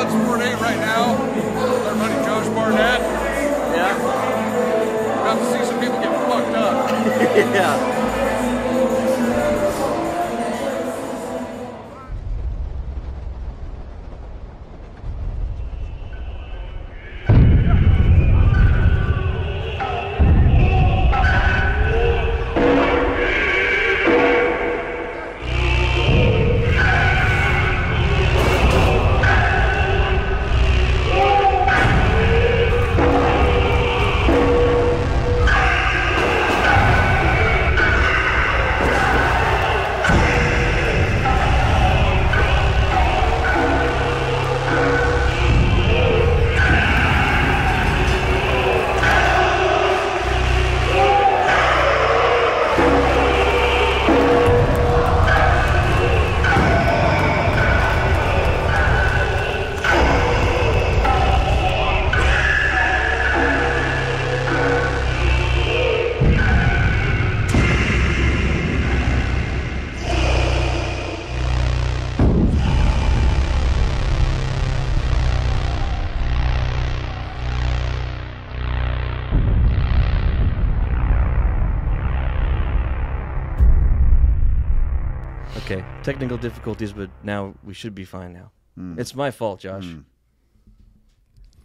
Bloodsport 8 right now. Our buddy Josh Barnett. Yeah. About to see some people get fucked up. Yeah. Okay, technical difficulties, but now we should be fine now. It's my fault, Josh.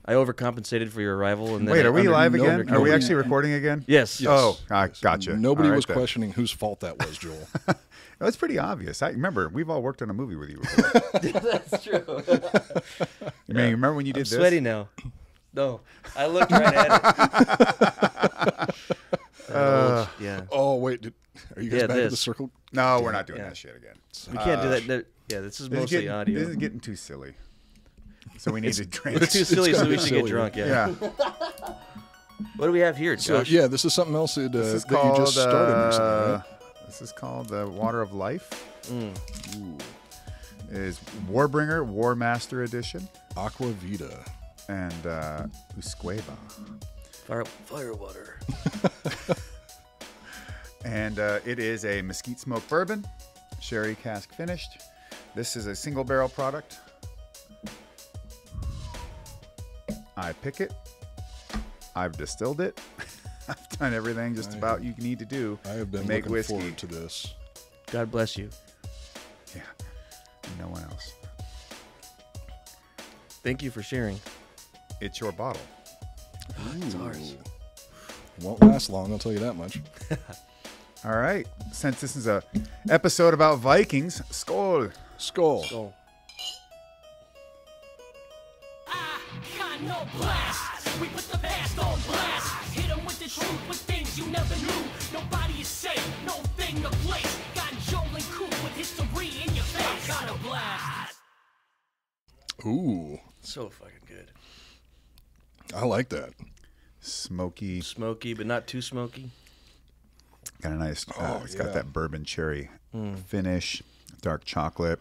I overcompensated for your arrival. And then Wait, are we live again? Are we actually recording again? Yes. Oh, gotcha. Nobody was questioning whose fault that was, Joel. That's pretty obvious. I remember we've all worked on a movie with you before. That's true. You remember when you did this? I'm sweaty now. No, I looked right at it. Yeah. Oh wait, are you guys back at the circle? No, we're not doing that shit again. We can't do that. Yeah, this is mostly audio. This is getting too silly. So we need to drink. It's too silly, so we should get drunk. Yeah. What do we have here, Josh? So, yeah, this is something else that, this is that called, you just started recently, right? This is called the Water of Life. Ooh. It is Warbringer Warmaster Edition. Aqua Vita. And Usqueva. Fire water. And it is a mesquite smoke bourbon, sherry cask finished. This is a single barrel product. I pick it. I've distilled it. I've done everything just about you need to do. I have been to make looking whiskey. forward to this. God bless you. Yeah, no one else. Thank you for sharing. It's your bottle. It's ours. Won't last long, I'll tell you that much. All right. Since this is a episode about Vikings, skål. Skål. Skål. Iconoblast. We put the past on blast. Hit 'em with the truth, with things you never knew. Nobody is safe, no thing to place. Got Joel and Coop with history in your face. Iconoblast. Ooh. So fucking good. I like that. Smoky. Smoky, but not too smoky. Got a nice, it's got that bourbon cherry finish, dark chocolate.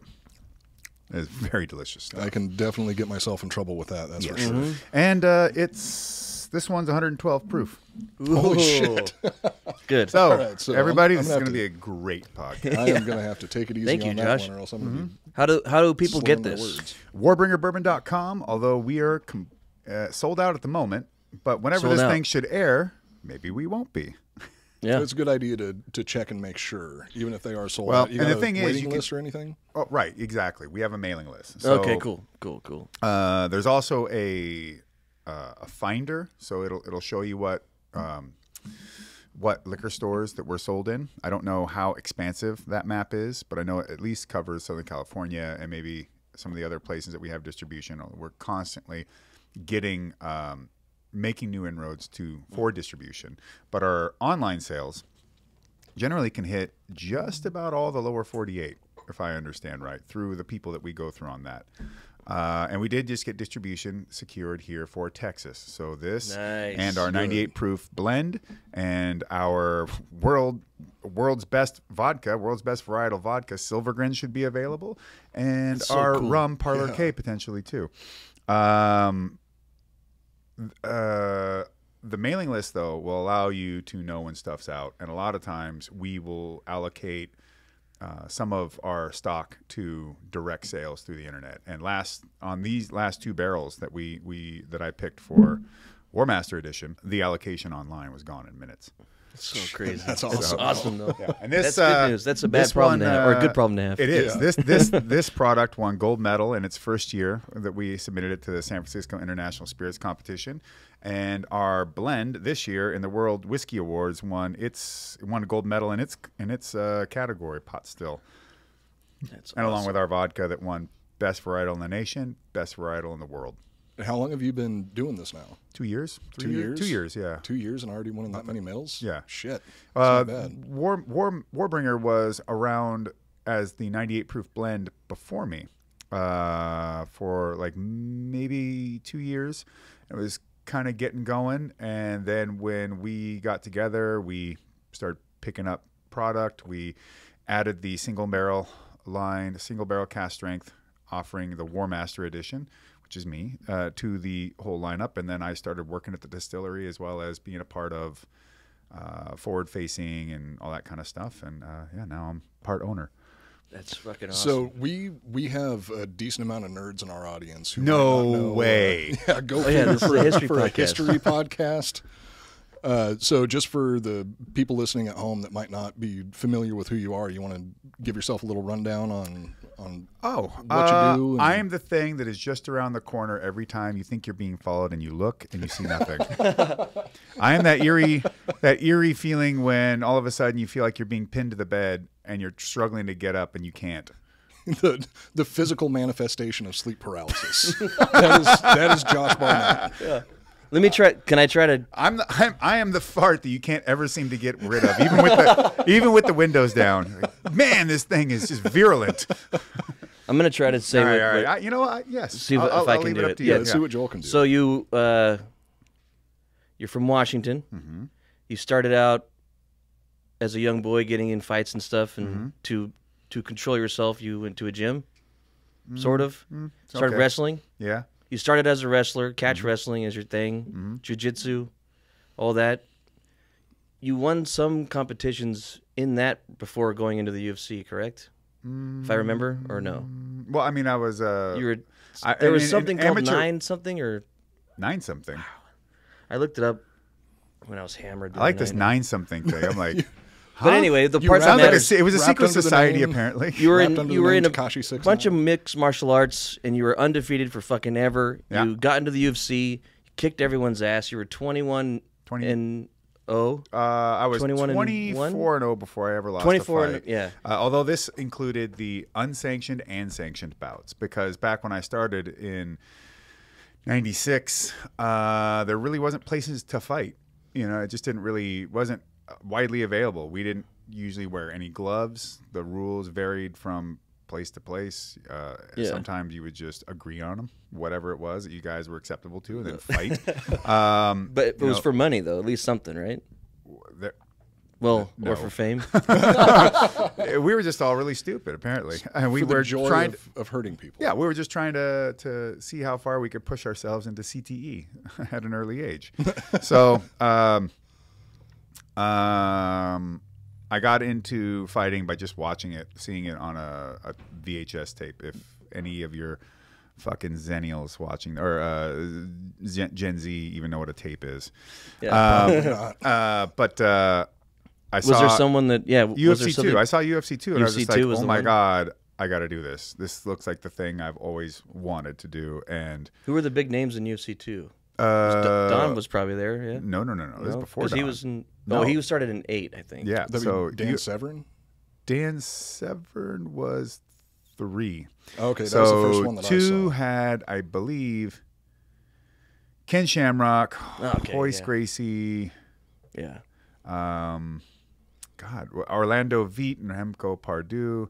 It's very delicious stuff. I can definitely get myself in trouble with that, that's for sure. And this one's 112 proof. Holy shit. Good. So, right, so everybody, I'm this is gonna going to have be a great podcast. I am going to have to take it easy Thank you, on that Josh. one, or else I'm going to be How do people get slurring my this? words. WarbringerBourbon.com, although we are sold out at the moment, but whenever Sold this out. thing should air, maybe we won't be. Yeah. It's a good idea to check and make sure, even if they are sold Well, out. You and got the a thing is, waiting you list or anything? Oh, right, exactly. We have a mailing list. So, Okay, cool. There's also a finder, so it'll show you what liquor stores that we're sold in. I don't know how expansive that map is, but I know it at least covers Southern California and maybe some of the other places that we have distribution. We're constantly getting making new inroads for distribution, but our online sales generally can hit just about all the lower 48, if I understand right, through the people that we go through on that. And we did just get distribution secured here for Texas. So this and our 98 proof blend and our world's best vodka, world's best varietal vodka, Silvergren, should be available, and so our cool. rum Parlor K potentially too. The mailing list, though, will allow you to know when stuff's out. And a lot of times we will allocate some of our stock to direct sales through the internet. And on these last 2 barrels that I picked for WARMASTER Edition, the allocation online was gone in minutes. So crazy. That's That's awesome. awesome, though. Yeah. And this, That's good news. That's a bad problem to have, or a good problem to have. It is. Yeah. This product won gold medal in its first year that we submitted it to the San Francisco International Spirits Competition, and our blend this year in the World Whiskey Awards won a gold medal in its category, pot still, That's and along awesome. with our vodka that won best varietal in the nation, best varietal in the world. How long have you been doing this now? 2 years. 2 years? 2 years. Yeah. 2 years and already winning that many medals? Yeah. Shit. That's not bad. Warbringer was around as the 98 proof blend before me for like maybe 2 years. It was kind of getting going, and then when we got together, we started picking up product. We added the single barrel line, single barrel cast strength, offering the WARMASTER Edition, which is me, to the whole lineup. And then I started working at the distillery as well as being a part of forward facing and all that kind of stuff. And yeah, now I'm part owner. That's fucking awesome. So we have a decent amount of nerds in our audience. Who No might not know, way. Yeah, go Oh, yeah, figure this is for a history for a podcast. history podcast. So just for the people listening at home that might not be familiar with who you are, you want to give yourself a little rundown on what you do? I am the thing that is just around the corner every time you think you're being followed and you look and you see nothing. I am that eerie feeling when all of a sudden you feel like you're being pinned to the bed and you're struggling to get up and you can't. the physical manifestation of sleep paralysis. that is Josh Barnett. Yeah. Let me try. Can I try to? I am the fart that you can't ever seem to get rid of, even with the windows down. Like, man, this thing is just virulent. I'm gonna try to say. All what, right. what- You know what? Yes. See if I I'll can leave do it it. up to you. Yeah, Let's see what Joel can do. So you're from Washington. Mm-hmm. You started out as a young boy getting in fights and stuff, and to control yourself, you went to a gym, sort of. Started okay. wrestling. Yeah. You started as a wrestler, catch wrestling is your thing, jiu-jitsu, all that. You won some competitions in that before going into the UFC, correct? If I remember, or no? Well, I mean, I was You were. I- There was in something called amateur- 9 something, or 9 something. I looked it up when I was hammered. I like this 9 something thing. I'm like, But anyway, the You parts that sounds like matter. it was a Wrapped secret under the society name. apparently. You were Wrapped under you the were name in a Tekashi 6ix9ine. bunch of mixed martial arts, and you were undefeated for fucking ever. Yeah. You got into the UFC, you kicked everyone's ass. You were 21 and 0. I was 21 and 24 and 0 before I ever lost 24 a and- fight. yeah. Although this included the unsanctioned and sanctioned bouts, because back when I started in '96, there really wasn't places to fight. You know, it just wasn't widely available. We didn't usually wear any gloves. The rules varied from place to place. Yeah. Sometimes you would just agree on them, whatever it was that you guys were acceptable to, and then fight. But it was for money, though. At least something, right? there- Well, No. or for fame. we were just all really stupid, apparently, and we for the were joy trying. of hurting people. Yeah, we were just trying to see how far we could push ourselves into CTE at an early age. So I got into fighting by just watching it, seeing it on a VHS tape. If any of your fucking Zennials watching, or Gen Z even know what a tape is. Yeah. But I saw Was there someone that, was there UFC something- 2. I saw UFC 2, and I was UFC just like, 2 was oh the my one? God, I got to do this. This looks like the thing I've always wanted to do. And Who were the big names in UFC 2? Don was probably there, yeah? no. This is before Because Don. he was in... No. Oh, he was started in 8, I think. Yeah, so Dan Severn? Dan Severn was 3. Okay, that so was the first one that I 2 saw. had, I believe, Ken Shamrock, Okay, Hoist yeah. Gracie, Yeah. Orlando Veet and Remco Pardue,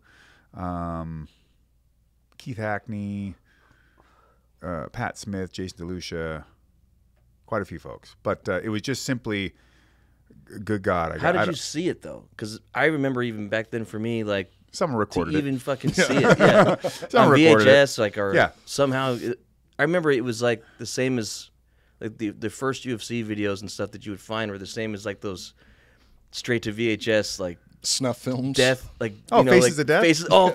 Keith Hackney, Pat Smith, Jason DeLucia, quite a few folks. But it was just simply, good God. How did you see it, though? Because I remember even back then for me, like, Someone recorded to it. even fucking see it. Yeah. Someone On recorded VHS, like, or Yeah. somehow... I remember it was like the same as... Like the first UFC videos and stuff that you would find were the same as like those straight to VHS, like snuff films. death, like Oh, you know, Faces like of Death?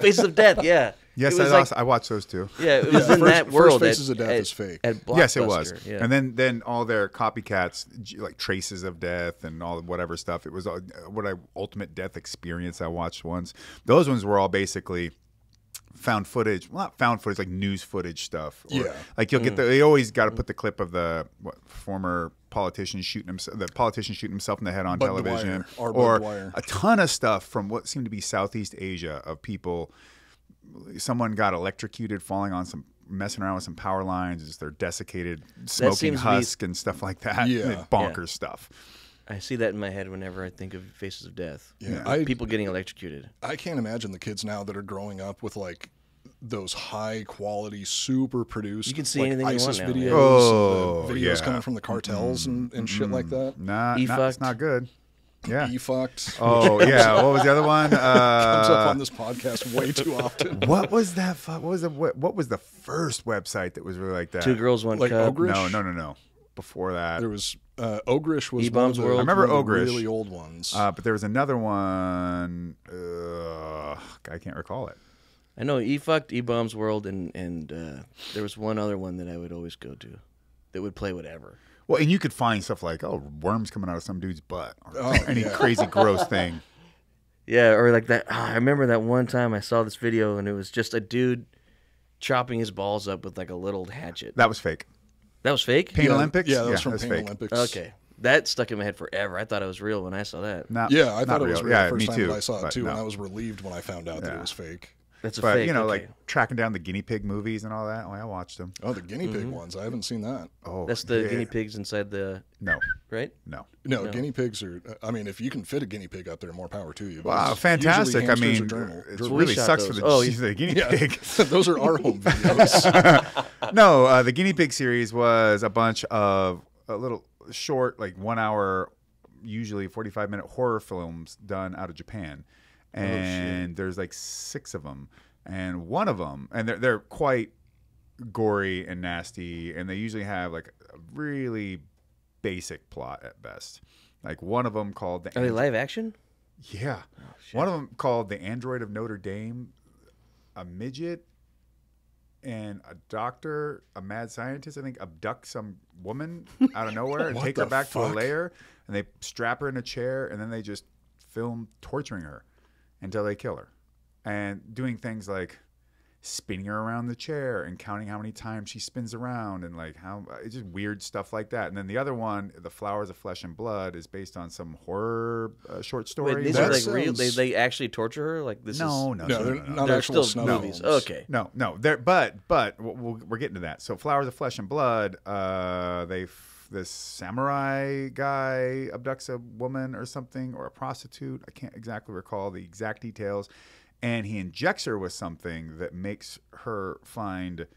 Faces of Death. Yeah. Yes, It was I watched those too. Yeah, it was in first- that world. first Faces of Death is fake. At Yes, it was. Blockbuster, Yeah. And then all their copycats, like Traces of Death and all whatever stuff. It was Ultimate Death Experience I watched once. Those ones were all basically found footage. Well, not found footage, like news footage stuff. Or, Yeah. Like you'll get they always got to put the clip of the former politician shooting himself in the head on Bud television, Dwyer, our Bud or Dwyer. a ton of stuff from what seemed to be Southeast Asia of people. Someone got electrocuted, messing around with some power lines. Just their desiccated, smoking seems to be- husk and stuff like that. Yeah. Bonkers stuff. I see that in my head whenever I think of Faces of Death. Yeah. People getting electrocuted. I can't imagine the kids now that are growing up with like those high quality, super produced. You can see like, anything you ISIS want now, videos, yeah. Oh, and the videos yeah. coming from the cartels and shit like that. It's not good. Yeah. E-fucked. Oh yeah. What was the other one? Comes up on this podcast way too often. What was that? What was the first website that was really like that? Two Girls, One Like Cup. Ogre? No. Before that, There was Ogrish was E-Bombs one of World. the, I remember one of the Ogrish. really old ones. but there was another one. I can't recall it. I know E-Fucked, E-Bombs World, and there was one other one that I would always go to that would play whatever. Well, and you could find stuff like worms coming out of some dude's butt, or Oh, any yeah. crazy gross thing. Yeah, or like that. I remember that one time I saw this video and it was just a dude chopping his balls up with like a little hatchet. That was fake. That was fake? Pain Olympics. Yeah, that was from that's Pain fake. Olympics. Okay. That stuck in my head forever. I thought it was real when I saw that. Not, Yeah, I not thought it was real Yeah, the first me time too. that I saw it but too, no. and I was relieved when I found out that it was fake. That's a But fake. okay. like tracking down the guinea pig movies and all that. I watched them. Oh, the guinea pig ones. I haven't seen that. Oh, That's the yeah. guinea pigs inside the, No, right? no. No, guinea pigs are. I mean, if you can fit a guinea pig up there, more power to you. but Wow, it's fantastic! usually I hamsters mean, or gerbil. it We really shot sucks for the, those. the guinea Yeah, pig. those are our home videos. No, the Guinea Pig series was a bunch of a little short, like 1 hour, usually 45-minute horror films done out of Japan, and there's like 6 of them, and one of them, and they're quite gory and nasty, and they usually have like a really basic plot at best. Like one of them called the Are they live action? yeah, one of them called the Android of Notre Dame, a midget and a doctor, a mad scientist, I think, abduct some woman out of nowhere and What take her the back to a fuck? lair, and they strap her in a chair, and then they just film torturing her until they kill her, and doing things like spinning her around the chair and counting how many times she spins around, and like how it's just weird stuff like that. And then the other one, The Flowers of Flesh and Blood, is based on some horror short story. Wait, these That are like real? sounds- They actually torture her? Like this No, is... no, No, no, they're no, no. not They're actual still snuff movies. films. Okay. No. But we're getting to that. So, Flowers of Flesh and Blood. This samurai guy abducts a woman or something, or a prostitute. I can't exactly recall the exact details, and he injects her with something that makes her find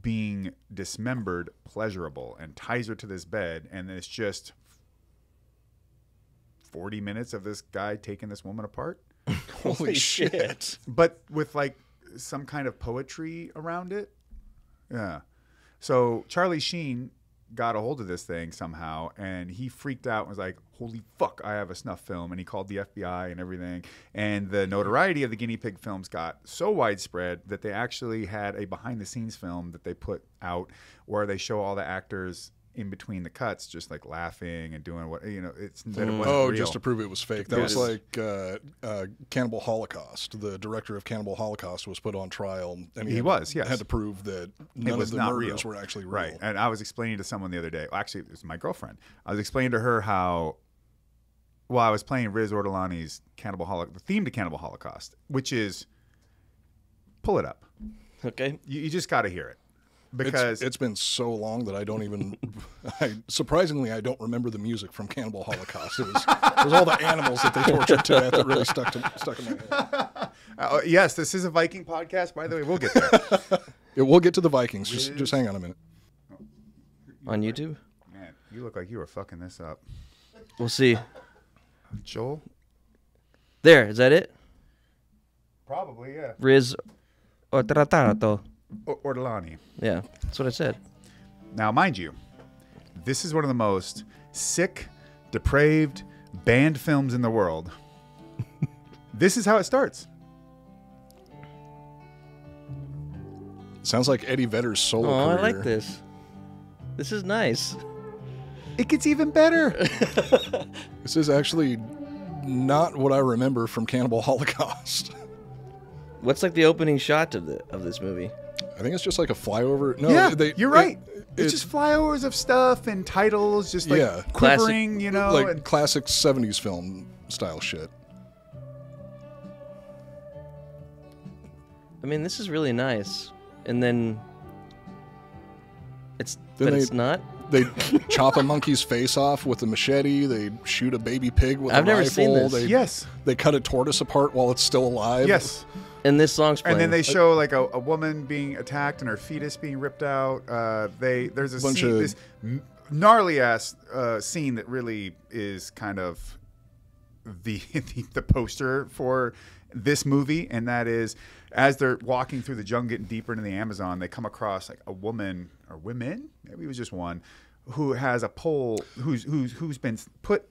being dismembered pleasurable, and ties her to this bed, and it's just 40 minutes of this guy taking this woman apart. Holy shit! But with like some kind of poetry around it. Yeah. So Charlie Sheen got a hold of this thing somehow, and he freaked out and was like, holy fuck, I have a snuff film. And he called the FBI and everything. And the notoriety of the guinea pig films got so widespread that they actually had a behind the scenes film that they put out where they show all the actors in between the cuts just like laughing and doing what, you know, it's that it wasn't Oh, real. just to prove it was fake. That Yeah. was like Cannibal Holocaust. The director of Cannibal Holocaust was put on trial, and He was, yes. had to prove that none was of the not murders real. were actually real. Right. And I was explaining to someone the other day, well, actually, it was my girlfriend. I was explaining to her how, well, I was playing Riz Ortolani's the theme to Cannibal Holocaust, which is, pull it up. Okay. You just got to hear it. Because It's been so long that I don't even. Surprisingly, I don't remember the music from Cannibal Holocaust. It was all the animals that they tortured to death that really stuck in my head. yes, this is a Viking podcast, by the way. We'll get there. Yeah, we'll get to the Vikings. Just hang on a minute. On YouTube? Man, you look like you were fucking this up. We'll see. Joel? There. Is that it? Probably, yeah. Riz or Tratato. Ortolani. Yeah. That's what I said. Now, mind you, this is one of the most sick, depraved, banned films in the world. this is how it starts. Sounds like Eddie Vedder's solo Oh, career. I like this. This is nice. It gets even better. This is actually not what I remember from Cannibal Holocaust. What's like the opening shot of this movie? I think it's just like a flyover. No, Yeah, you're right. It's It's just flyovers of stuff and titles, just like Yeah. quivering, you know. like and classic 70s film style shit. I mean, this is really nice. And then it's Then it's not. They chop a monkey's face off with a machete. They shoot a baby pig with I've a never rifle. seen this. yes, They cut a tortoise apart while it's still alive. yes. And this song's playing. And then they show like a woman being attacked and her fetus being ripped out. There's a Bunch scene, of- this gnarly ass scene that really is kind of the poster for this movie, and that is as they're walking through the jungle, getting deeper into the Amazon, they come across like a woman or women, maybe it was just one, who has a pole, who's been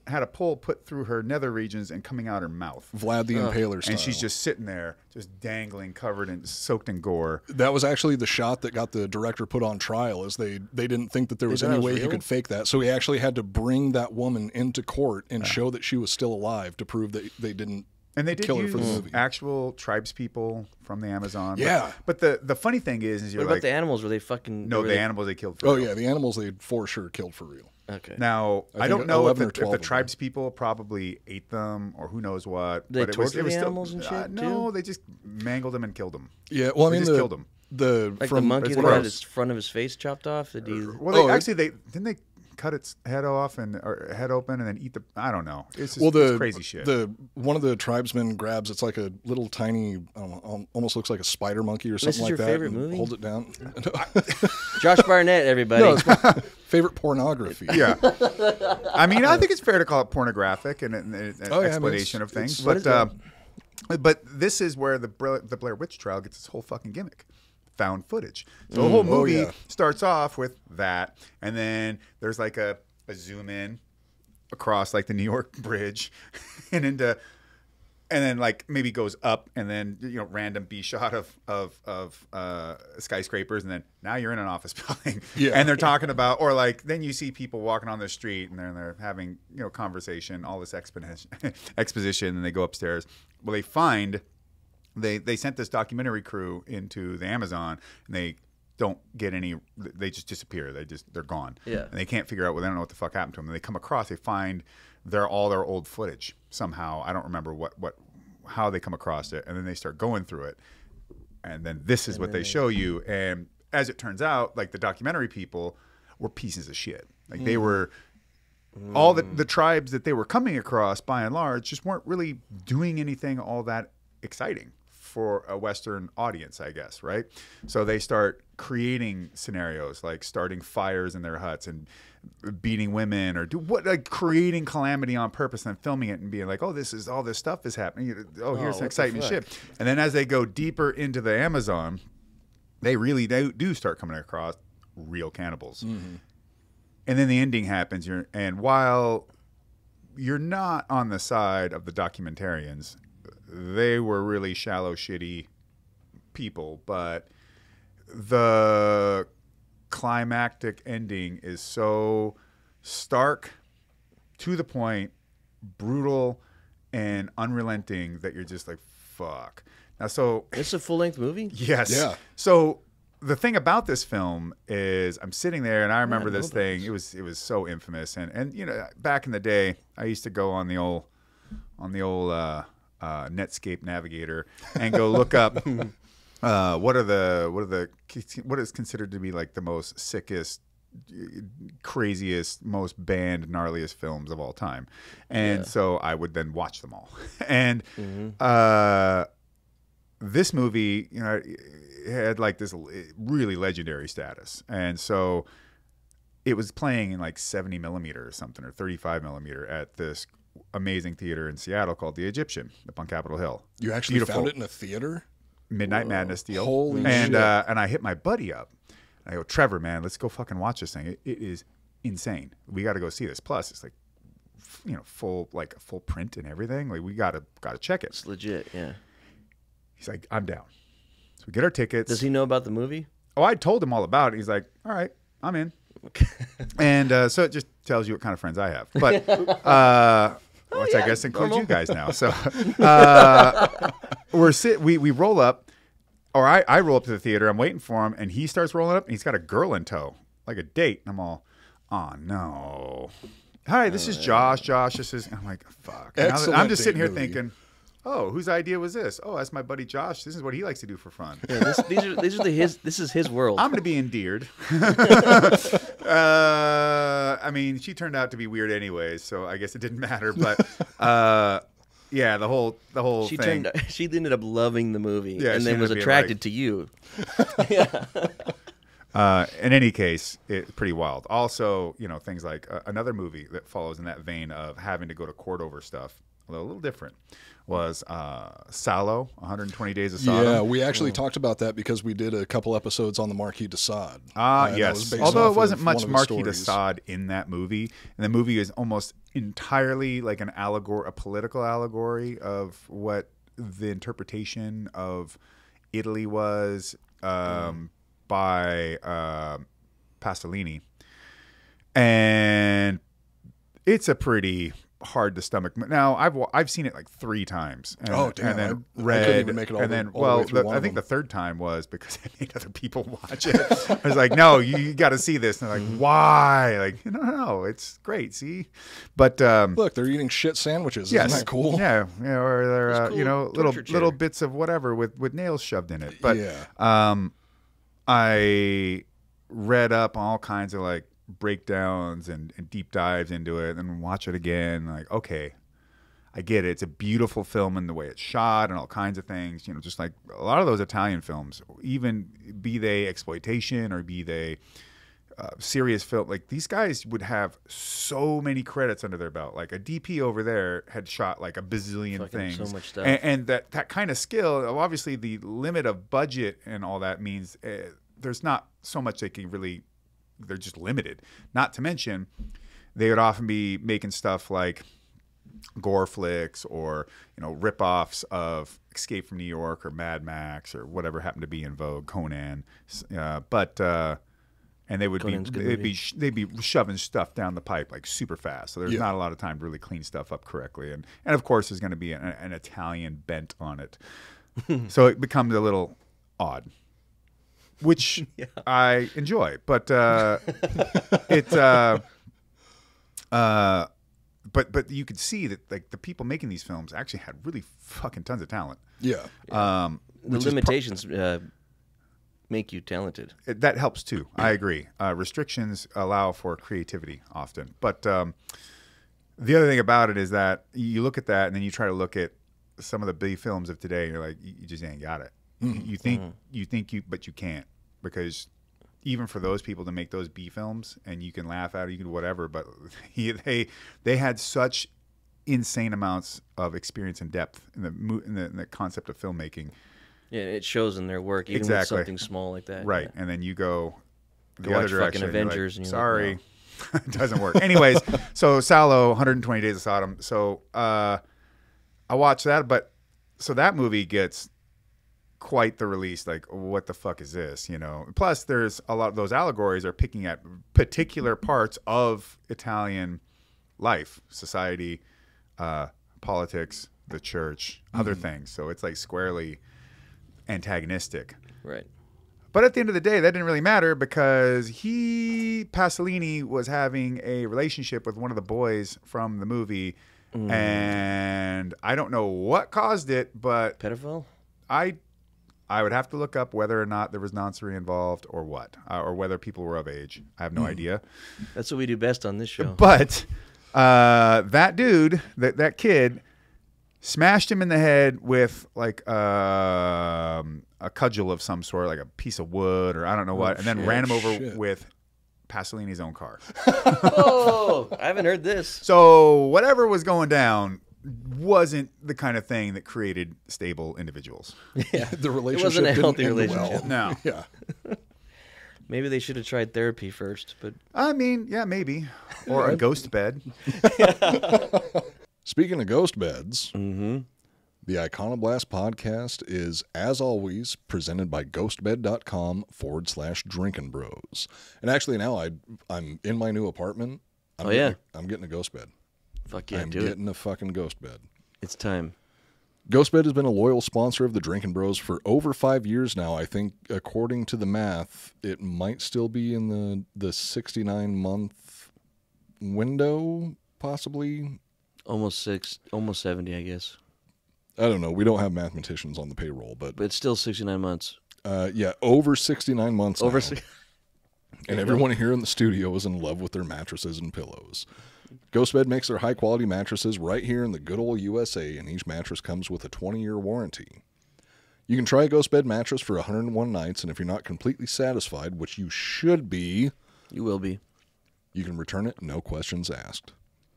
had a pole put through her nether regions and coming out her mouth. Vlad the Impaler style. And she's just sitting there, just dangling, covered and soaked in gore. That was actually the shot that got the director put on trial. Is they didn't think that there was thought any it was way he real? could fake that, so he actually had to bring that woman into court and show that she was still alive to prove that they didn't And they did kill her use for the movie. actual tribespeople from the Amazon. Yeah. But the funny thing is What you're about like, the animals? Were they fucking? no, were the they- animals they killed for Oh real. yeah, the animals they for sure killed for real. Okay. Now, I think don't know if 11 or the 12 of them. tribespeople probably ate them or who knows what. They but torture the still- animals and shit, No, too? they just mangled them and killed them. Yeah, well, I They mean just killed them. The Like from the monkey it's that gross. had his front of his face chopped off. Did he? Well, they Oh, actually didn't they cut its head off or head open and then eat the. I don't know. It's just it's crazy shit. One of the tribesmen grabs. It's like a little tiny, I don't know, almost looks like a spider monkey or something is like your that. favorite and movie? Holds it down. Josh Barnett, everybody. No, it's my favorite pornography. Yeah, I mean, I think it's fair to call it pornographic and an Oh, yeah, I mean, explanation of things, what is but this is where the Blair Witch trial gets its whole fucking gimmick. Found footage. So the whole movie yeah. starts off with that, and then there's like a zoom in across like the New York Bridge, and then like maybe goes up, and then random B shot of skyscrapers, and then now you're in an office building, Yeah. and they're talking about, or like then you see people walking on the street, and they're having conversation, all this exposition, and they go upstairs. Well, they find. They sent this documentary crew into the Amazon, and they don't get any. They just disappear. They're gone. Yeah. And they can't figure out. Well, they don't know what the fuck happened to them. And they come across. They find all their old footage somehow. I don't remember how they come across it. And then they start going through it. And then this is what they show you. And as it turns out, like the documentary people were pieces of shit. Like they were. All the tribes that they were coming across, by and large, just weren't really doing anything all that exciting for a Western audience, I guess, right? So they start creating scenarios like starting fires in their huts and beating women, or creating calamity on purpose and filming it and being like, oh, all this stuff is happening. Oh, here's what some the exciting fuck? shit. And then as they go deeper into the Amazon, they really do start coming across real cannibals. Mm-hmm. And then the ending happens, and while you're not on the side of the documentarians, they were really shallow, shitty people, but the climactic ending is so stark, to the point, brutal, and unrelenting that you're just like, fuck. Now, so It's a full length movie. yes. Yeah. So the thing about this film is I'm sitting there and I remember know this thing. It was so infamous. And back in the day, I used to go on the old Netscape Navigator and go look up what is considered to be like the most sickest, craziest, most banned, gnarliest films of all time. And so I would then watch them all. And this movie, had like this really legendary status. And so it was playing in like 70 millimeter or something, or 35 millimeter at this amazing theater in Seattle called The Egyptian up on Capitol Hill. You actually Beautiful. found it in a theater? Midnight Madness deal. Holy and shit. And I hit my buddy up. I go, Trevor, man, let's go fucking watch this thing. It is insane. We got to go see this. Plus, it's like full print and everything. Like we gotta check it. It's legit, yeah. He's like, I'm down. So we get our tickets. Does he know about the movie? Oh, I told him all about it. He's like, all right, I'm in. And so it just tells you what kind of friends I have. But which I guess includes you guys now. So we roll up, or I roll up to the theater. I'm waiting for him, and he starts rolling up, and he's got a girl in tow, like a date. And I'm all, oh no. Hi, this is Josh. Josh, this is. I'm like, fuck. I'm just sitting here thinking, oh, whose idea was this? Oh, that's my buddy Josh. This is what he likes to do for fun. Yeah, this is his world. I'm going to be endeared. I mean, she turned out to be weird anyways, so I guess it didn't matter. But yeah, the whole thing. She ended up loving the movie, yeah, and then was attracted to you. Yeah. In any case, it's pretty wild. Also, things like another movie that follows in that vein of having to go to court over stuff, although a little different, was Sallow, 120 Days of Sodom. Yeah, we actually talked about that because we did a couple episodes on the Marquis de Sade. Yes. Although it wasn't much Marquis de Sade in that movie. And the movie is almost entirely like an allegory, a political allegory of what the interpretation of Italy was by Pasolini. And it's a pretty hard to stomach. Now I've seen it like 3 times. And, oh damn! And then I couldn't even make it all and then all the way through I think the 3rd time was because I made other people watch it. I was like, no, you got to see this. And they're like, why? Like, no, it's great. See, but look, they're eating shit sandwiches. Yes, Isn't that cool? Yeah, or they're cool. little bits of whatever with nails shoved in it. But yeah. I read up all kinds of like breakdowns and deep dives into it, and watch it again. Like, okay, I get it. It's a beautiful film in the way it's shot and all kinds of things. Just like a lot of those Italian films, even be they exploitation or be they serious film, like these guys would have so many credits under their belt. Like a DP over there had shot like a bazillion things, so much stuff, and that kind of skill. Obviously, the limit of budget and all that means there's not so much they can really. They're just limited. Not to mention, they would often be making stuff like gore flicks or rip-offs of Escape from New York or Mad Max or whatever happened to be in vogue, Conan. And they would they'd be shoving stuff down the pipe like super fast. So there's not a lot of time to really clean stuff up correctly. And of course, there's going to be an Italian bent on it. So it becomes a little odd. Which I enjoy, but but you could see that like the people making these films actually had really fucking tons of talent. Yeah. The limitations make you talented. That helps too. I agree. Restrictions allow for creativity often, but the other thing about it is that you look at that and then you try to look at some of the B films of today, and you're like, you just ain't got it. You think but you can't, because even for those people to make those B films, and you can laugh at it, you can whatever, but they had such insane amounts of experience and depth in the concept of filmmaking. Yeah, it shows in their work, even with something small like that. Right, yeah. And then you go the watch other direction. fucking Avengers, like, and sorry, like, no. It doesn't work. Anyways, so Sallow, 120 Days of Sodom. So I watched that, but so that movie gets quite the release. Like, what the fuck is this? Plus, there's a lot of those allegories are picking at particular parts of Italian life, society, politics, the church, other things. So it's like squarely antagonistic. Right. But at the end of the day, that didn't really matter because Pasolini was having a relationship with one of the boys from the movie, and I don't know what caused it, but Pedophile? I would have to look up whether or not there was noncery involved or what, or whether people were of age. I have no idea. That's what we do best on this show. But that dude, that kid, smashed him in the head with like a cudgel of some sort, like a piece of wood or I don't know what, and then ran him over with Pasolini's own car. Oh, I haven't heard this. So whatever was going down wasn't the kind of thing that created stable individuals. Yeah, The relationship it wasn't a healthy didn't end relationship. well. No. Yeah. Maybe they should have tried therapy first, but I mean, yeah, maybe. Or a ghost bed. Speaking of ghost beds, the Iconoblast podcast is, as always, presented by ghostbed.com/drinking bros. And actually now I'm in my new apartment. I'm getting a ghost bed. fuck yeah, I'm do it. getting a fucking ghost bed. It's time. Ghostbed has been a loyal sponsor of the Drinkin' Bros for over 5 years now. I think, according to the math, it might still be in the 69-month window, possibly. Almost 70, I guess. I don't know. We don't have mathematicians on the payroll, but it's still 69 months. Yeah, over 69 months Over now. And everyone here in the studio is in love with their mattresses and pillows. Ghostbed makes their high-quality mattresses right here in the good old USA, and each mattress comes with a 20-year warranty. You can try a Ghostbed mattress for 101 nights, and if you're not completely satisfied, which you should be, you will be. You can return it, no questions asked.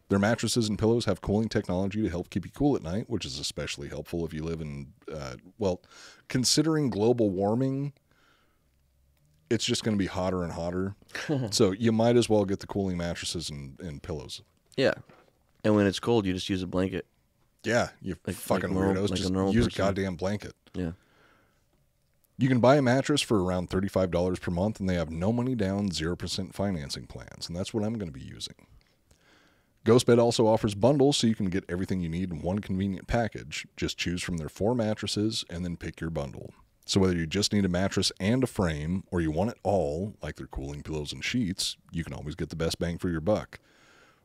Their mattresses and pillows have cooling technology to help keep you cool at night, which is especially helpful if you live in, considering global warming, it's just going to be hotter and hotter. So you might as well get the cooling mattresses and pillows. Yeah. And when it's cold, you just use a blanket. Yeah, you fucking normal, weirdos. like Just a normal use person. a goddamn blanket. Yeah. You can buy a mattress for around $35 per month, and they have no money down, 0% financing plans, and that's what I'm going to be using. Ghostbed also offers bundles, so you can get everything you need in one convenient package. Just choose from their 4 mattresses and then pick your bundle. So whether you just need a mattress and a frame, or you want it all, like their cooling pillows and sheets, you can always get the best bang for your buck.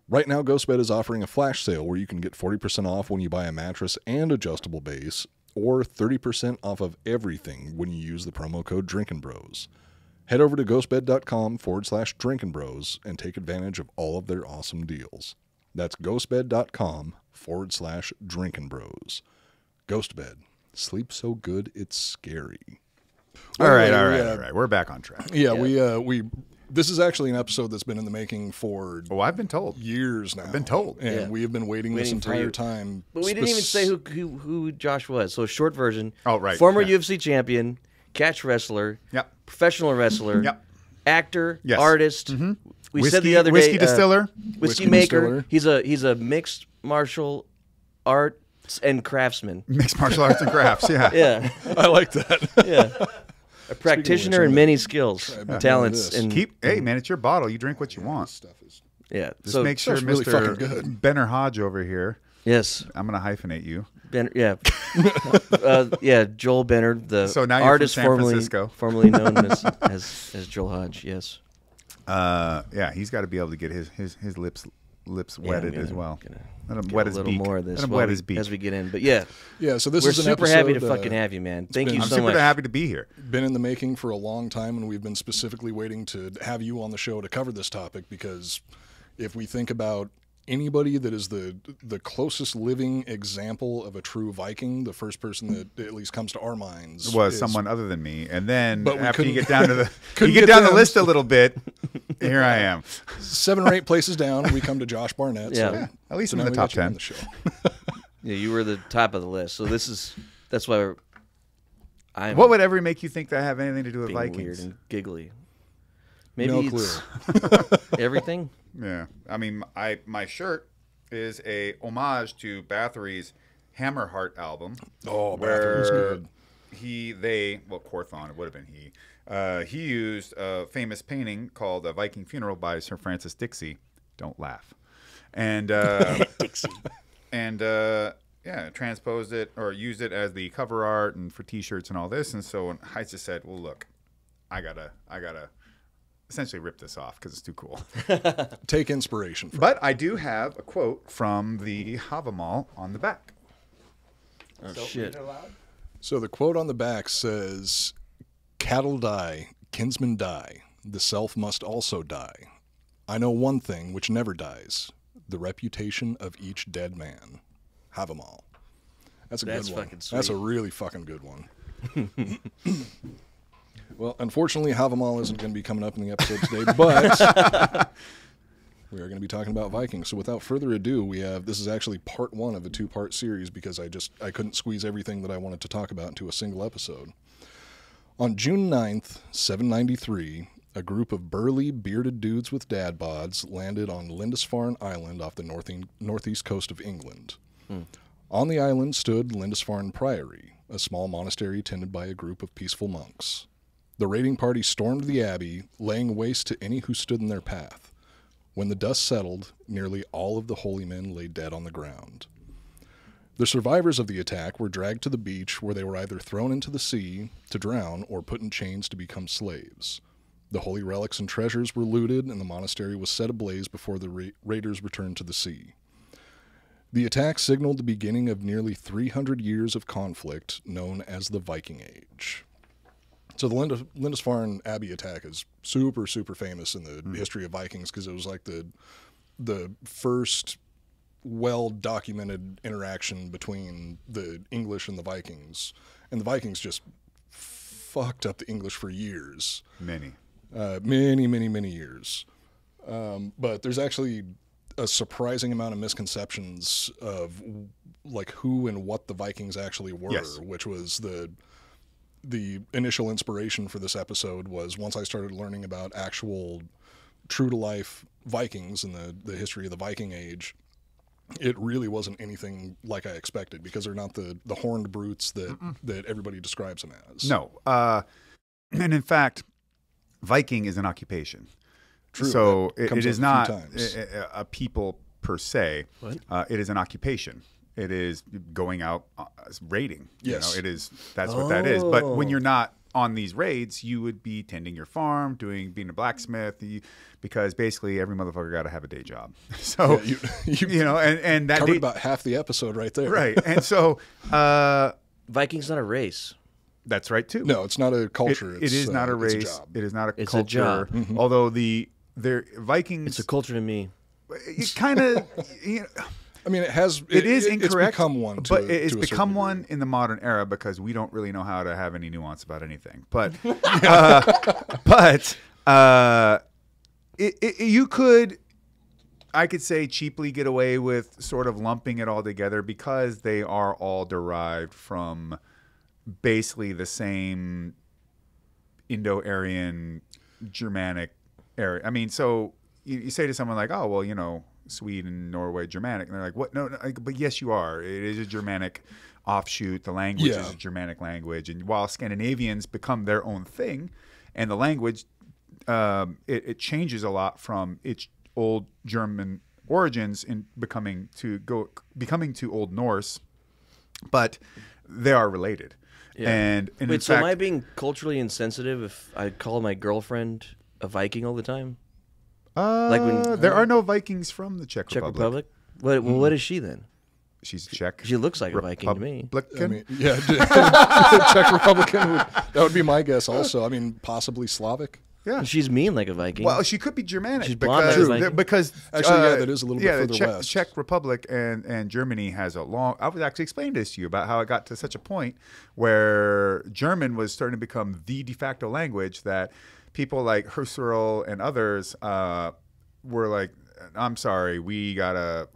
Right now, Ghostbed is offering a flash sale where you can get 40% off when you buy a mattress and adjustable base, or 30% off of everything when you use the promo code DrinkinBros. Head over to ghostbed.com/drinkinbros and take advantage of all of their awesome deals. That's ghostbed.com/drinkinbros. Ghostbed. Sleep so good it's scary. All right. We're back on track. Yeah, we this is actually an episode that's been in the making for I've been told years now. I've been told. And we have been waiting this for entire you. time. But we didn't even say who Josh was. So short version. Oh, right. Former Yeah. UFC champion, catch wrestler, Yep. professional wrestler, Yep. actor, Yes. artist. We said the other day, whiskey distiller, whiskey maker. distiller. He's a mixed martial arts and craftsman. mixed martial arts and crafts. Yeah. Yeah, I like that. yeah. A practitioner in many skills, talents, this. and Hey man, it's your bottle. You drink what you want. Stuff is yeah. Just make sure, stuff's really Mr. fucking good. Benner Hodge over here. Yes, I'm gonna hyphenate you. yeah, Joel Benner, the So now you're from artist San formerly Francisco. known as Joel Hodge. Yes. Yeah, he's got to be able to get his lips wetted as well. Let him wet his little beak. more of this Let him while wet we- his beak. as we get in. But yeah, Yeah, so this we're is an super episode, happy to fucking have you, man. Thank you I'm so super much. happy to be here. been in the making for a long time, and we've been specifically waiting to have you on the show to cover this topic, because if we think about anybody that is the closest living example of a true Viking, the first person that at least comes to our minds Was is someone other than me, and then But we after you couldn't- get down to the couldn't you get get down the them. list a little bit, here I am. 7 or 8 places down. We come to Josh Barnett. Yeah. So, Yeah, at least so I'm in now the we top got you on 10. the show. Yeah, you were the top of the list. So that's why I'm What would ever make you think that I have anything to do with being Vikings? weird and giggly. Maybe No it's everything. Yeah, I mean, my shirt is a homage to Bathory's Hammerheart album. Oh, where Bathory's good. Corthon, it would have been he. He used a famous painting called "A Viking Funeral" by Sir Francis Dixie. Don't laugh. And Dixie. and transposed it or used it as the cover art and for T-shirts and all this. And so I just said, "Well, look, I gotta essentially rip this off because it's too cool." Take inspiration from But I do have a quote from the Havamal on the back. Oh shit. So the quote on the back says, "Cattle die, kinsmen die, the self must also die. I know one thing which never dies, the reputation of each dead man." Have 'em all. That's a That's good one. fucking That's a sweet. really fucking good one. Well, unfortunately, Have 'em all isn't going to be coming up in the episode today, but we are going to be talking about Vikings. So without further ado, this is actually part 1 of a 2-part series because I couldn't squeeze everything that I wanted to talk about into a single episode. On June 9th, 793, a group of burly, bearded dudes with dad bods landed on Lindisfarne Island off the northeast coast of England. On the island stood Lindisfarne Priory, a small monastery tended by a group of peaceful monks. The raiding party stormed the abbey, laying waste to any who stood in their path. When the dust settled, nearly all of the holy men lay dead on the ground. The survivors of the attack were dragged to the beach, where they were either thrown into the sea to drown or put in chains to become slaves. The holy relics and treasures were looted, and the monastery was set ablaze before the raiders returned to the sea. The attack signaled the beginning of nearly 300 years of conflict, known as the Viking Age. So the Lindisfarne Abbey attack is super, super famous in the history of Vikings, because it was like the first well-documented interaction between the English and the Vikings. And the Vikings just fucked up the English for years. Many years. But there's actually a surprising amount of misconceptions of like who and what the Vikings actually were, Yes. which was the initial inspiration for this episode was once I started learning about actual true-to-life Vikings and the history of the Viking Age. It really wasn't anything like I expected, because they're not the horned brutes that everybody describes them as. No. And in fact, Viking is an occupation. True. So That it comes is up not a few times. a people per se. What? It is an occupation. It is going out raiding. Yes. That's what that is. But when Oh. you're not on these raids, you would be tending your farm, being a blacksmith, because basically every motherfucker got to have a day job. So, Yeah, and that covered day, about half the episode right there. right. And so, Viking's not a race. that's right too. No, it's not a culture. It is not a race. It's a job. It is not a It's a culture. job. Although the Vikings, It's a culture to me. it kind of, I mean, it is it's It's incorrect. become one, but it's to a certain become degree. one in the modern era because we don't really know how to have any nuance about anything. But, you could, I could say, cheaply get away with sort of lumping it all together because they are all derived from basically the same Indo-Aryan, Germanic area. I mean, so you say to someone like, "Oh, well, Sweden, Norway, Germanic," and they're like, "What? No, but yes, you are. It is a Germanic offshoot. The language Yeah. is a Germanic language, and while Scandinavians become their own thing, and the language, it changes a lot from its old German origins in becoming to Old Norse, but they are related." Yeah. And in Wait, so fact, am I being culturally insensitive if I call my girlfriend a Viking all the time? Like when- there are no Vikings from the Czech Czech Republic. Republic? What is she then? She's Czech. She looks like a Viking to me. I mean, yeah, Czech Republican that would be my guess. Also, I mean, possibly Slavic. Yeah. She's mean like a Viking. Well, she could be Germanic She's blonde like a Viking. because Actually, yeah, that is a little bit the further west. Czech Republic and Germany has a long. I was actually explaining this to you about how it got to such a point where German was starting to become the de facto language that people like Husserl and others were like, "I'm sorry, we gotta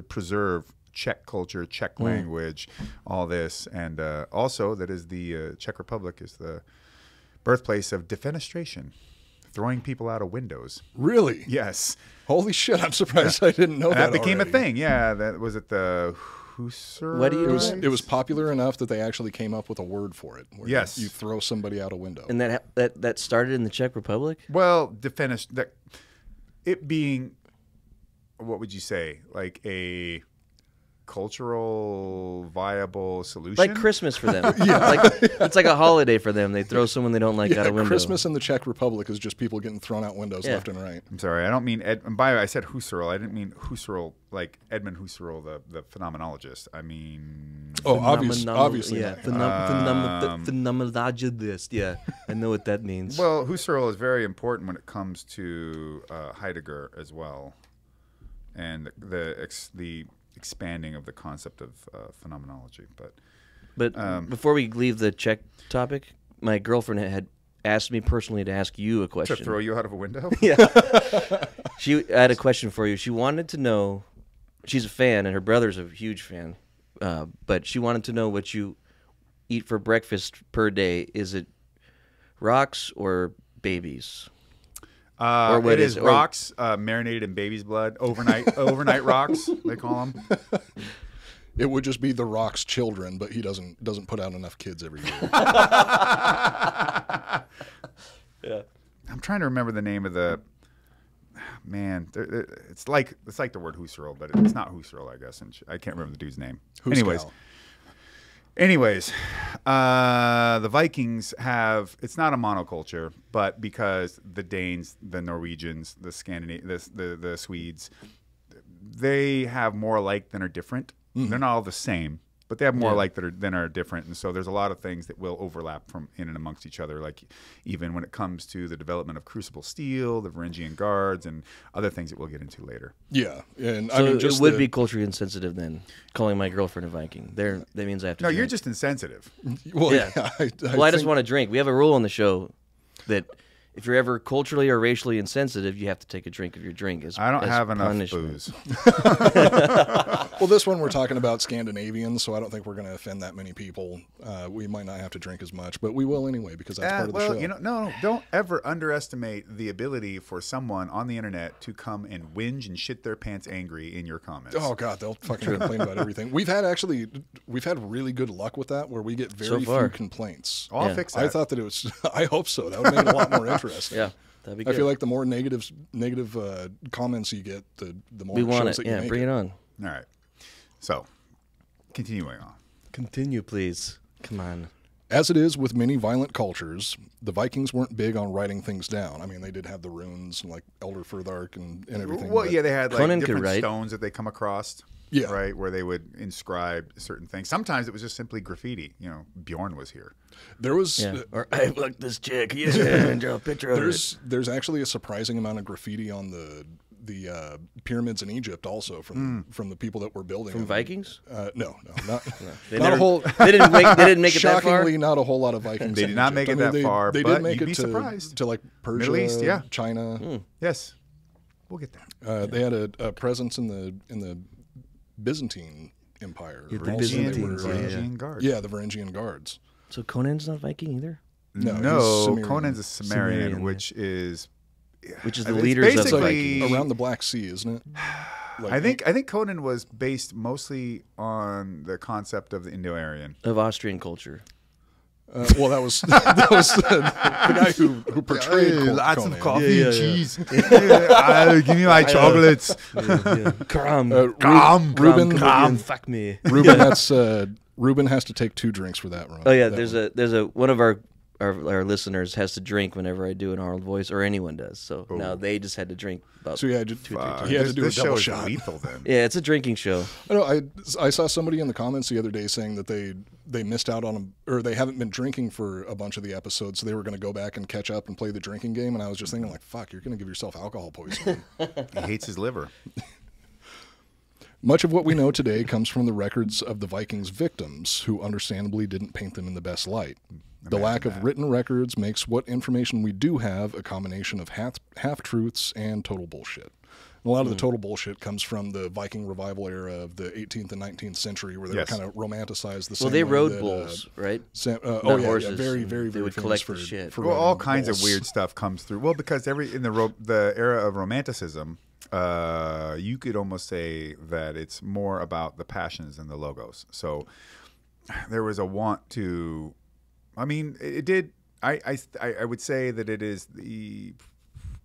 preserve Czech culture, Czech language, all this," and also that is the Czech Republic is the birthplace of defenestration, throwing people out of windows. Really? Yes. Holy shit! I'm surprised I didn't know And that. that became already. a thing. Yeah, that was it. The Husserl. What do you It was popular enough that they actually came up with a word for it. Where Yes. you throw somebody out a window. and that started in the Czech Republic? Well, that it being, what would you say, like a cultural viable solution? Like Christmas for them. Like, it's like a holiday for them. They throw someone they don't like out a window. Christmas in the Czech Republic is just people getting thrown out windows Yeah. left and right. I'm sorry, I don't mean and by the way, I said Husserl. I didn't mean Husserl like Edmund Husserl, the phenomenologist. I mean, Oh, obviously. Yeah, not. phenomenologist. Yeah, I know what that means. well, Husserl is very important when it comes to Heidegger as well, and the expanding of the concept of phenomenology. But before we leave the Czech topic, my girlfriend had asked me personally to ask you a To question. throw you out of a window? She had a question for you. She wanted to know. She's a fan, and her brother's a huge fan. But she wanted to know what you eat for breakfast per day. Is it rocks or babies? It is rocks marinated in baby's blood overnight rocks they call them. It would just be the Rock's children, but he doesn't put out enough kids every year. Yeah. I'm trying to remember the name of the man. It's like the word Husserl, but it's not Husserl, I guess. And I can't remember the dude's name. Anyways, the Vikings have, it's not a monoculture, but because the Danes, the Norwegians, the the Swedes, they have more alike than are different. They're not all the same, but they have more alike than are different. And so there's a lot of things that will overlap from in and amongst each other, like even when it comes to the development of crucible steel, the Varangian guards, and other things that we'll get into later. Yeah. And So I mean, just it would be culturally insensitive then, calling my girlfriend a Viking. That means I have to drink. You're just insensitive. Well, Yeah. I I just think- want to drink. We have a rule on the show that if you're ever culturally or racially insensitive, you have to take a drink of your drink. I don't as have enough punishment. booze. Well, this one we're talking about Scandinavians, so I don't think we're going to offend that many people. We might not have to drink as much, but we will anyway because that's part of the show. No, don't ever underestimate the ability for someone on the internet to come and whinge and shit their pants angry in your comments. Oh God, they'll fucking complain about everything. We've had really good luck with that, where we get very few far. complaints. I'll fix that. I thought that it was. I hope so. That would make it a lot more interesting. Yeah, that'd be I good. feel like the more negative comments you get, the more we it want shows it. that you Yeah, make bring it on. All right. So, continuing on. Continue, please. Come on. As it is with many violent cultures, the Vikings weren't big on writing things down. I mean, they did have the runes and like Elder Furthark and everything. Well, but- yeah, they had like Conan could different write. stones that they come across. Yeah. Right, where they would inscribe certain things. Sometimes it was just simply graffiti. You know, Bjorn was here. There was Yeah. Or I like this chick. Yeah, and draw a picture of it. there's actually a surprising amount of graffiti on the pyramids in Egypt, also from the people that were building From them. Vikings? No, not They not a never- whole. They didn't make it that far. Shockingly, not a whole lot of Vikings. They in did not Egypt. make it that far, They but did make you'd it be to surprised. to like Persia, Middle East, yeah. China. Yes, we'll get there. They had a presence in the Byzantine Empire. Yeah, or the also Byzantines, they were, Varangian guards. yeah, the Varangian guards. So Conan's not Viking either? No, he's No, Sumerian. Conan's a Sumerian, Sumerian, which is Which is the It's leaders of basically- Vikings. Around the Black Sea, isn't it? Like, I think Conan was based mostly on the concept of the Indo-Aryan. Of Austrian culture. Well, that was the guy who portrayed Conan. Yeah, and cheese. Give me my chocolates. Kram. Ruben, Fuck me. Ruben, Ruben has to take 2 drinks for that run. Oh yeah, there's a one of our listeners has to drink whenever I do an Arnold voice, or anyone does. So now they just had to drink about So yeah, he had to do a this double show is shot. lethal then. Yeah, it's a drinking show. I know. I saw somebody in the comments the other day saying that they missed out on or they haven't been drinking for a bunch of the episodes, so they were going to go back and catch up and play the drinking game. And I was just thinking, like, fuck, you're going to give yourself alcohol poisoning. He hates his liver. Much of what we know today comes from the records of the Vikings' victims, who understandably didn't paint them in the best light. The lack of written records makes what information we do have a combination of half-truths and total bullshit. And a lot of the total bullshit comes from the Viking Revival Era of the 18th and 19th century, where they were kind of romanticized the same Well, they way rode that, bulls, right? Not Not horses. very, very, They very would famous collect for the shit. for Well, all riding kinds of bulls. weird stuff comes through. Well, because in the era of Romanticism, you could almost say that it's more about the passions than the logos. So there was a want to. I mean, it did. I would say that it is the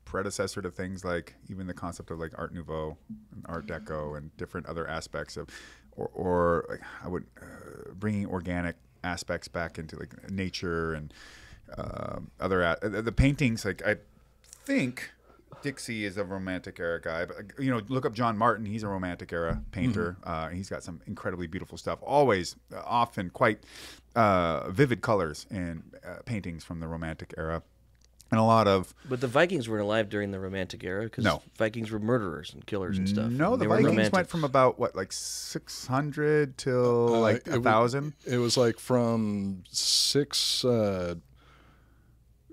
predecessor to things like even the concept of like Art Nouveau and Art Deco and different other aspects of, or like I would bringing organic aspects back into like nature and other the paintings. Like I think Dixie is a Romantic era guy, but look up John Martin. He's a Romantic era painter. He's got some incredibly beautiful stuff. Always, often quite vivid colors and paintings from the Romantic era, and a lot of. But the Vikings weren't alive during the Romantic era because No. Vikings were murderers and killers and stuff. No, They the were Vikings went romantics. from about what, like 600 till like 1,000. It was like from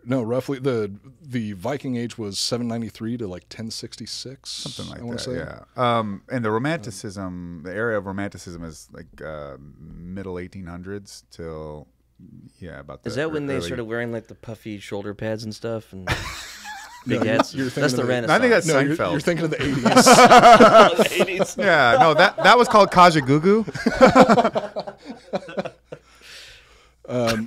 roughly the Viking age was 793 to like 1066, Something like I wanna that, say. yeah. And the Romanticism, the era of Romanticism is like middle 1800s till Yeah, about the Is that when they early- started wearing like the puffy shoulder pads and stuff and big hats? you're thinking That's of the the- Renaissance. I think that's No, Seinfeld. you're thinking of the 80s. the 80s. Yeah, no, that was called Kajagoogoo.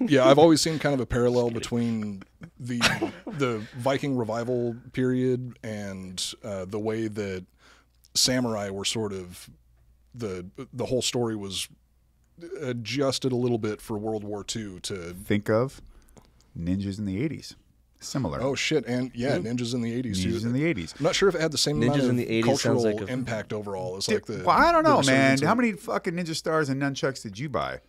Yeah, I've always seen kind of a parallel between the Viking Revival period and the way that samurai were sort of the whole story was adjusted a little bit for World War II to. Think of ninjas in the 80s. Similar. Oh shit! And yeah, ninjas in the 80s too. Ninjas in the 80s. I'm not sure if it had the same Ninjas amount in of the 80s cultural sounds like a- impact overall. It's like the. Well, I don't the know, man. resurgence of- How many fucking ninja stars and nunchucks did you buy?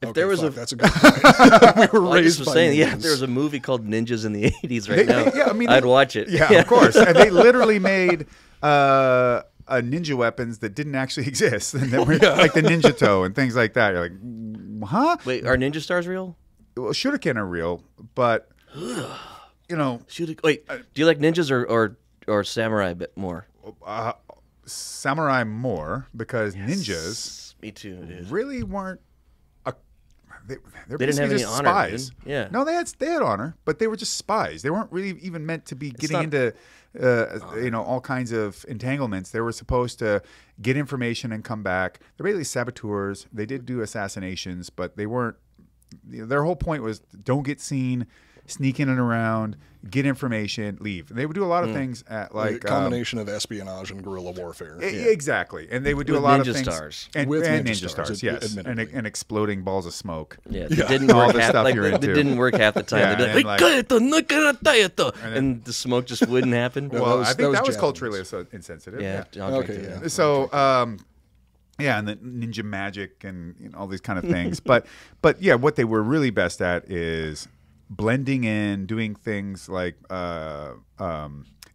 If Okay, there was fuck, a, that's a good point. We were I just raised was by saying, yeah, ninjas. if there was a movie called Ninjas in the 80s right now, yeah, I mean, I'd watch it. Yeah, of course. And they literally made ninja weapons that didn't actually exist, and that were like the ninja toe and things like that. You're like, huh? Wait, are ninja stars real? Well, shuriken are real, but you know, Wait, do you like ninjas or samurai a bit more? samurai more because ninjas Me too, dude. really weren't. They're They didn't have basically any just honor, spies. dude. Yeah. No, they had honor, but they were just spies. They weren't really even meant to be getting not- into all kinds of entanglements. They were supposed to get information and come back. They're basically saboteurs. They did do assassinations, but they weren't. Their whole point was don't get seen, sneak in and around, get information, leave. They would do a lot of things at Like like a combination of espionage and guerrilla warfare. exactly, and they would do With a lot of ninja things stars. and, With and ninja ninja stars, stars, yes, and, admittedly. and exploding balls of smoke. Yeah, it didn't All work the half. stuff Like, you're it into. didn't work half the time. Yeah, They'd be and like, and the smoke just wouldn't happen. Well, I think that was Japanese. culturally insensitive. yeah. Okay, yeah. So, yeah, and the ninja magic and all these kind of things. but yeah, what they were really best at is blending in, doing things like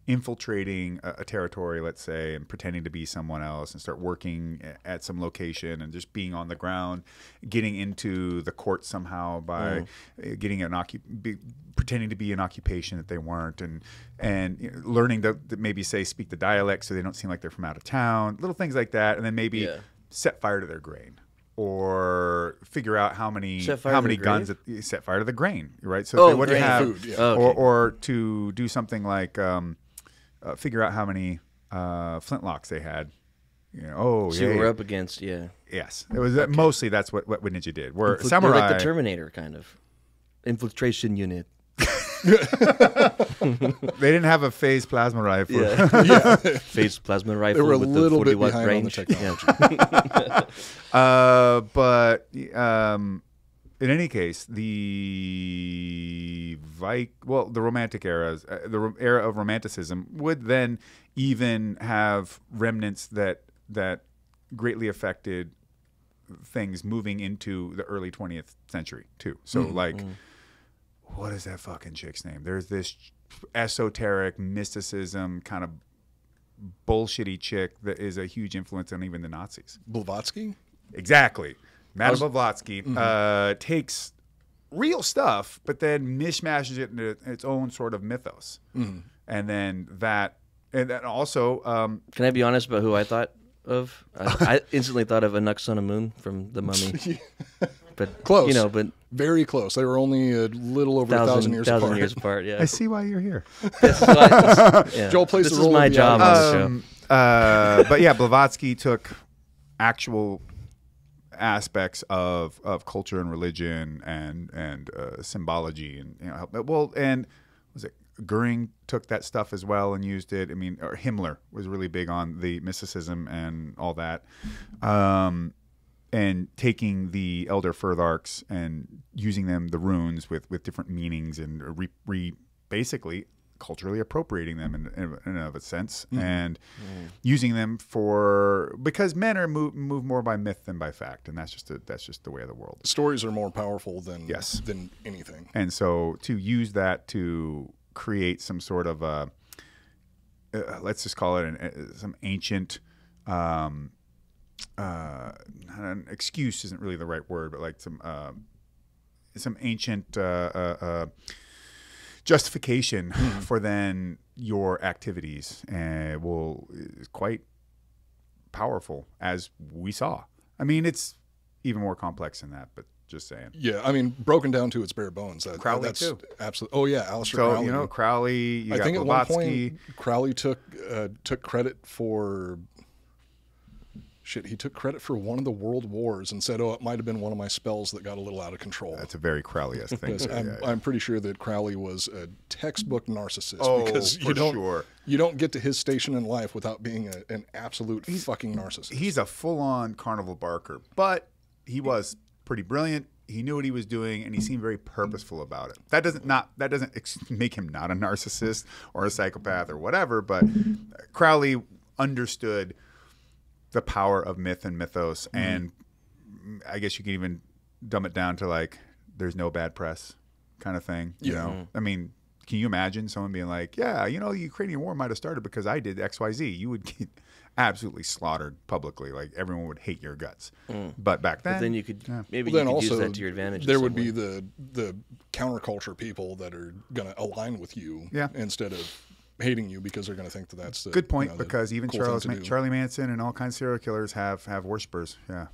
infiltrating a territory, let's say, and pretending to be someone else and start working at some location and just being on the ground, getting into the court somehow by getting pretending to be an occupation that they weren't, and learning to maybe speak the dialect so they don't seem like they're from out of town, little things like that, and then maybe set fire to their grain. Or figure out how many guns that set fire to the grain, right? So they wouldn't grain. have, Food, yeah. or to do something like figure out how many flintlocks they had. You know, So we're up against, yes, it was mostly that's what ninja did. Where They're samurai, like the Terminator kind of infiltration unit. they didn't have a phase plasma rifle. Phase plasma rifle They were a with little the 40 bit watt behind on the range. technology. But in any case, the Romantic eras, the era of Romanticism would then even have remnants that greatly affected things moving into the early 20th century too. So what is that fucking chick's name? There's this esoteric mysticism kind of bullshitty chick that is a huge influence on even the Nazis. Blavatsky? Exactly. Madame Blavatsky takes real stuff, but then mishmashes it into its own sort of mythos. And then also... Can I be honest about who I thought of? I instantly thought of Anuk Son of Moon from The Mummy. But Close. You know, but Very close. They were only a little over 1,000 years apart. years apart, yeah. I see why you're here. Joel plays This the is role my of the job ally. on the show. But yeah, Blavatsky took actual aspects of culture and religion and symbology and and was it Goering took that stuff as well and used it. I mean, or Himmler was really big on the mysticism and all that. And taking the Elder Furtharks and using them, the runes, with different meanings and basically culturally appropriating them in of a sense and using them because men are move more by myth than by fact, and that's just the way of the world. Stories are more powerful than Yes. than anything. And so to use that to create some sort of let's just call it some ancient an excuse isn't really the right word, but like some ancient justification for then your activities is quite powerful, as we saw. I mean, it's even more complex than that, but Just saying. Yeah, I mean, broken down to its bare bones. Crowley, that's too. Absolutely. Oh yeah, Aleister So Crowley. you know Crowley. You I got think at one Blavatsky. point Crowley took credit for. Shit, he took credit for one of the world wars and said, "Oh, it might have been one of my spells that got a little out of control." That's a very Crowley-esque thing. Because I'm pretty sure that Crowley was a textbook narcissist. Oh, because for sure. You don't get to his station in life without being an absolute fucking narcissist. He's a full-on carnival barker, but he was pretty brilliant. He knew what he was doing, and he seemed very purposeful about it. That doesn't make him not a narcissist or a psychopath or whatever. But Crowley understood the power of myth and mythos, and I guess you can even dumb it down to like, there's no bad press kind of thing. You know, I mean, can you imagine someone being like, yeah, you know, the Ukrainian war might have started because I did X, Y, Z? You would get absolutely slaughtered publicly. Like everyone would hate your guts. But back then, But then you could maybe Then you could also, use that to your advantage. there in would some be way. the counterculture people that are going to align with you instead of hating you because they're going to think that that's the good point, you know, the because even cool thing to do. Charlie Manson and all kinds of serial killers have worshippers. Yeah.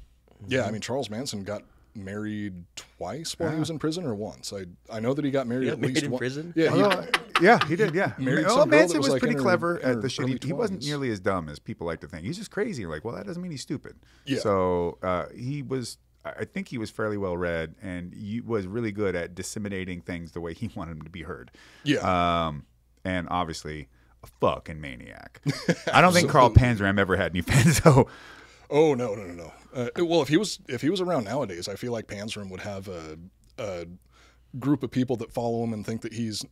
Yeah, I mean, Charles Manson got married twice while he was in prison, or once. I know that he got married He got at married least in once. prison? Yeah, Yeah, he did. Yeah, Married oh, some girl Manson that was was like pretty in her- clever in at her the shit. early He wasn't 20s. nearly as dumb as people like to think. He's just crazy. Like, well, that doesn't mean he's stupid. Yeah. So he was. I think he was fairly well read, and he was really good at disseminating things the way he wanted them to be heard. Yeah. And obviously a fucking maniac. I don't think Carl Panzram ever had any fans. So Oh no. Well, if he was around nowadays, I feel like Panzram would have a group of people that follow him and think that he's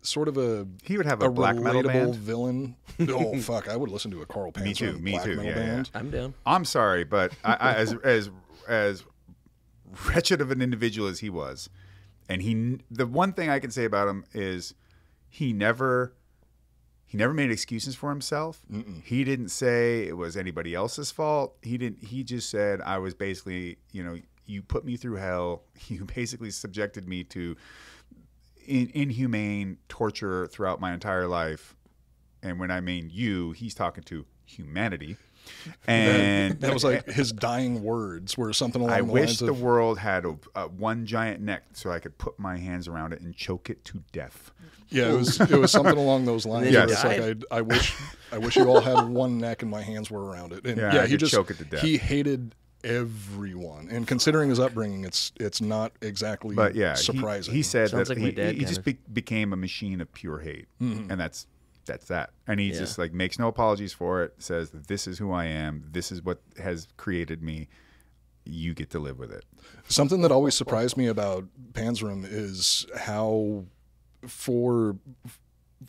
sort of he would have a black metal relatable band. villain. Oh fuck, I would listen to a Carl Panzram Me black too, metal yeah, band. I'm down. I'm sorry, but I as wretched of an individual as he was, and the one thing I can say about him is he never made excuses for himself. He didn't say it was anybody else's fault. He just said, I was basically, you know, you put me through hell. You basically subjected me to inhumane torture throughout my entire life. And when I mean you, he's talking to humanity. And That was like his dying words were something along I the wish lines the of, world had one giant neck so I could put my hands around it and choke it to death. yeah, it was something along those lines. then where he it's died. like I wish you all had one neck and my hands were around it. And Yeah, I he could just choke it to death. He hated everyone, and considering his upbringing, it's not exactly But yeah, surprising. He said Sounds that like my dad he kind just of. became a machine of pure hate, and that's that. And he Yeah. just like makes no apologies for it. Says, "This is who I am. This is what has created me. You get to live with it." Something that always surprised me about Panzram is how, for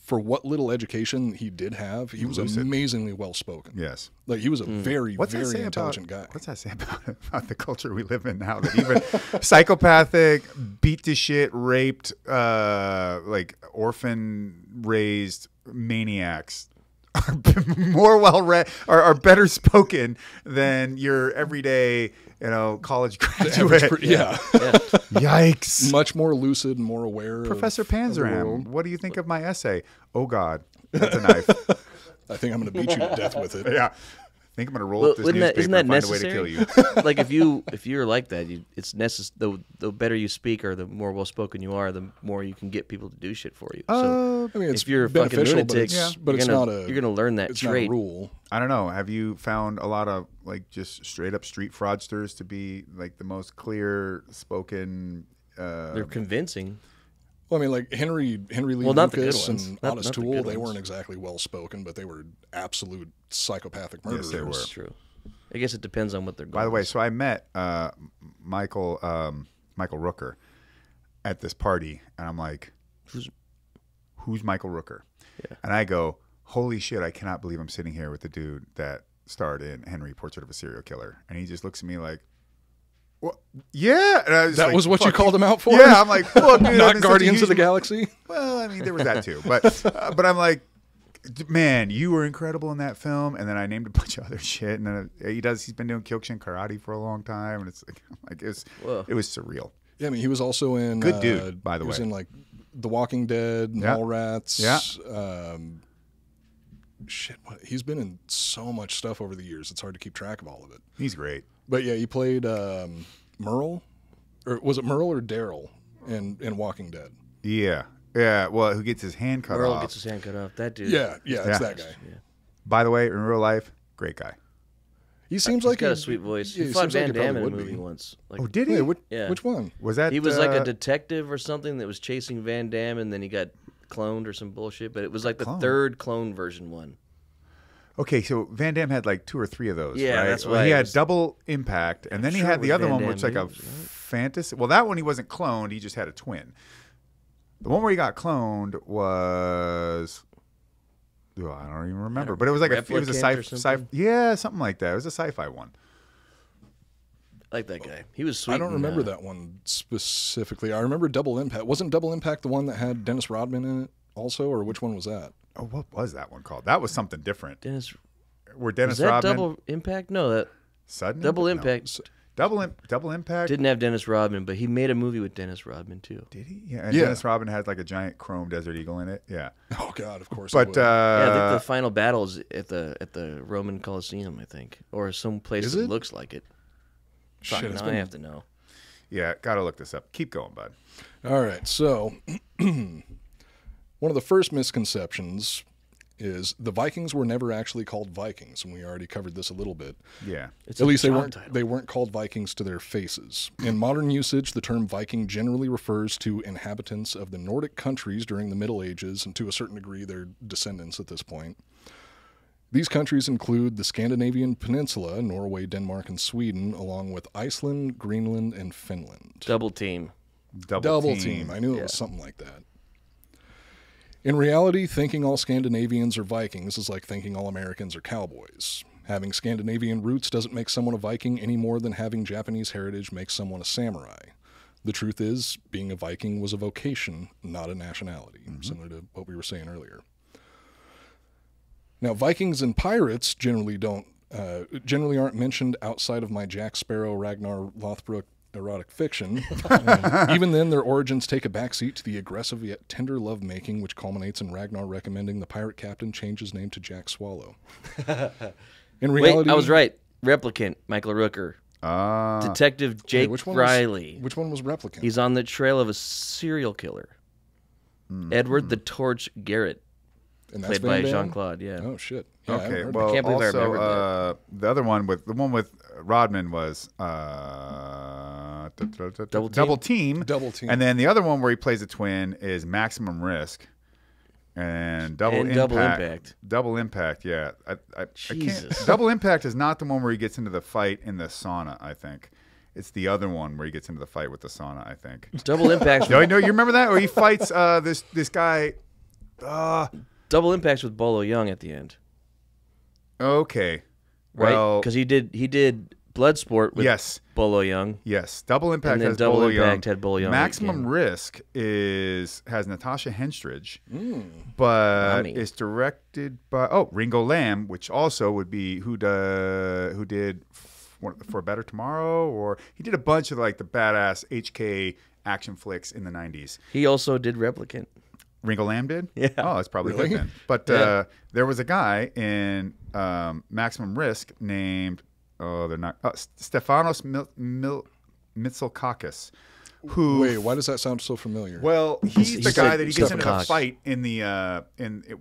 what little education he did have, he was amazingly well spoken. Yes. Like he was a very, What's that very say intelligent about, guy. What's that say about the culture we live in now? That even psychopathic, beat to shit, raped, like orphan raised maniacs are more well read, are better spoken than your everyday, you know, college graduate. Yeah. Yikes. Much more lucid and more aware. Professor of the Panzram, world. what do you think of my essay? Oh God, that's a knife. I think I'm going to beat you to death with it. Yeah. I think I'm going to roll Well, up this isn't newspaper that and find a way to necessary? kill you. Like if you're like that, it's necessary. The better you speak or the more well spoken you are, the more you can get people to do shit for you. So I mean, it's if you're a fucking beneficial, lunatic, but it's not a. you're gonna learn that it's trait. not a rule. I don't know. Have you found a lot of like just straight up street fraudsters to be like the most clear spoken? They're convincing. Well, I mean, like Henry Lee Well, not the good Lucas ones. and Not Honest the Tool, good they ones. weren't exactly well spoken, but they were absolute psychopathic murderers. Yes, they were. That's true. I guess it depends on what they're going. By the way, so I met Michael Rooker at this party, and I'm like, "Who's Michael Rooker?" Yeah. And I go, "Holy shit! I cannot believe I'm sitting here with the dude that starred in Henry, Portrait of a Serial Killer." And he just looks at me like, "What? Yeah." And I was That like, was what you "Fuck called him out for? Yeah, I'm like, "Fuck, dude, Not I'm Guardians such a of the huge- Galaxy? Well, I mean, there was that too, but I'm like, man, you were incredible in that film. And then I named a bunch of other shit, and then he's been doing Kyokushin karate for a long time, and it's like Whoa. it was surreal. Yeah, I mean, he was also in Good dude, by the he was way. in like The Walking Dead, Yeah. Mallrats. Yeah. He's been in so much stuff over the years. It's hard to keep track of all of it. He's great. But yeah, he played Merle or was it Merle or Daryl in Walking Dead? Yeah. Yeah. Well, who gets his hand cut Merle off? gets his hand cut off. That dude. Yeah, it's that guy. Yeah. By the way, in real life, great guy. He seems He's like got a sweet voice. He fought seems like Van he probably Damme in a would movie be. once. Like, Oh, did he? Yeah, Yeah. Which one? Was that he was like a detective or something that was chasing Van Damme, and then he got cloned or some bullshit. But it was like the third clone version one. Okay, so Van Damme had like 2 or 3 of those. Yeah, right? that's well, why he it had was- Double Impact, and then he sure had it the was other Van one, Damme which like a News, right? fantasy. Well, that one he wasn't cloned; he just had a twin. The one where he got cloned was. Oh, I don't even remember, but it was like it was a Replicant or sci-fi. something? Yeah, something like that. It was a sci-fi one. I like that guy. He was sweet. I don't in, remember that one specifically. I remember Double Impact. Wasn't Double Impact the one that had Dennis Rodman in it also, or which one was that? Oh, what was that one called? That was something different. Dennis. Where Was Dennis that Rodman, Double Impact? No, that Sudden Double Impact? Impact No. Double Impact. didn't have Dennis Rodman, but he made a movie with Dennis Rodman too. Did he? Yeah, and Yeah. Dennis Rodman had like a giant chrome Desert Eagle in it. Yeah, Oh God, of course. but it would. Yeah, I think the final battle is at the Roman Colosseum, I think, or some place Is that it? looks like it. Fuck, Shit, it's now I been- have to know. yeah, gotta look this up. Keep going, bud. All right, so one of the first misconceptions is the Vikings were never actually called Vikings, and we already covered this a little bit. Yeah, It's At a least they job weren't title. they weren't called Vikings to their faces. In modern usage, the term Viking generally refers to inhabitants of the Nordic countries during the Middle Ages, and to a certain degree their descendants at this point. These countries include the Scandinavian peninsula, Norway, Denmark, and Sweden, along with Iceland, Greenland, and Finland. Double team. Double team. I knew it was something like that. In reality, thinking all Scandinavians are Vikings is like thinking all Americans are cowboys. Having Scandinavian roots doesn't make someone a Viking any more than having Japanese heritage makes someone a samurai. The truth is, being a Viking was a vocation, not a nationality, similar to what we were saying earlier. Now, Vikings and pirates generally aren't mentioned outside of my Jack Sparrow, Ragnar Lothbrok erotic fiction. And even then, their origins take a backseat to the aggressive yet tender lovemaking, which culminates in Ragnar recommending the pirate captain change his name to Jack Swallow. In reality, Wait, I was right. Replicant, Michael Rooker. Ah, Detective Jake which one Riley. which one was Replicant? He's on the trail of a serial killer. Edward the Torch Garrett, And that's played by Van Damme? Jean-Claude, yeah. Oh shit! Yeah, I haven't okay. heard Well, can't believe I also remembered the other one with Rodman was Double Team? Double Team, and then the other one where he plays a twin is Maximum Risk. And Double Impact. Double Impact, yeah. I can't. Jesus. Double Impact is not the one where he gets into the fight in the sauna, I think. It's the other one where he gets into the fight with the sauna, I think. Double Impacts. No, you remember that? Where he fights this guy. Double Impacts with Bolo Young at the end, Okay. right? Well, Because he did Bloodsport with yes. Bolo Young. Yes, Double Impact And then has Double Bolo Impact Young. had Bolo Young Maximum again. Risk has Natasha Henstridge, but Mommy. it's directed by Ringo Lam, which also would be who did For a Better Tomorrow, or he did a bunch of like the badass HK action flicks in the 90s. He also did Replicant. Ringo Lam did? Yeah. Oh, that's probably Really? good then. But there was a guy in Maximum Risk named Stefanos Mitsotakis, who Wait, why does that sound so familiar? well, he's the He's guy like that he gets into the Stefan fight in the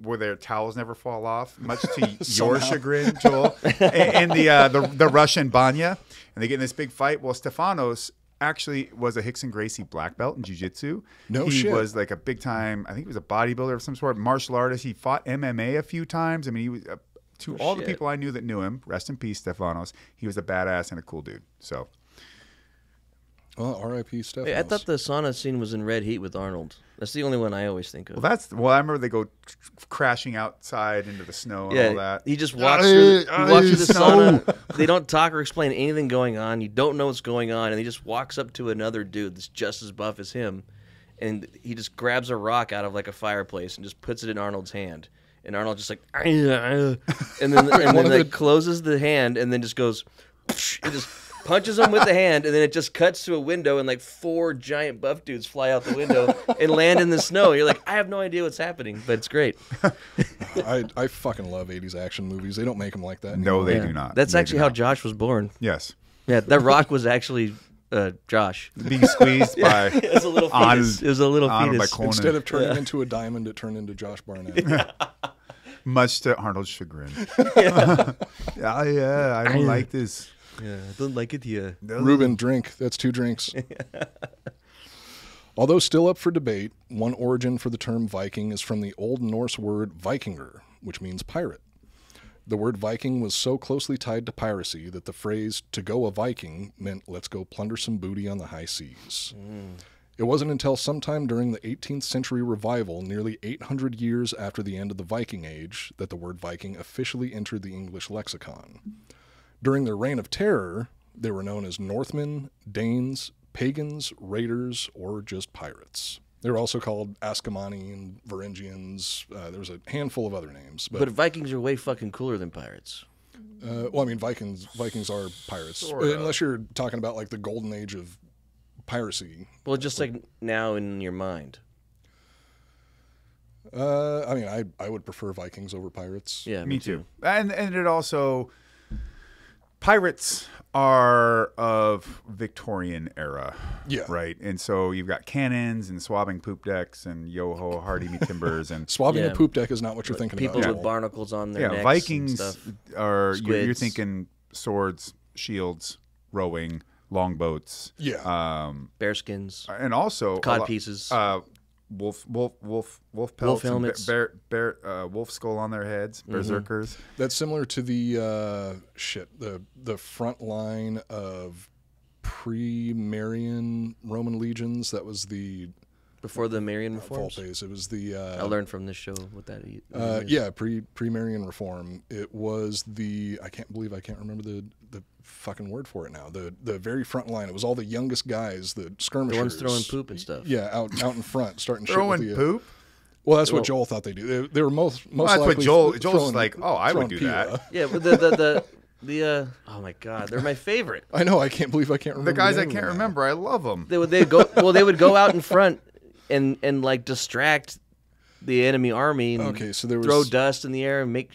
where their towels never fall off, much to your chagrin, Joel. In the Russian banya, and they get in this big fight. Well, Stefanos actually was a Hickson Gracie black belt in jiu-jitsu. No he shit. was like a big time. I think he was a bodybuilder of some sort, martial artist. He fought MMA a few times. I mean, he was to all the shit. people I knew that knew him. Rest in peace, Stefanos. He was a badass and a cool dude. So. Well, R.I.P. Stephanos. Wait, I thought the sauna scene was in Red Heat with Arnold. That's the only one I always think of. Well, I remember they go crashing outside into the snow and all that. He just walks through the sauna. They don't talk or explain anything going on. You don't know what's going on, and he just walks up to another dude that's just as buff as him, and he just grabs a rock out of like a fireplace and just puts it in Arnold's hand. And Arnold just like, and then closes the hand and then just goes, and just punches him with the hand, and then it just cuts to a window, and like 4 giant buff dudes fly out the window and land in the snow. You're like, I have no idea what's happening, but it's great. I fucking love 80s action movies. They don't make them like that No, anymore. they Yeah. do not. That's They actually do how not. Josh was born. Yes. Yeah, that rock was actually Josh. Being squeezed by It was a little fetus. It was a little on by fetus. Conan. Instead of turning into a diamond, it turned into Josh Barnett. Much to Arnold's chagrin. Yeah, I don't like this. Yeah, I don't like it here. Ruben, drink. That's 2 drinks. Although still up for debate, one origin for the term Viking is from the Old Norse word Vikinger, which means pirate. The word Viking was so closely tied to piracy that the phrase "to go a Viking" meant let's go plunder some booty on the high seas. It wasn't until sometime during the 18th century revival, nearly 800 years after the end of the Viking Age, that the word Viking officially entered the English lexicon. During their reign of terror, they were known as Northmen, Danes, pagans, raiders, or just pirates. They were also called Ascomani and Varangians. There was a handful of other names. But Vikings are way fucking cooler than pirates. Well, I mean, Vikings are pirates. Sorta. Unless you're talking about like the golden age of piracy. Well, just like now in your mind. I mean, I would prefer Vikings over pirates. Yeah, Me too. And it also, pirates are of Victorian era. Yeah. Right. And so you've got cannons and swabbing poop decks and yo-ho, hardy me timbers and Swabbing Yeah. a poop deck is not what you're thinking People about. with barnacles on their necks Vikings and stuff. are you're Squids. thinking swords, shields, rowing, longboats. Yeah. Bearskins, And also cod pieces. wolf pelts, helmets. and wolf skull on their heads, berserkers. That's similar to the the front line of pre-Marian Roman legions. That was the Before the Marian reforms. Volpes. It was the I learned from this show what that is. yeah, pre-Marian reform. It was the I can't remember the fucking word for it now. The very front line. It was all the youngest guys, the skirmishers. The ones throwing poop and stuff. Yeah, out in front, starting Throwing shit with poop. Well, that's what Joel thought they do. They were most Well, that's likely what Joel's throwing- like. Oh, I would throwing do Pila. that. Yeah, but the oh my god, they're my favorite. I know. I can't believe I can't remember The guys I name of can't them now. remember, I love them. They would go out in front and like distract the enemy army and Okay, so there was throw dust in the air and make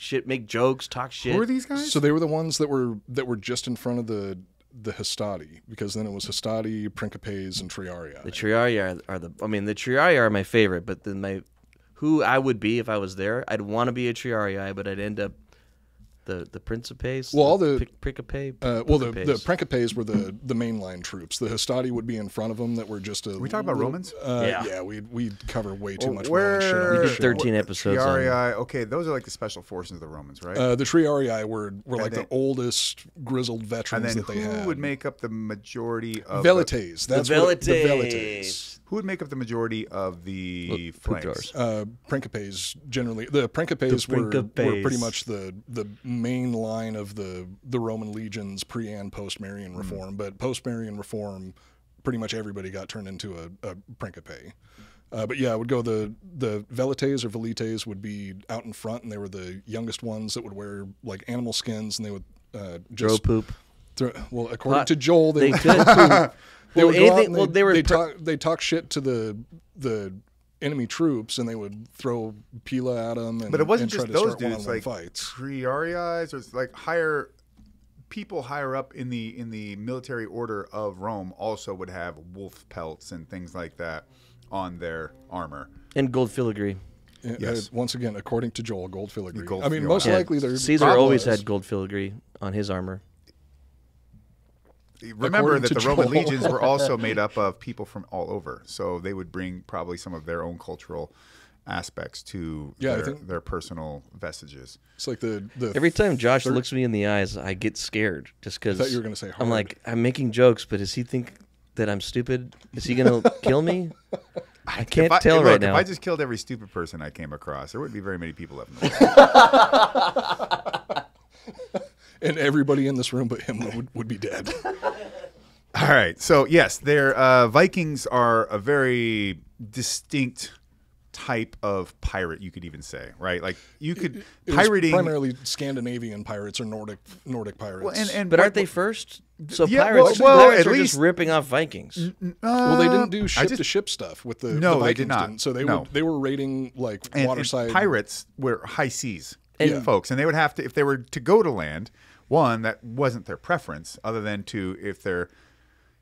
jokes, talk shit. Who are these guys? So they were the ones that were just in front of the Hastati, because then it was Hastati, Principes, and Triarii. The Triarii are the the Triarii are my favorite, but then who I would be if I was there, I'd want to be a Triarii, but I'd end up the Principes. Well, all the Principe. the Principes were the mainline troops. The Hastati would be in front of them that were just a. we talk about Romans? Yeah. we'd cover way too much. Where Roman shit on We this did show. 13 episodes on- Triarii, okay, those are like the special forces of the Romans, right? The Triarii were like then- the oldest grizzled and veterans then that they who had. would make up the majority of Velites? That's the what the Velites. Velites. who would make up the majority of the poop flanks? jars. Principes generally. The Principes were Principes. pretty much the main line of the Roman legions pre and post Marian reform. But post Marian reform, pretty much everybody got turned into a Principe. But yeah, it would go the Velites or Velites would be out in front, and they were the youngest ones that would wear like animal skins, and they would Throw just poop. well, according to Joel, They would- could. they would go out and they were they talk shit to the enemy troops, and they would throw Pila at them. And, But it wasn't and try just to those start dudes, one-on-one like fights. Triarii, or it's like people higher up in the military order of Rome also would have wolf pelts and things like that on their armor. and gold filigree. Yes. Once again, according to Joel, gold filigree. Gold I mean, filigree. most Yeah, likely they're Caesar problem always was- had gold filigree on his armor. Remember According that to the Roman Joel. legions were also made up of people from all over, so they would bring probably some of their own cultural aspects to Yeah, I think- their personal vestiges. It's like the Every time Josh looks me in the eyes, I get scared just because. I thought you were gonna say I'm hard. like, I'm making jokes, but does he think that I'm stupid? Is he gonna kill me? I can't tell Look, right now. If I just killed every stupid person I came across, there wouldn't be very many people left in the world. and everybody in this room but him would be dead. All right. So, yes, their Vikings are a very distinct type of pirate, you could even say, right? Like, you could... It was pirating... primarily Scandinavian pirates or Nordic pirates. Well, and but aren't they first? So Yeah, pirates, well, pirates at are least- just ripping off Vikings. Well, they didn't do I ship just- to ship stuff with the No, the they did Vikings not. didn't. So No. they were raiding like and waterside pirates were high seas And- folks, and they would have to, if they were to go to land, one, that wasn't their preference, other than to, if they're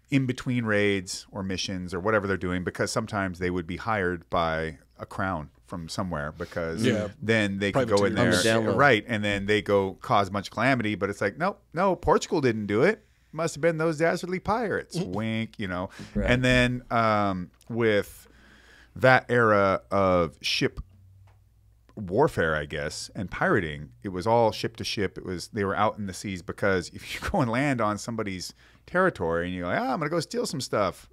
in between raids or missions or whatever they're doing, because sometimes they would be hired by a crown from somewhere, because then they could go in there, right, and then they go cause a bunch of calamity. But it's like, nope, no, Portugal didn't do it. Must have been those dastardly pirates. Wink, you know. Right. And then with that era of ship warfare, I guess, and pirating, it was all ship to ship. They were out in the seas, because if you go and land on somebody's territory and you're like, I'm gonna go steal some stuff,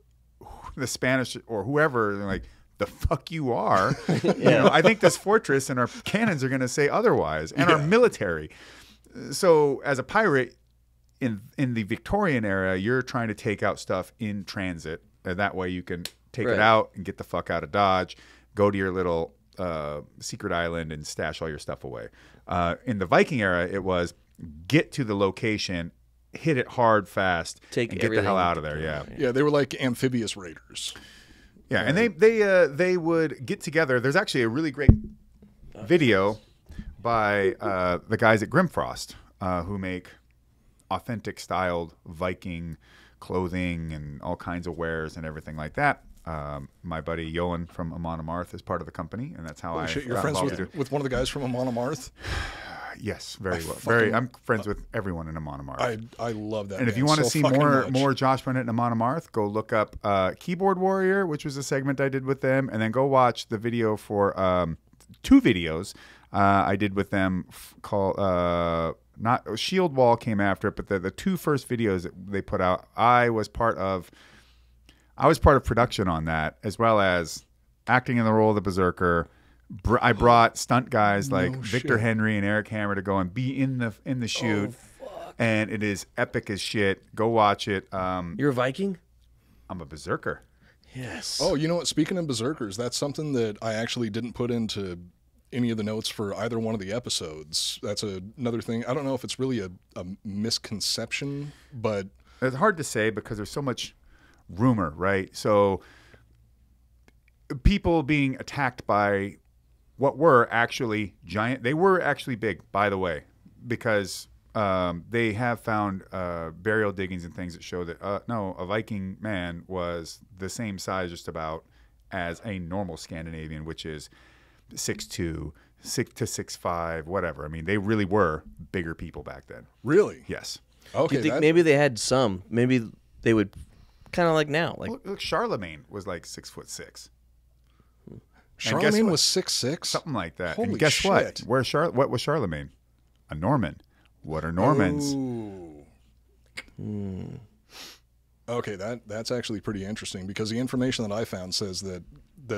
the Spanish or whoever, they're like, the fuck you are. You know, I think this fortress and our cannons are gonna say otherwise, and our military. So as a pirate in the Victorian era, you're trying to take out stuff in transit, and that way you can take it out and get the fuck out of Dodge, go to your little secret island and stash all your stuff away. In the Viking era, it was get to the location, hit it hard, fast, and get the hell out of there. Yeah, they were like amphibious raiders. Yeah, and they would get together. There's actually a really great video by the guys at Grimfrost who make authentic styled Viking clothing and all kinds of wares and everything like that. My buddy Johan from Amon Amarth is part of the company, and that's how You're friends with one of the guys from Amon Amarth? Yes, very well. I'm friends with everyone in Amon Amarth. I love that. And if you want to see more Josh Barnett and Amon Amarth, go look up Keyboard Warrior, which was a segment I did with them, and then go watch the video for 2 videos I did with them called not Shield Wall came after it, but the 2 first videos that they put out, I was part of production on that, as well as acting in the role of the Berserker. I brought stunt guys like Victor Henry and Eric Hammer to go and be in the shoot, and it is epic as shit. Go watch it. You're a Viking? I'm a Berserker. Yes. Oh, you know what? Speaking of Berserkers, that's something that I actually didn't put into any of the notes for either one of the episodes. That's another thing. I don't know if it's really a misconception, but it's hard to say because there's so much rumor, right? So people being attacked by what were actually giant, they were actually big, by the way, because they have found burial diggings and things that show that no, a Viking man was the same size just about as a normal Scandinavian, which is 6'2", 6 to 6'5", whatever. I mean, they really were bigger people back then. Really? Yes. Okay. Do you think maybe they had some? Maybe they would kind of like now. Like look, Charlemagne was like 6'6". Charlemagne was 6'6", something like that. Holy and guess shit. what? What was Charlemagne? A Norman. What are Normans? Okay, that's actually pretty interesting, because the information that I found says that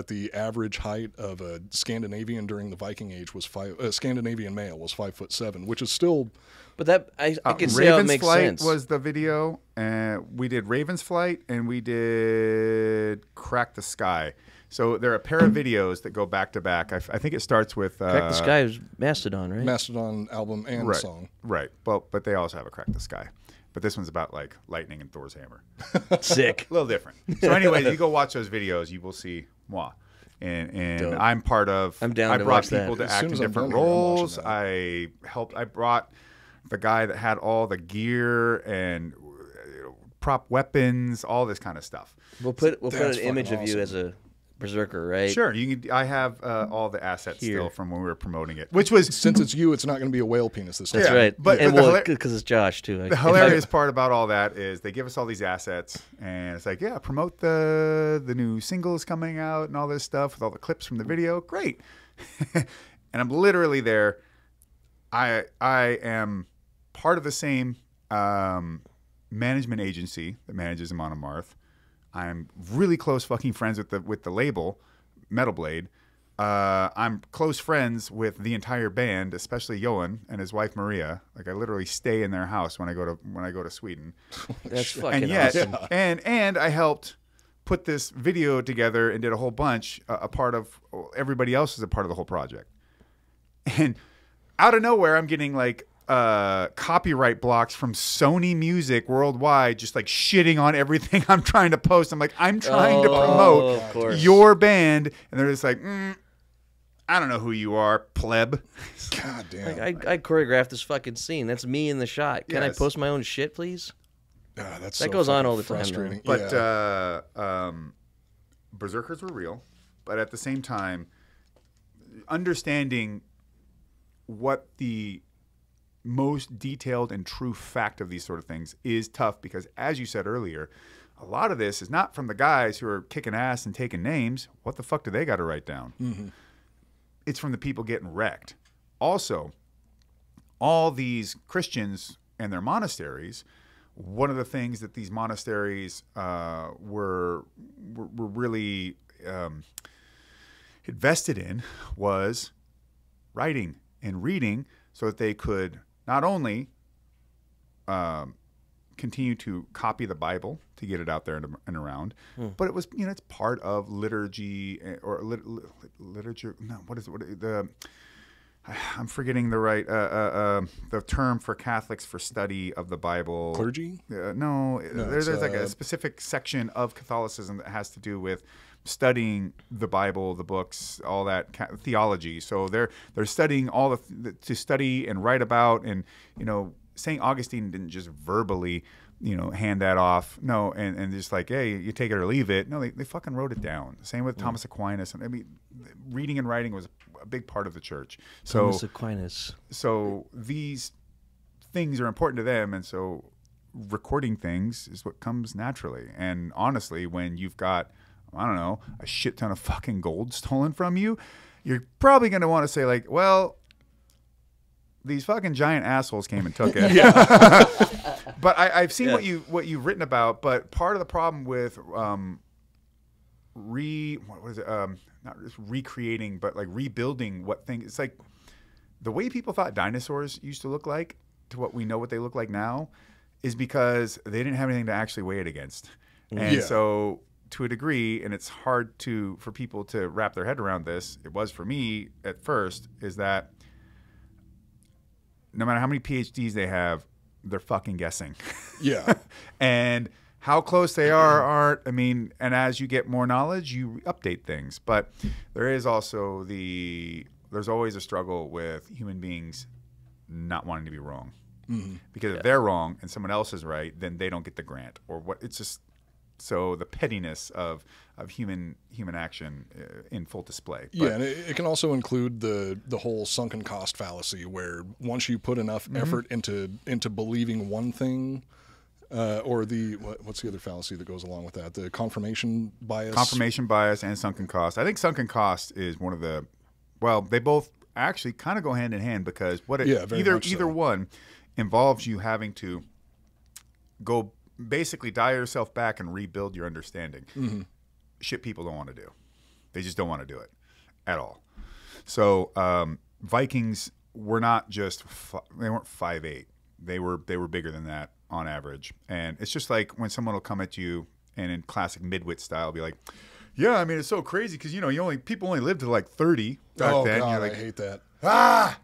the average height of a Scandinavian during the Viking Age was Scandinavian male was 5'7", which is still. But that I can see how it makes sense. Raven's Flight was the video, and we did Raven's Flight, and we did Crack the Sky. So there are a pair of videos that go back to back. I think it starts with Crack the Sky is Mastodon, right? Mastodon album and song. Right. Well, but they also have a Crack the Sky. But this one's about like lightning and Thor's hammer. Sick. A little different. So anyway, you go watch those videos, you will see moi. And I'm part of. I'm down I to brought watch people that. to act in different roles. I brought the guy that had all the gear and prop weapons, all this kind of stuff. We'll put an image of you as a Berserker, right? Sure. I have all the assets still from when we were promoting it, which was since it's you, it's not going to be a whale penis this time. That's right. But because it's Josh too. The hilarious part about all that is they give us all these assets, and it's like, yeah, promote the new singles coming out and all this stuff with all the clips from the video. Great. And I'm literally there. I am part of the same management agency that manages Amon Amarth. I'm really close fucking friends with the label, Metal Blade. I'm close friends with the entire band, especially Johan and his wife Maria. Like I literally stay in their house when I go to Sweden. That's fucking awesome. And I helped put this video together and did a whole bunch. A part of everybody else is a part of the whole project. And out of nowhere, I'm getting like copyright blocks from Sony Music worldwide, just like shitting on everything I'm trying to post. I'm like, I'm trying to promote your band, and they're just like, I don't know who you are, pleb. God damn. Like, I choreographed this fucking scene. That's me in the shot. Can I post my own shit, please? That's That so goes on fucking all the time, though. frustrating. But Yeah. berserkers were real, but at the same time, understanding what the most detailed and true fact of these sort of things is tough because, as you said earlier, a lot of this is not from the guys who are kicking ass and taking names. What the fuck do they got to write down? Mm-hmm. It's from the people getting wrecked. Also, all these Christians and their monasteries, one of the things that these monasteries were really invested in was writing and reading so that they could not only continue to copy the Bible to get it out there and around, but it was, it's part of liturgy or literature. No, what is it? I'm forgetting the term for Catholics for study of the Bible. Clergy? No, there's like a specific section of Catholicism that has to do with studying the Bible, the books, all that theology. So they're studying all to study and write about, and St. Augustine didn't just verbally hand that off. No, and just like, hey, you take it or leave it. No, they fucking wrote it down. Same with Thomas Aquinas. I mean, reading and writing was a big part of the church. So Thomas Aquinas. So these things are important to them, and so recording things is what comes naturally. And honestly, when you've got, I don't know, a shit ton of fucking gold stolen from you, you're probably going to want to say like, well, these fucking giant assholes came and took it. But I've seen what you've written about. But part of the problem with not just recreating, but like rebuilding what things. It's like the way people thought dinosaurs used to look like to what we know what they look like now is because they didn't have anything to actually weigh it against, and so to a degree, and it's hard for people to wrap their head around this. It was for me at first. Is that no matter how many PhDs they have, they're fucking guessing. Yeah. And how close they aren't. I mean, and as you get more knowledge, you update things. But there is also there's always a struggle with human beings not wanting to be wrong. Mm-hmm. Because if they're wrong and someone else is right, then they don't get the grant. Or what? It's just so the pettiness of human action in full display. But, and it can also include the whole sunken cost fallacy, where once you put enough effort into believing one thing, or what's the other fallacy that goes along with that? The confirmation bias. Confirmation bias and sunken cost. I think sunken cost is one of the. Well, they both actually kind of go hand in hand because either one involves you having to go. Basically die yourself back and rebuild your understanding. Mm-hmm. Shit people don't want to do. They just don't want to do it at all. So Vikings were not just they weren't 5'8". They were bigger than that on average. And it's just like when someone will come at you and in classic midwit style be like, yeah, I mean, it's so crazy because people only lived to like 30 back then. God, you're like, I hate that. Well,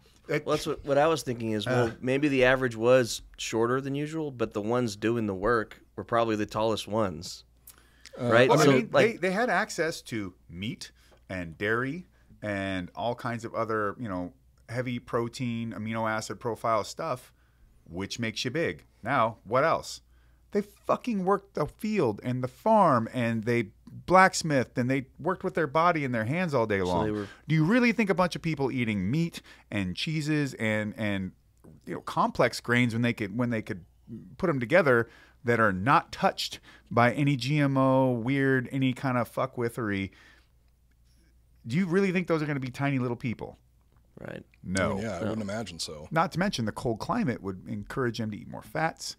that's what I was thinking is, maybe the average was shorter than usual, but the ones doing the work were probably the tallest ones, right? Well, so, I mean, they had access to meat and dairy and all kinds of other, heavy protein, amino acid profile stuff, which makes you big. Now, what else? They fucking worked the field and the farm, and they blacksmithed, and they worked with their body and their hands all day long. Do you really think a bunch of people eating meat and cheeses and complex grains when they could put them together that are not touched by any GMO, any kind of fuckwithery? Do you really think those are going to be tiny little people? Right. No. I wouldn't imagine so. Not to mention the cold climate would encourage them to eat more fats.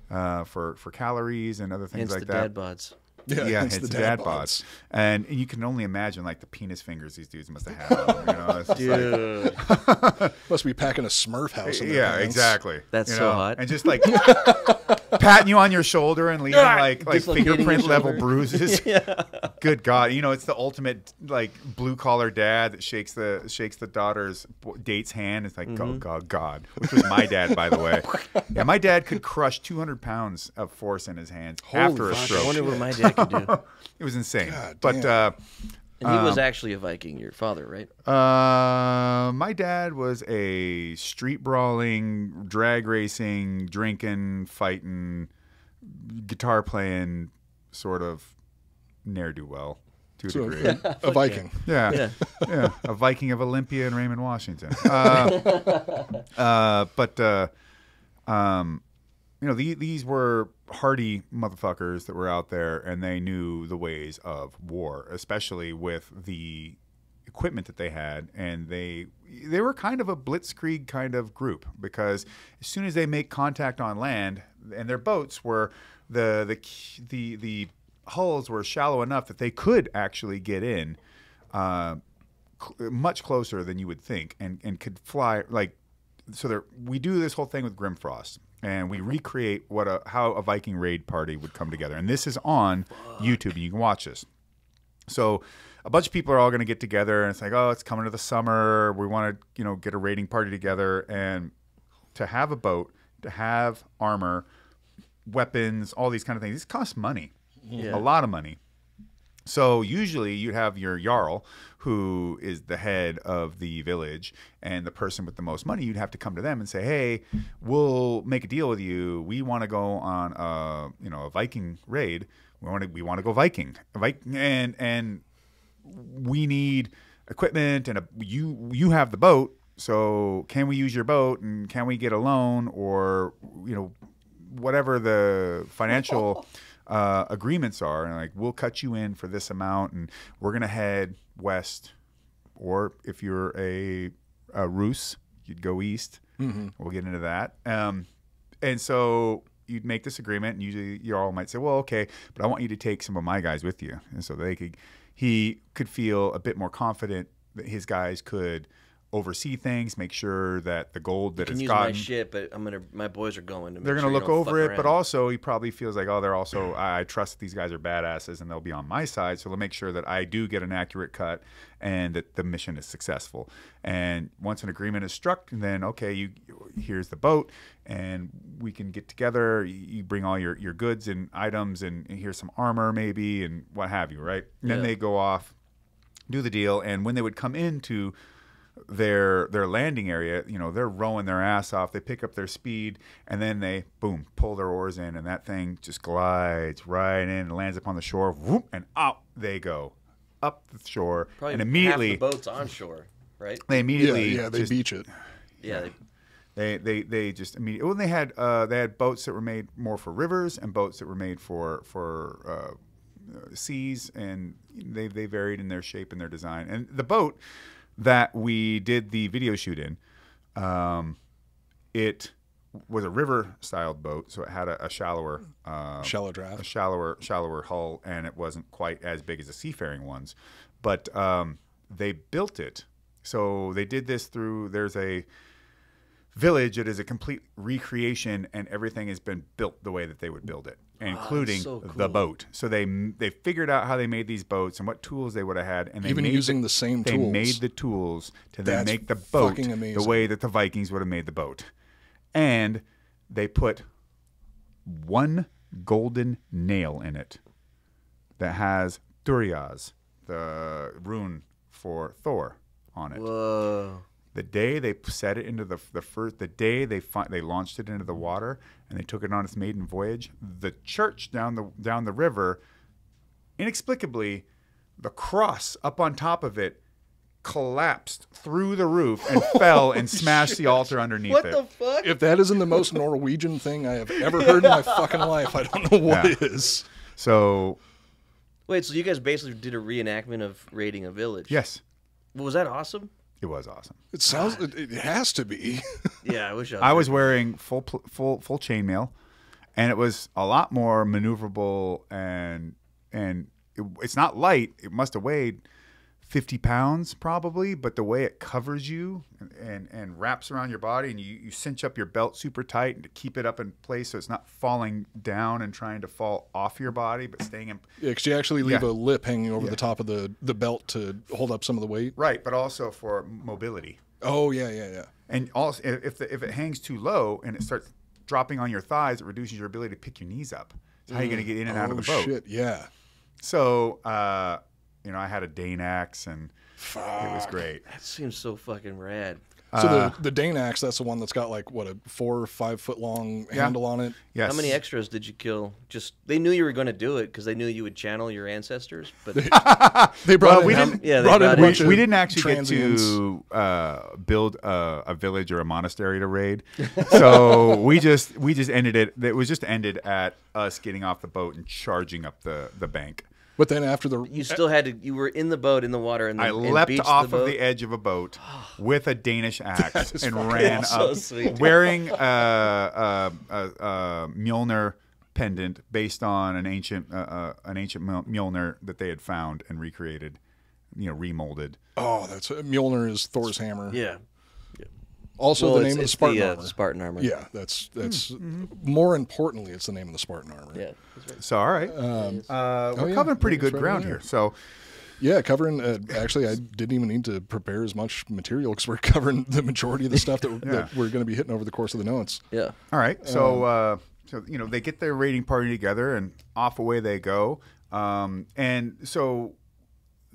For calories and other things like the that. Dad bods. Yeah, it's the dad bods. And you can only imagine like the penis fingers these dudes must have had. Dude. Must be packing a Smurf house in their hands. Exactly. That's so hot. And just like patting you on your shoulder and leaving like fingerprint level bruises. Good God. It's the ultimate like blue collar dad that shakes the daughter's date's hand. It's like, oh God. Which was my dad, by the way. Yeah, my dad could crush 200 pounds of force in his hands after a stroke. I wonder what my dad could do. It was insane. God but and he was actually a Viking, your father, right? My dad was a street brawling, drag racing, drinking, fighting guitar playing sort of ne'er-do-well to a So, degree. a Viking. Yeah. A Viking of Olympia and Raymond, Washington. These were hardy motherfuckers that were out there, and they knew the ways of war, especially with the equipment that they had, and they were kind of a blitzkrieg kind of group, because as soon as they make contact on land, and their boats were the hulls were shallow enough that they could actually get in much closer than you would think, and could fly we do this whole thing with Grimfrost, and we recreate how a Viking raid party would come together, and this is on YouTube. You can watch this. So a bunch of people are all going to get together, and it's like, oh, it's coming to the summer. We want to, get a raiding party together, and to have a boat, to have armor, weapons, all these kind of things. These cost money, a lot of money. So usually you'd have your Jarl, who is the head of the village, and the person with the most money. You'd have to come to them and say, hey, we'll make a deal with you. We want to go on a Viking raid. We want to go Viking, and we need equipment, and you have the boat. So can we use your boat, and can we get a loan, or whatever the financial agreements are, and we'll cut you in for this amount, and we're gonna head west, or if you're a Rus, you'd go east. We'll get into that. And so you'd make this agreement, and usually you all might say, well, okay, but I want you to take some of my guys with you, and so he could feel a bit more confident that his guys could oversee things, make sure that the gold that it's gotten. Use my shit, but my boys are going to. They're going to look over it, but also he probably feels like, oh, they're also, I trust these guys are badasses, and they'll be on my side, so they'll make sure that I do get an accurate cut and that the mission is successful. And once an agreement is struck, then okay, here's the boat, and we can get together. You bring all your goods and items, and here's some armor maybe, and what have you, right? And then they go off, do the deal, and when they would come into their landing area, they're rowing their ass off. They pick up their speed, and then they pull their oars in, and that thing just glides right in and lands upon the shore. Whoop, and out they go up the shore. Probably and immediately half the boats on shore, right? They immediately they beach it. Yeah. They just immediately. Well, they had boats that were made more for rivers, and boats that were made for seas, and they varied in their shape and their design. And the boat that we did the video shoot in, it was a river-styled boat, so it had a shallower, Shallow draft, a shallower hull, and it wasn't quite as big as the seafaring ones. But they built it, so they did this through. There's a village that is a complete recreation, and everything has been built the way that they would build it, including so cool. the boat. So they figured out how they made these boats and what tools they would have had, and they even using the same tools. They made the tools to then make the boat the way that the Vikings would have made the boat, and they put one golden nail in it that has Thuriaz, the rune for Thor, on it. Whoa. The day they set it into the day they launched it into the water, and they took it on its maiden voyage, the church down the river, inexplicably, the cross up on top of it collapsed through the roof and fell and smashed the altar underneath it. What the fuck? If that isn't the most Norwegian thing I have ever heard in my fucking life, I don't know what is. So, wait, so you guys basically did a reenactment of raiding a village? yes, Was that awesome? it was awesome. It sounds. It has to be. Yeah, I wish I was wearing full chainmail, and it was a lot more maneuverable, and it's not light. It must have weighed 50 pounds probably, but the way it covers you and wraps around your body, and you cinch up your belt super tight to keep it up in place so it's not falling down and trying to fall off your body, but staying in. Yeah, because you actually leave a lip hanging over the top of the belt to hold up some of the weight. Right, but also for mobility. Oh, yeah. And also, if it hangs too low and it starts dropping on your thighs, it reduces your ability to pick your knees up. So how are you going to get in and out of the boat? Shit, yeah. So, I had a Dane Axe, and it was great. That seems so fucking rad. So the Dane Axe, that's the one that's got like what, a 4 or 5 foot long handle on it. Yes. How many extras did you kill? Just they knew you were going to do it because they knew you would channel your ancestors. But They brought we in, didn't- yeah, they brought in brought a in- bunch of we didn't actually transients. get to build a village or a monastery to raid, so we just ended it. It was just ended at us getting off the boat and charging up the bank. But then after the you still had to. You were in the boat in the water, and I and leapt beached off the of boat. the edge of a boat with a Danish axe is and fucking ran so up, sweet. wearing a Mjolnir pendant based on an ancient Mjolnir that they had found and recreated, remolded. Oh, that's Mjolnir is Thor's hammer. Yeah. Also, Well, the name of the Spartan armor. Spartan armor. Yeah, that's more importantly, it's the name of the Spartan armor. Yeah. That's right. So all right, we're covering pretty good That's right ground there. here. So Yeah, covering. Actually, I didn't even need to prepare as much material because we're covering the majority of the stuff that we're going to be hitting over the course of the notes. Yeah. all right, so they get their raiding party together and off away they go, and so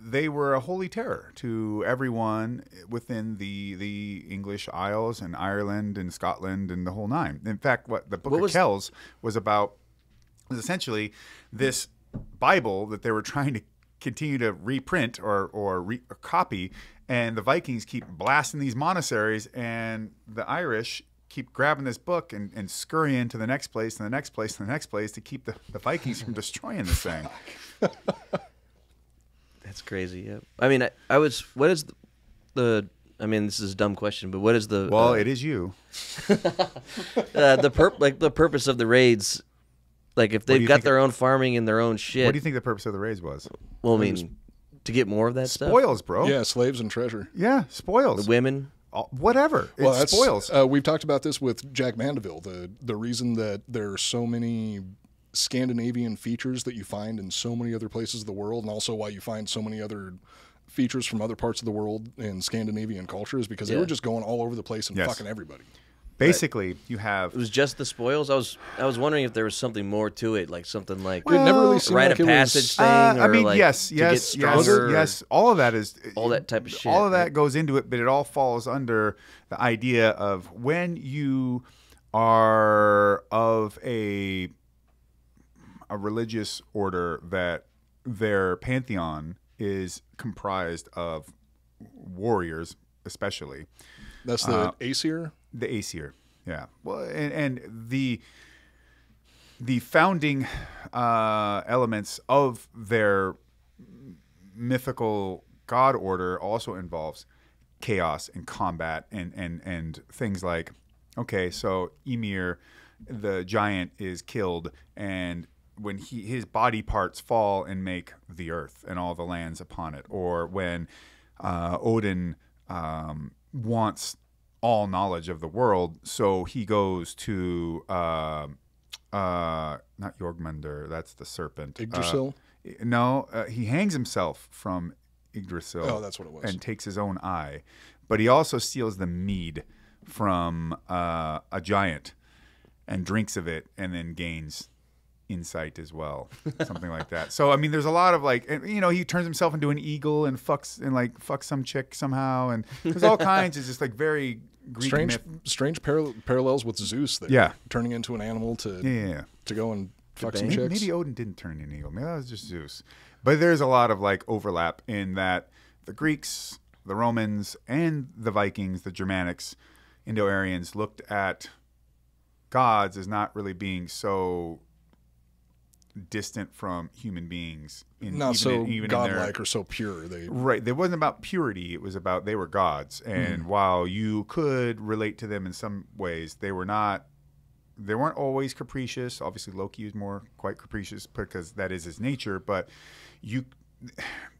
they were a holy terror to everyone within the English Isles and Ireland and Scotland and the whole nine. In fact, what the Book of Kells was about was essentially this Bible that they were trying to continue to reprint or copy, and the Vikings keep blasting these monasteries, and the Irish keep grabbing this book and scurrying to the next place and the next place and the next place to keep the Vikings from destroying this thing. That's crazy. Yeah. I mean, what is the I mean, this is a dumb question, but what is the Well, it is you. the purpose of the raids? Like, if do you they've got think their own farming and their own shit. What do you think the purpose of the raids was? Well, I mean, to get more of that stuff. Spoils, bro. Yeah, slaves and treasure. Yeah, spoils. The women. Whatever. Well, It that's spoils. we've talked about this with Jack Mandeville. The reason that there are so many Scandinavian features that you find in so many other places of the world, and also why you find so many other features from other parts of the world in Scandinavian culture, is because they were just going all over the place and Yes. fucking everybody. Basically, you have It was just the spoils. I was wondering if there was something more to it, like something like It never really seemed rite like of it passage was. thing. I or mean, like yes, to get yes, stronger, yes. All of that is all that type of shit. All of that right? goes into it, but it all falls under the idea of when you are of a religious order that their pantheon is comprised of warriors, especially That's the Aesir. the Aesir. Yeah. Well, and the founding elements of their mythical god order also involves chaos and combat and things like, okay, so Ymir, the giant, is killed, and when his body parts fall and make the earth and all the lands upon it, or when Odin wants all knowledge of the world, so he goes to not Jormungandr, that's the serpent. Yggdrasil? No, he hangs himself from Yggdrasil. Oh, that's what it was. And takes his own eye, but he also steals the mead from a giant and drinks of it, and then gains insight as well, something like that. So I mean, there's a lot of like, and, he turns himself into an eagle and fucks some chick somehow, and there's all kinds of just like very Greek Strange parallels with Zeus there. Yeah. Turning into an animal to go and fuck some chicks. Maybe Odin didn't turn into an eagle. Maybe that was just Zeus. But there's a lot of like overlap in that the Greeks, the Romans, and the Vikings, the Germanics, Indo-Aryans looked at gods as not really being so distant from human beings. Not so godlike or so pure. Right. It wasn't about purity. It was about they were gods. And while you could relate to them in some ways, they weren't always capricious. Obviously, Loki is quite capricious because that is his nature. But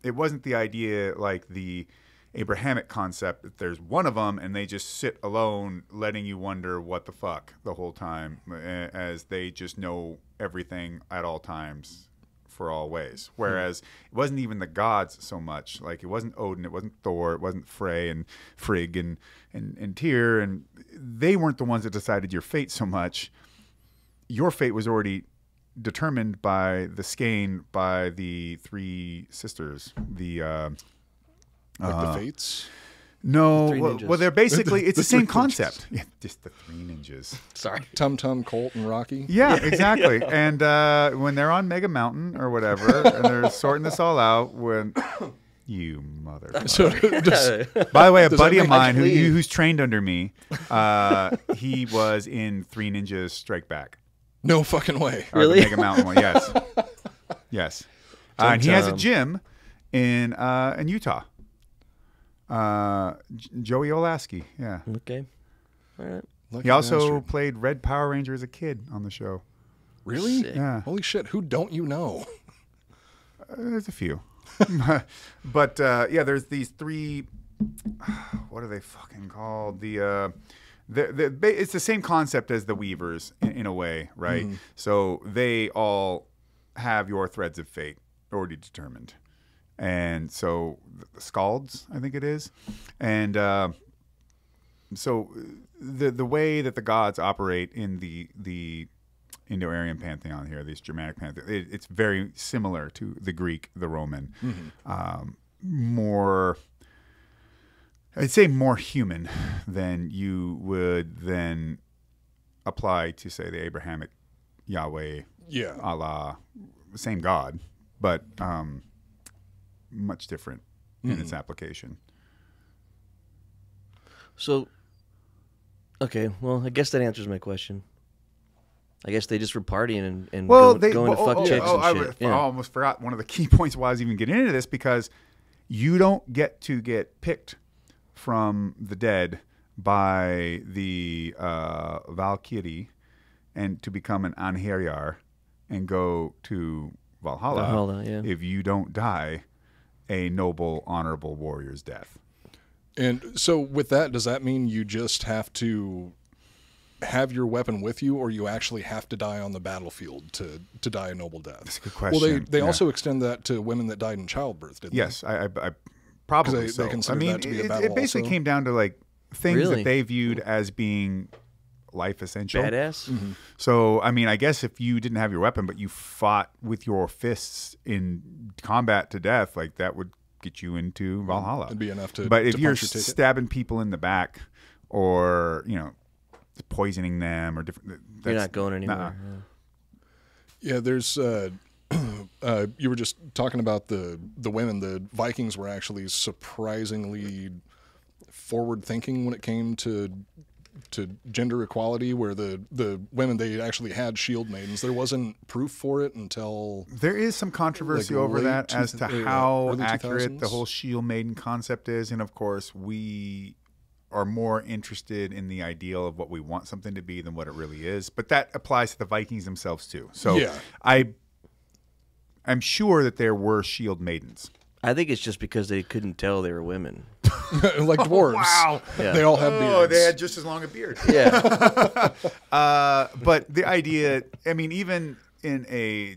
it wasn't the idea like the Abrahamic concept that there's one of them and they just sit alone, letting you wonder what the fuck the whole time, as they just know everything at all times for all ways. Whereas it wasn't even the gods so much. Like, it wasn't Odin, it wasn't Thor, it wasn't Frey and Frigg and Tyr, and they weren't the ones that decided your fate so much. Your fate was already determined by the skein, by the three sisters, the Like the Fates? No, Three well, ninjas. they're basically it's the same three ninjas. concept. Yeah, just the three ninjas. Sorry. Tum Tum, Colt, and Rocky. Yeah, exactly. And when they're on Mega Mountain or whatever, and they're sorting this all out, when you motherfucker. So By the way, a Does buddy that of make- mine leave? who's trained under me, he was in Three Ninjas Strike Back. no fucking way. Or Really? the Mega Mountain one, yes. Yes. And he has a Tum-tum. gym in Utah. Joey Olaski, yeah. Okay. All right. Lucky He also bastard. played Red Power Ranger as a kid on the show. Really? Sick. Yeah. Holy shit! Who don't you know? There's a few. But yeah, there's these three. What are they fucking called? It's the same concept as the Weavers in a way, right? So they all have your threads of fate already determined, and so the Scalds, I think it is, and so the way that the gods operate in the Indo-Aryan pantheon here, this Germanic pantheon, it's very similar to the Greek, the Roman, more. I'd say more human than you would then apply to, say, the Abrahamic Yahweh, Yeah. Allah, same God, but much different in its application. So, okay, well, I guess that answers my question. I guess they just were partying and going to fuck chicks and shit. I Yeah. almost forgot one of the key points why I was even getting into this, because you don't get to get picked from the dead by the Valkyrie and to become an Anheriar and go to Valhalla, Valhalla, yeah. if you don't die a noble, honorable warrior's death. And so with that, does that mean you just have to have your weapon with you, or you actually have to die on the battlefield to die a noble death? That's a good Well, question. they Yeah. also extend that to women that died in childbirth, didn't Yes, I probably 'Cause they so. consider I mean, that to be a it battle basically also? came down to like things Really? that they viewed as being life essential. Badass? So, I mean, I guess if you didn't have your weapon, but you fought with your fists in combat to death, like that would get you into Valhalla. It'd be enough to. But if to you're punch your ticket. stabbing people in the back, or poisoning them, or different, You're not going anywhere. Yeah, there's. You were just talking about the women. The Vikings were actually surprisingly forward thinking when it came to gender equality, where the women, they actually had shield maidens. There wasn't proof for it until there is some controversy like over late that as to two- how early accurate the 2000s? whole shield maiden concept is, and of course we are more interested in the ideal of what we want something to be than what it really is. But that applies to the Vikings themselves too. So Yeah. I'm sure that there were shield maidens. I think it's just because they couldn't tell they were women. like dwarves. Wow. Yeah. They all have beards. Oh, they had just as long a beard. Yeah. But the idea, I mean, even in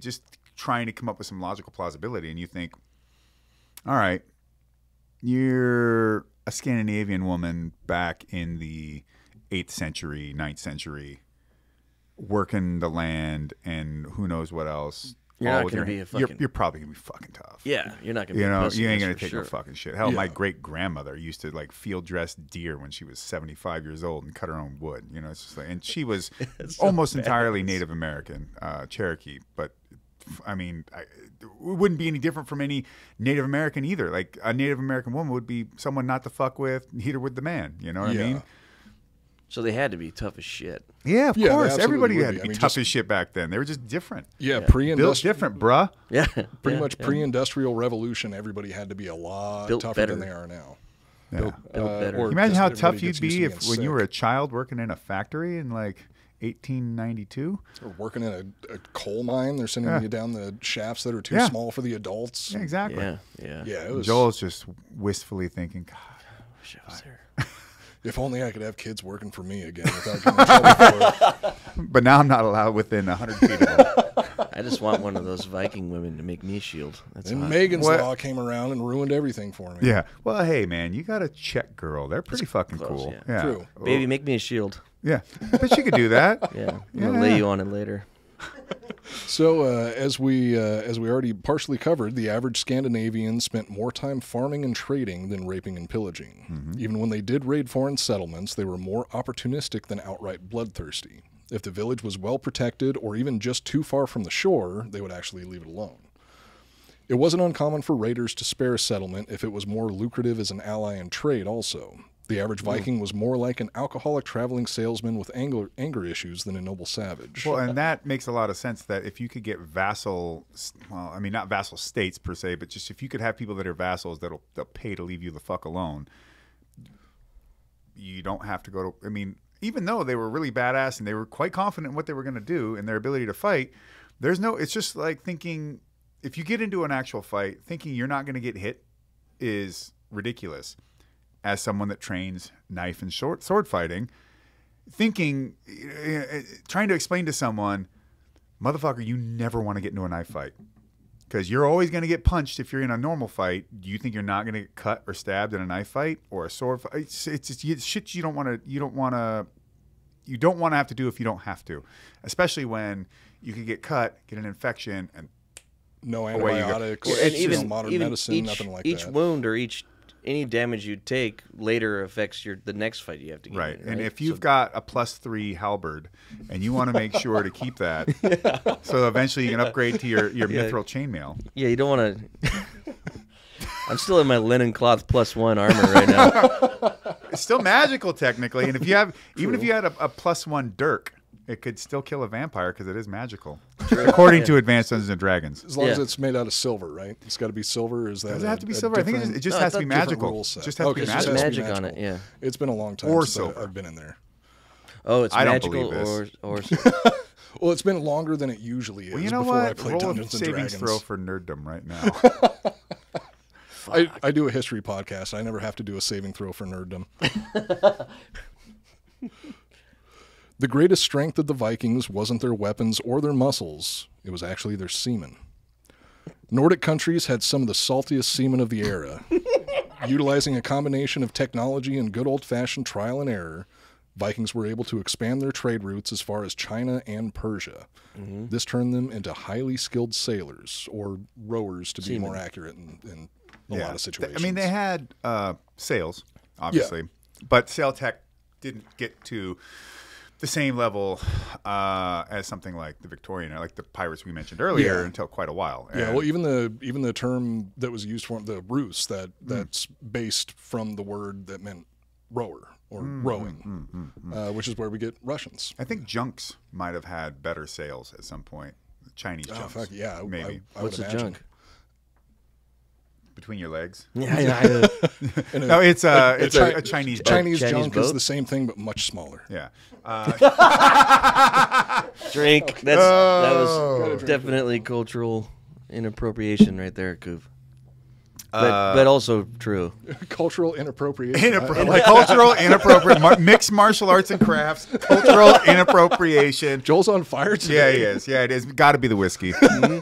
just trying to come up with some logical plausibility, and you think, all right, you're a Scandinavian woman back in the 8th century, 9th century, working the land and who knows what else. You're all not with gonna your be hand. a fucking- You're probably going to be fucking tough. Yeah. You're not going to be a pussy, You ain't that's gonna for take sure. no fucking shit. Hell, my Yeah. great grandmother used to like field dress deer when she was 75 years old and cut her own wood. It's just like, and she was almost entirely Native American, Cherokee. But I mean, it wouldn't be any different from any Native American either. Like a Native American woman would be someone not to fuck with, neither would the man. You know what I mean? So they had to be tough as shit. Yeah, of Yeah, they course. absolutely Everybody would had be. to I be mean, tough just- as shit back then. They were just different. Yeah, Built pre-industrial. different, bruh. Yeah. Pretty much pre-industrial revolution, everybody had to be a lot Built tougher than better. they are now. Yeah. Built better. or Can you imagine just how everybody tough you'd gets used be to if being when you sick. were a child working in a factory in like 1892? Or working in a coal mine, they're sending Yeah. you down the shafts that are too Yeah. small for the adults. Yeah, exactly. Yeah. Yeah. Yeah, it was. Joel's just wistfully thinking, God, Wish I was there. If only I could have kids working for me again without getting in trouble for it. but now I'm not allowed within 100 feet of them. I just want one of those Viking women to make me a shield. That's And hot. Megan's What? Law came around and ruined everything for me. Yeah. Well, hey, man, you got a Czech girl. They're pretty fucking close, cool. yeah. True. Baby, make me a shield. Yeah. But she could do that. Yeah. I'm going to lay you on it later. So, as we already partially covered, the average Scandinavian spent more time farming and trading than raping and pillaging. Even when they did raid foreign settlements, they were more opportunistic than outright bloodthirsty. If the village was well protected or even just too far from the shore, they would actually leave it alone. It wasn't uncommon for raiders to spare a settlement if it was more lucrative as an ally in trade also. The average Viking was more like an alcoholic traveling salesman with anger issues than a noble savage. Well, and that makes a lot of sense that if you could get vassal, well, I mean, not vassal states per se, but just if you could have people that are vassals they'll pay to leave you the fuck alone, you don't have to go to, I mean, even though they were really badass and they were quite confident in what they were going to do and their ability to fight, it's just like thinking, if you get into an actual fight, thinking you're not going to get hit is ridiculous. As someone that trains knife and sword fighting, trying to explain to someone, motherfucker, you never want to get into a knife fight because you're always going to get punched if you're in a normal fight. Do you think you're not going to get cut or stabbed in a knife fight or a sword fight? It's shit you don't want to have to do if you don't have to, especially when you could get cut, get an infection, and no antibiotics, and even modern medicine, nothing like that. Each wound or any damage you take later affects the next fight you have to get right. in, And if you've got a +3 halberd and you want to make sure to keep that, so eventually you can upgrade to your mithril chainmail. Yeah, you don't want to. I'm still in my linen cloth +1 armor right now. It's still magical technically, and if you have if you had a +1 dirk, it could still kill a vampire because it is magical, according to Advanced Dungeons and Dragons. As long as it's made out of silver, right? It's got to be silver. Is that does it have to be silver? I think it just has to be magical. It just has to be magical. Magic on it, yeah. It's been a long time or since silver. I've been in there. Oh, it's I magical don't believe this. or Well, it's been longer than it usually is. Well, you know before I what? played Roll a Dungeons and savings Dragons. throw for nerddom right now. I do a history podcast. I never have to do a saving throw for nerddom. The greatest strength of the Vikings wasn't their weapons or their muscles. It was actually their seamen. Nordic countries had some of the saltiest seamen of the era. Utilizing a combination of technology and good old-fashioned trial and error, Vikings were able to expand their trade routes as far as China and Persia. This turned them into highly skilled sailors, or rowers to be more accurate in a lot of situations. I mean, they had sails, obviously, but sail tech didn't get to the same level as something like the Victorian, or like the pirates we mentioned earlier, until quite a while. Yeah, well, even the term that was used for the ruse, that's based from the word that meant rower or rowing, which is where we get Russians. I think junks might have had better sails at some point. Chinese junks, fuck yeah, maybe. I what's would a imagine. junk? Between your legs. Yeah. No, it's a Chinese boat. Chinese Chinese junk is boat? the same thing but much smaller. Yeah. Drink. That was definitely cultural inappropriation right there, Coop. But also true. Cultural inappropriation. Cultural inappropriate mixed martial arts and crafts. Cultural inappropriation. Joel's on fire today. Yeah, he is. Yeah, it is. Got to be the whiskey.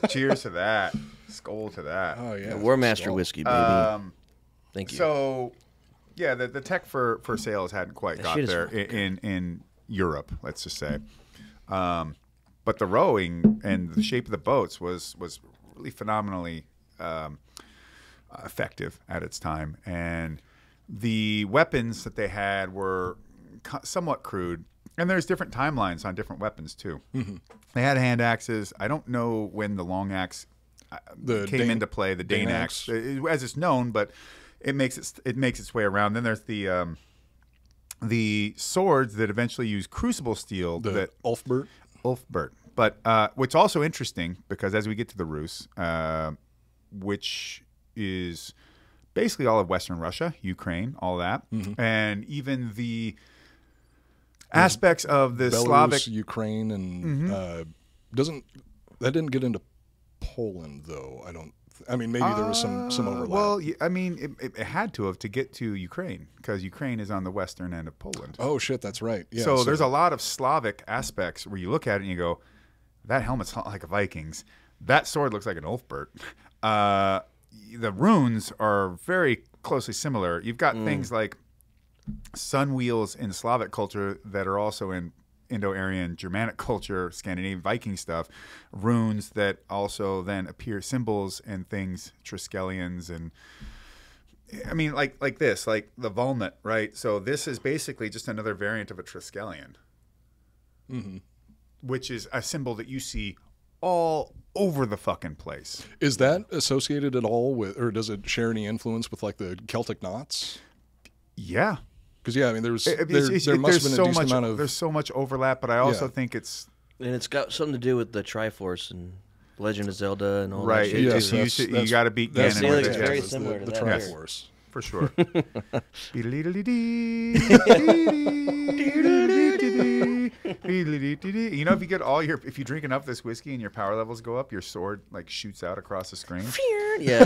Cheers to that. Skull to that. Oh yeah, Warmaster whiskey, baby. Thank you. So, yeah, the tech for sails hadn't quite got shit is there fucking in Europe, let's just say. But the rowing and the shape of the boats was really phenomenally effective at its time, and the weapons that they had were somewhat crude. And there's different timelines on different weapons too. They had hand axes. I don't know when the long axe came into play. The Dane Axe, as it's known, but it makes its way around. Then there's the swords that eventually use crucible steel. The Ulfbert. But what's also interesting, because as we get to the Rus, which is basically all of Western Russia, Ukraine, all that, and even the aspects of the Belarus, Slavic, Ukraine, and didn't get into Poland though. I mean, maybe there was some overlap. Well, I mean, it had to have to get to Ukraine, because Ukraine is on the western end of Poland. Oh shit, that's right. Yeah, so there's a lot of Slavic aspects where you look at it and you go, that helmet's not like a Viking's. That sword looks like an Ulfbert. The runes are very closely similar. You've got things like sun wheels in Slavic culture that are also in Indo-Aryan Germanic culture, Scandinavian Viking stuff, runes that also then appear symbols and things, Triskelions, and I mean like this, like the Valnut, right? So this is basically just another variant of a Triskelion, which is a symbol that you see all over the fucking place. Is that associated at all with, or does it share any influence with like the Celtic Knots? Yeah. Because yeah, I mean, there must have been a decent amount of. There's so much overlap, but I also think it's and it's got something to do with the Triforce and Legend of Zelda and all right. that shit. Yes, You got to beat that's Ganon with it's it. very Yes. similar to the that. Triforce. For sure. You know, if you drink enough of this whiskey and your power levels go up, your sword like shoots out across the screen. Yeah,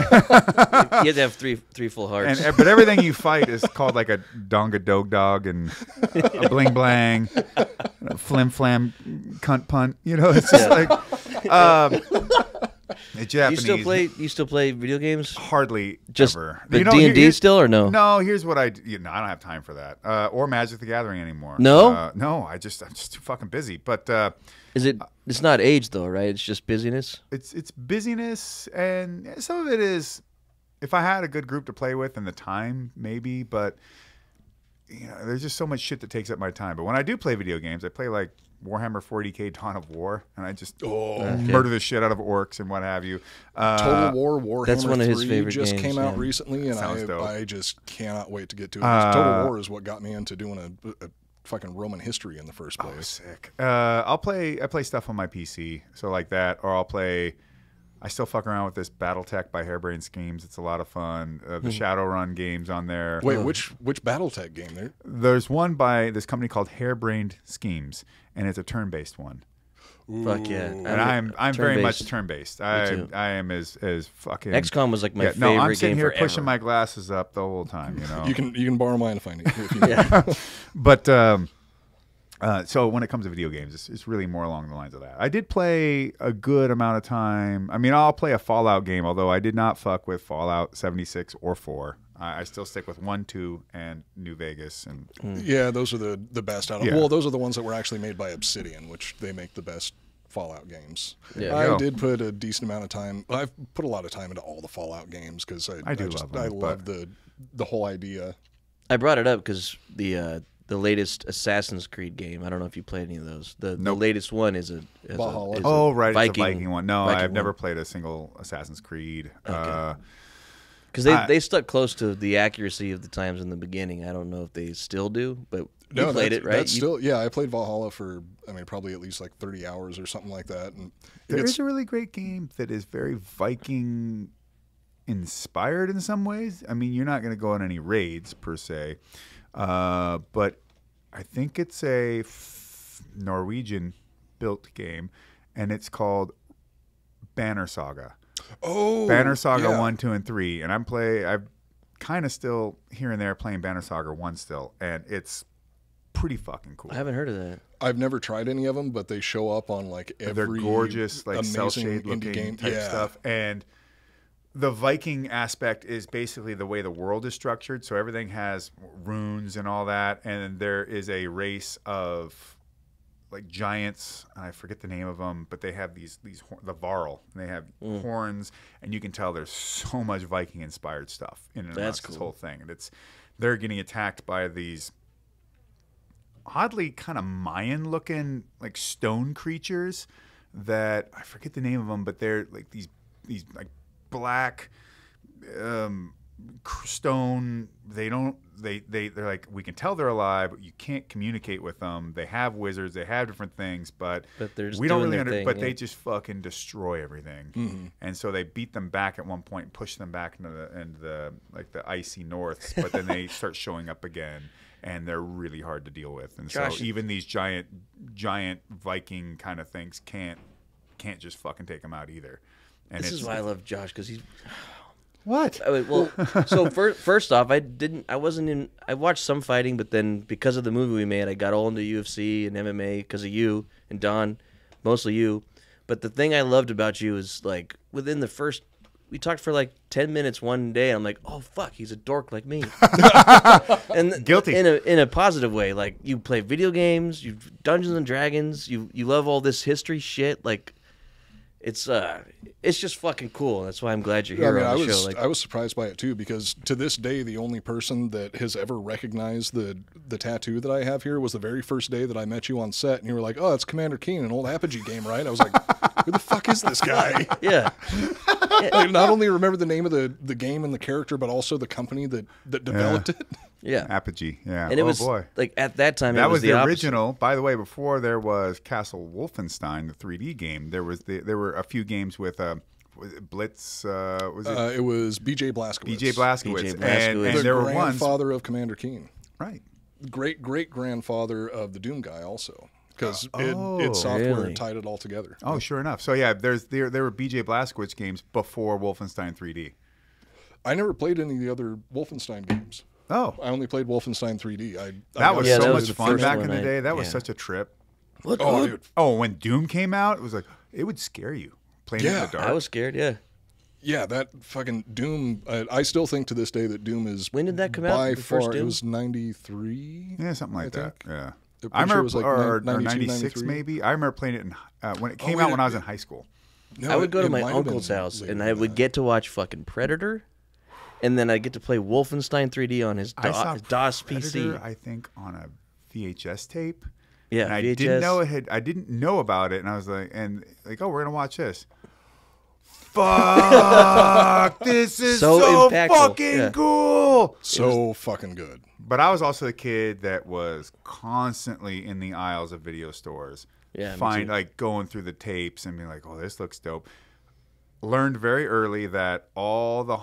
you have to have three full hearts. But everything you fight is called like a donga dog dog and a bling blang, a flim flam, cunt punt. You know, it's just like the Japanese. You still play video games? Hardly Just ever. the D&D still or no? No, here's what I do. I don't have time for that. Or Magic the Gathering anymore. No? No, I'm just too fucking busy. But It's not age though, right? It's just busyness. it's busyness, and some of it is if I had a good group to play with and the time, maybe, but there's just so much shit that takes up my time. But when I do play video games, I play like Warhammer 40K Dawn of War, and I just murder the shit out of orcs and what have you. Total War Warhammer that's one of his 3 favorite just games, came out yeah. recently, and Sounds I just cannot wait to get to it. Total War is what got me into doing a fucking Roman history in the first place. Sick. I play stuff on my PC, so like that, or I still fuck around with this BattleTech by Harebrained Schemes. It's a lot of fun. The Shadowrun games on there. Wait, which BattleTech game there? There's one by this company called Harebrained Schemes, and it's a turn-based one. Fuck yeah! And I'm very much turn-based. I too. am as fucking. XCOM was like my favorite No, I'm sitting game here forever. pushing my glasses up the whole time. You can borrow mine if I need. If you need. But so when it comes to video games, it's really more along the lines of that. I did play a good amount of time. I mean, I'll play a Fallout game, although I did not fuck with Fallout 76 or 4. I still stick with 1, 2, and New Vegas. And Yeah, those are the best out of. Yeah. Well, those are the ones that were actually made by Obsidian, which they make the best Fallout games. Yeah. I did put a decent amount of time. I've put a lot of time into all the Fallout games because I love the whole idea. I brought it up because the latest Assassin's Creed game. I don't know if you played any of those. The latest one is a Valhalla. It's a Viking one. No, Viking I've never one. played a single Assassin's Creed. Okay. Because they stuck close to the accuracy of the times in the beginning. I don't know if they still do, but you played it, right? I played Valhalla for probably at least like 30 hours or something like that. And There is a really great game that is very Viking inspired in some ways. I mean, you're not going to go on any raids per se, but I think it's a Norwegian built game, and it's called Banner Saga. Oh, Banner Saga yeah. 1, 2, and 3, and I'm kind of still here and there playing Banner Saga 1 still, and it's pretty fucking cool. I haven't heard of that. I've never tried any of them, but they show up on like every They're gorgeous, like amazing cell shade indie looking game type stuff, and the Viking aspect is basically the way the world is structured. So everything has runes and all that, and there is a race of like giants. I forget the name of them, but they have the Varl. And they have horns, and you can tell there's so much Viking inspired stuff in and around this whole thing. And they're getting attacked by these oddly kind of Mayan looking like stone creatures that I forget the name of them, but they're like these like black stone. They're like, we can tell they're alive, but you can't communicate with them. They have wizards, they have different things, but they're just we don't doing really their thing, but yeah. they just fucking destroy everything. And so they beat them back at one point and push them back into the like the icy norths, but then they start showing up again, and they're really hard to deal with. And Josh, so even these giant Viking kind of things can't just fucking take them out either. And This is why I love Josh, because he's what? well. So first off, I watched some fighting, but then because of the movie we made, I got all into UFC and MMA because of you and Don, mostly you. But the thing I loved about you is like within the first we talked for like 10 minutes one day. I'm like, oh fuck, he's a dork like me. And Guilty. in a positive way. Like, you play video games, you Dungeons and Dragons, you love all this history shit. Like, it's just fucking cool. That's why I'm glad you're here on the show. Like, I was surprised by it too, because to this day, the only person that has ever recognized the tattoo that I have here was the very first day that I met you on set, and you were like, "Oh, it's Commander Keen, an old Apogee game, right?" I was like, "Who the fuck is this guy?" yeah. I not only remember the name of the game and the character, but also the company that developed it. Yeah. Apogee. Yeah. And it was boy. like at that time, That it was the the opposite. original. By the way, before there was Castle Wolfenstein, the 3D game, there were a few games with was it Blitz? Was it It was B.J. Blazkowicz. B.J. Blazkowicz? B.J. And Blazkowicz. the there were ones grandfather of Commander Keen. right. Great grandfather of the Doom guy, also, because Oh, id Software really? tied it all together. Oh, sure enough. So yeah, there were B.J. Blazkowicz games before Wolfenstein 3D. I never played any of the other Wolfenstein games. Oh, I only played Wolfenstein 3D. that was Yeah, so that was much the fun first back one in the day. That was yeah. such a trip. What? Oh, dude. Oh, when Doom came out, it was like it would scare you playing in Yeah, the dark. I was scared. Yeah. Yeah, that fucking Doom. I still think to this day that Doom is. When did that come out, By the far, first it Doom? was 93. Yeah, something like I that. think. Yeah. I'm I pretty sure remember, it was like or 92, 96 93. maybe. I remember playing it when it came wait, out when I was in high school. No, I would go to it my might have uncle's been house, later and than I would that. get to watch fucking Predator, and then I get to play Wolfenstein 3D on his I saw DOS Predator, PC. I think, on a VHS tape. Yeah, And I VHS. didn't know about it, and I was like, oh, we're gonna watch this. Fuck! This is So so impactful. fucking Yeah. cool. So fucking good. But I was also the kid that was constantly in the aisles of video stores. Yeah, me too. Like going through the tapes and being like, "Oh, this looks dope." Learned very early that all the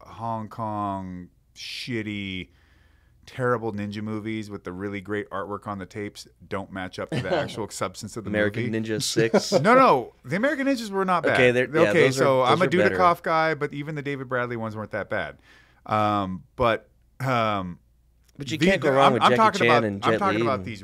Hong Kong shitty, terrible ninja movies with the really great artwork on the tapes don't match up to the actual substance of the American movie. Ninja 6. No, the American Ninjas were not bad. Okay, yeah, okay, those so are I'm a better. Dudikoff guy, but even the David Bradley ones weren't that bad. But But you can't go wrong with Jackie Chan and Jet I'm talking Li about and- these.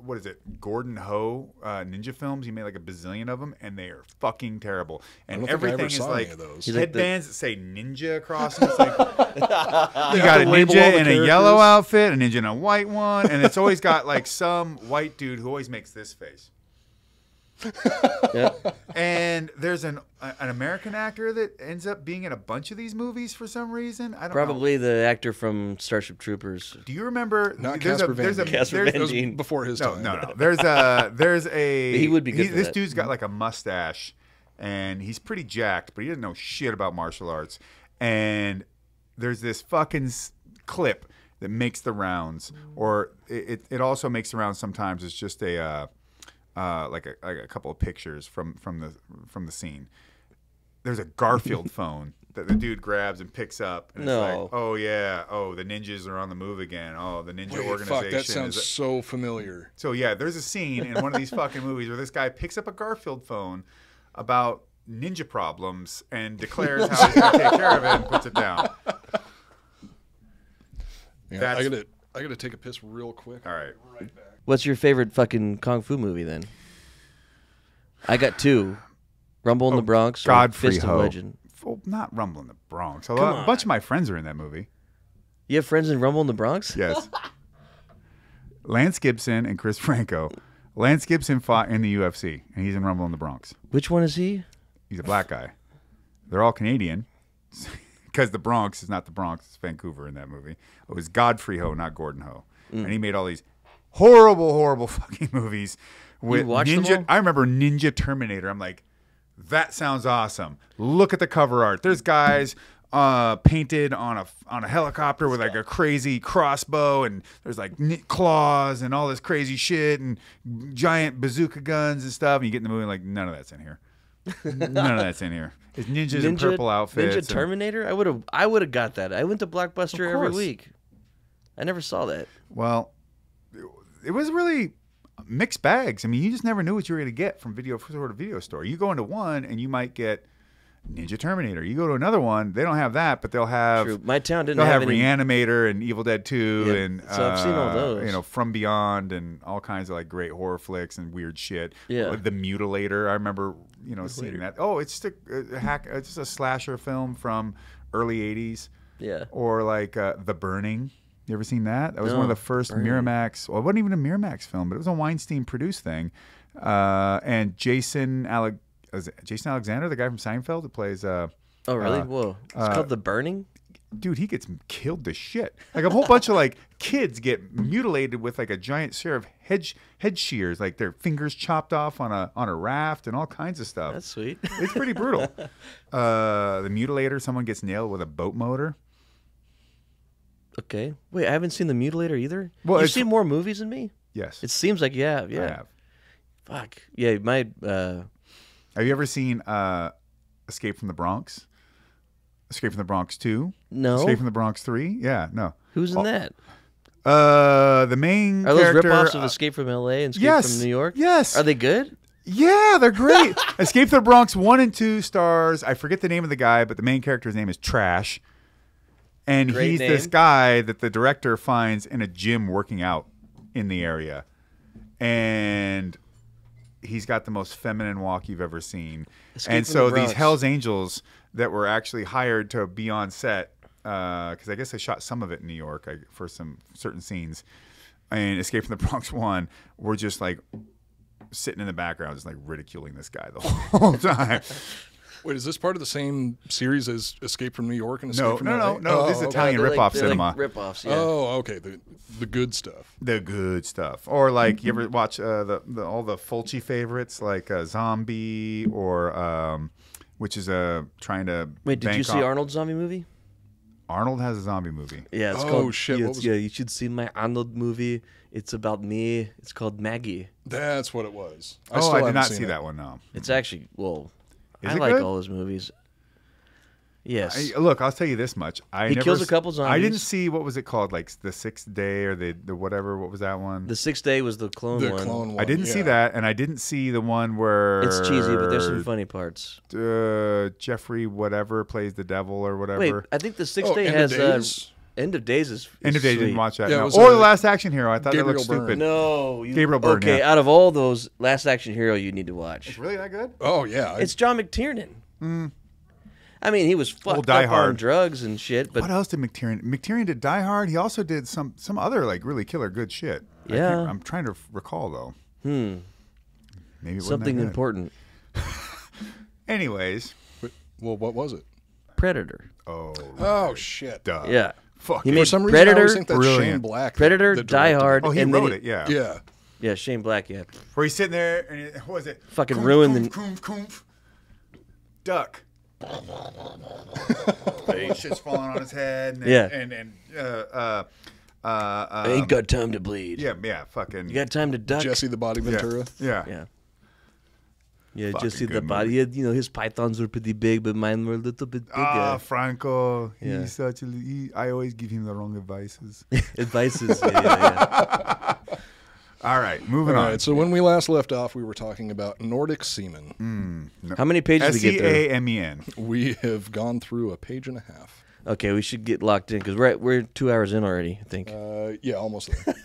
What is it? Gordon Ho ninja films. He made like a bazillion of them, and they are fucking terrible. And don't think I ever everything is saw like any of those. He's like the- headbands that say ninja across them. It's like, you got a to label ninja all the in a yellow characters. outfit, a ninja in a white one, and it's always got like some white dude who always makes this face. Yeah. And there's an American actor that ends up being in a bunch of these movies for some reason. I don't know. Probably the actor from Starship Troopers. Do you remember? Not there's Casper Van there's Dien. Casper there's- Van It was Dien. before his No, time. no. There's a. He would be good for This that. dude's got like a mustache, and he's pretty jacked, but he doesn't know shit about martial arts. And there's this fucking clip that makes the rounds, or it also makes the rounds sometimes. It's just a like a couple of pictures from the scene. There's a Garfield phone that the dude grabs and picks up. And No. It's like, oh yeah, oh the ninjas are on the move again. Oh, the ninja Wait, organization. fuck, that sounds is so familiar. So yeah, there's a scene in one of these fucking movies where this guy picks up a Garfield phone about ninja problems and declares how he's gonna take care of it and puts it down. Yeah, That's- I gotta take a piss real quick. All right. Right back. What's your favorite fucking kung fu movie then? I got two: Rumble in the Bronx or Godfrey Fist of Ho. Legend. Well, not Rumble in the Bronx. A Come bunch on. of my friends are in that movie. You have friends in Rumble in the Bronx? Yes. Lance Gibson and Chris Franco. Lance Gibson fought in the UFC, and he's in Rumble in the Bronx. Which one is he? He's a black guy. They're all Canadian, because the Bronx is not the Bronx; it's Vancouver in that movie. It was Godfrey Ho, not Gordon Ho, and he made all these horrible fucking movies with watched them Ninja. all? I remember Ninja Terminator. I'm like, that sounds awesome. Look at the cover art. There's guys painted on a helicopter with like a crazy crossbow, and there's like claws and all this crazy shit and giant bazooka guns and stuff. And you get in the movie and like, none of that's in here. None of that's in here. It's ninjas in purple outfits. Ninja and- Terminator? I would have got that. I went to Blockbuster every course. week. I never saw that. Well, it was really mixed bags. I mean, you just never knew what you were going to get from video store to video store. You go into one and you might get Ninja Terminator. You go to another one, they don't have that, but they'll have. True. My town didn't They'll have any. Reanimator and Evil Dead 2 Yeah. and So I've seen all those. You know, From Beyond and all kinds of like great horror flicks and weird shit. Yeah. Like The Mutilator. I remember seeing that. Oh, it's just it's just a slasher film from early '80s. Yeah. Or like The Burning. You ever seen that? That was No, one of the first Burning. Miramax. Well, it wasn't even a Miramax film, but it was a Weinstein produced thing. And Jason Alexander, the guy from Seinfeld, that plays. Oh really? Whoa. It's called The Burning. Dude, he gets killed to shit. Like a whole bunch of like kids get mutilated with like a giant pair of head shears, like their fingers chopped off on a raft and all kinds of stuff. That's sweet. It's pretty brutal. The Mutilator, someone gets nailed with a boat motor. Okay. Wait, I haven't seen The Mutilator either. Well, You've it's- seen more movies than me. Yes, It seems like you have. I Yeah. have. Fuck. Yeah. My. Have you ever seen Escape from the Bronx? Escape from the Bronx 2? No. Escape from the Bronx 3? Yeah, no. Who's in that? The main Are those character, ripoffs of Escape from L.A. and Escape yes, from New York? yes. Are they good? Yeah, they're great. Escape from the Bronx 1 and 2 stars. I forget the name of the guy, but the main character's name is Trash. And Great he's name. this guy that the director finds in a gym working out in the area. And he's got the most feminine walk you've ever seen. Escape And from so the these Bronx. Hell's Angels that were actually hired to be on set, because I guess they shot some of it in New York for some certain scenes. And Escape from the Bronx 1 were just like sitting in the background, just like ridiculing this guy the whole time. Wait, is this part of the same series as Escape from New York and Escape No, from no, LA? no. This is okay. Italian They're ripoff they're cinema. ripoffs. Yeah. Oh, okay. The good stuff. The good stuff. Or like you ever watch all the Fulci favorites like Zombie or which is trying to Wait, did you bank see off- Arnold's zombie movie? Arnold has a zombie movie. Yeah, it's Oh, called. shit, Yeah, what it's- was yeah, you should see my Arnold movie. It's about me. It's called Maggie. That's what it was. I still did haven't not seen see it. that one. No. It's actually Is I it like good? all his movies. Yes. Look, I'll tell you this much. He kills a couple I didn't zombies. see what was it called, like the Sixth Day or the whatever. What was that one? The Sixth Day was the clone The one. clone one. I didn't see yeah. that, and I didn't see the one where It's cheesy, but there's some funny parts. Jeffrey whatever plays the devil or whatever. Wait, I think the Sixth Oh, Day End of has Days? End of Days is End of Day sweet. didn't watch that. Yeah, it no. was Or a- The Last Action Hero. I thought that looked Gabriel Byrne. stupid. No, Gabriel Byrne, Okay, yeah. out of all those, Last Action Hero you need to watch. Really that good? Oh, yeah. It's John McTiernan. I mean, he was fucked Die up on Hard. drugs and shit, but What else did McTiernan? McTiernan did Die Hard. He also did some other like really killer good shit. Yeah. I'm trying to recall though. Maybe it wasn't something that good. important. Anyways, well, what was it? Predator. Oh, shit. duh. Yeah. Fuck. He it. made For some reason, I Predator, always think that's Shane brilliant. Black. Predator, that Die directed Hard, Oh, he and then wrote it. Yeah. Yeah. Yeah, Shane Black. Yeah, Where he's sitting there and what was it? Fucking Koomph, ruined koomph, the- koomph, koomph. Duck. Shit's falling on his head. And, Yeah. And ain't got time to bleed. yeah. Fucking. You got time to duck. Jesse the Body Ventura. Yeah. Yeah. Yeah, Fucking just see the good body. movie. He had, his pythons were pretty big, but mine were a little bit bigger. Ah, Franco. Yeah. He's such a. I always give him the wrong advices. Advices. Yeah. All right, moving All on. right, so when we last left off, we were talking about Nordic seamen. How many pages did we get through? SEAMEN. We have gone through a page and a half. Okay, we should get locked in because we're 2 hours in already. I think. Yeah, almost there.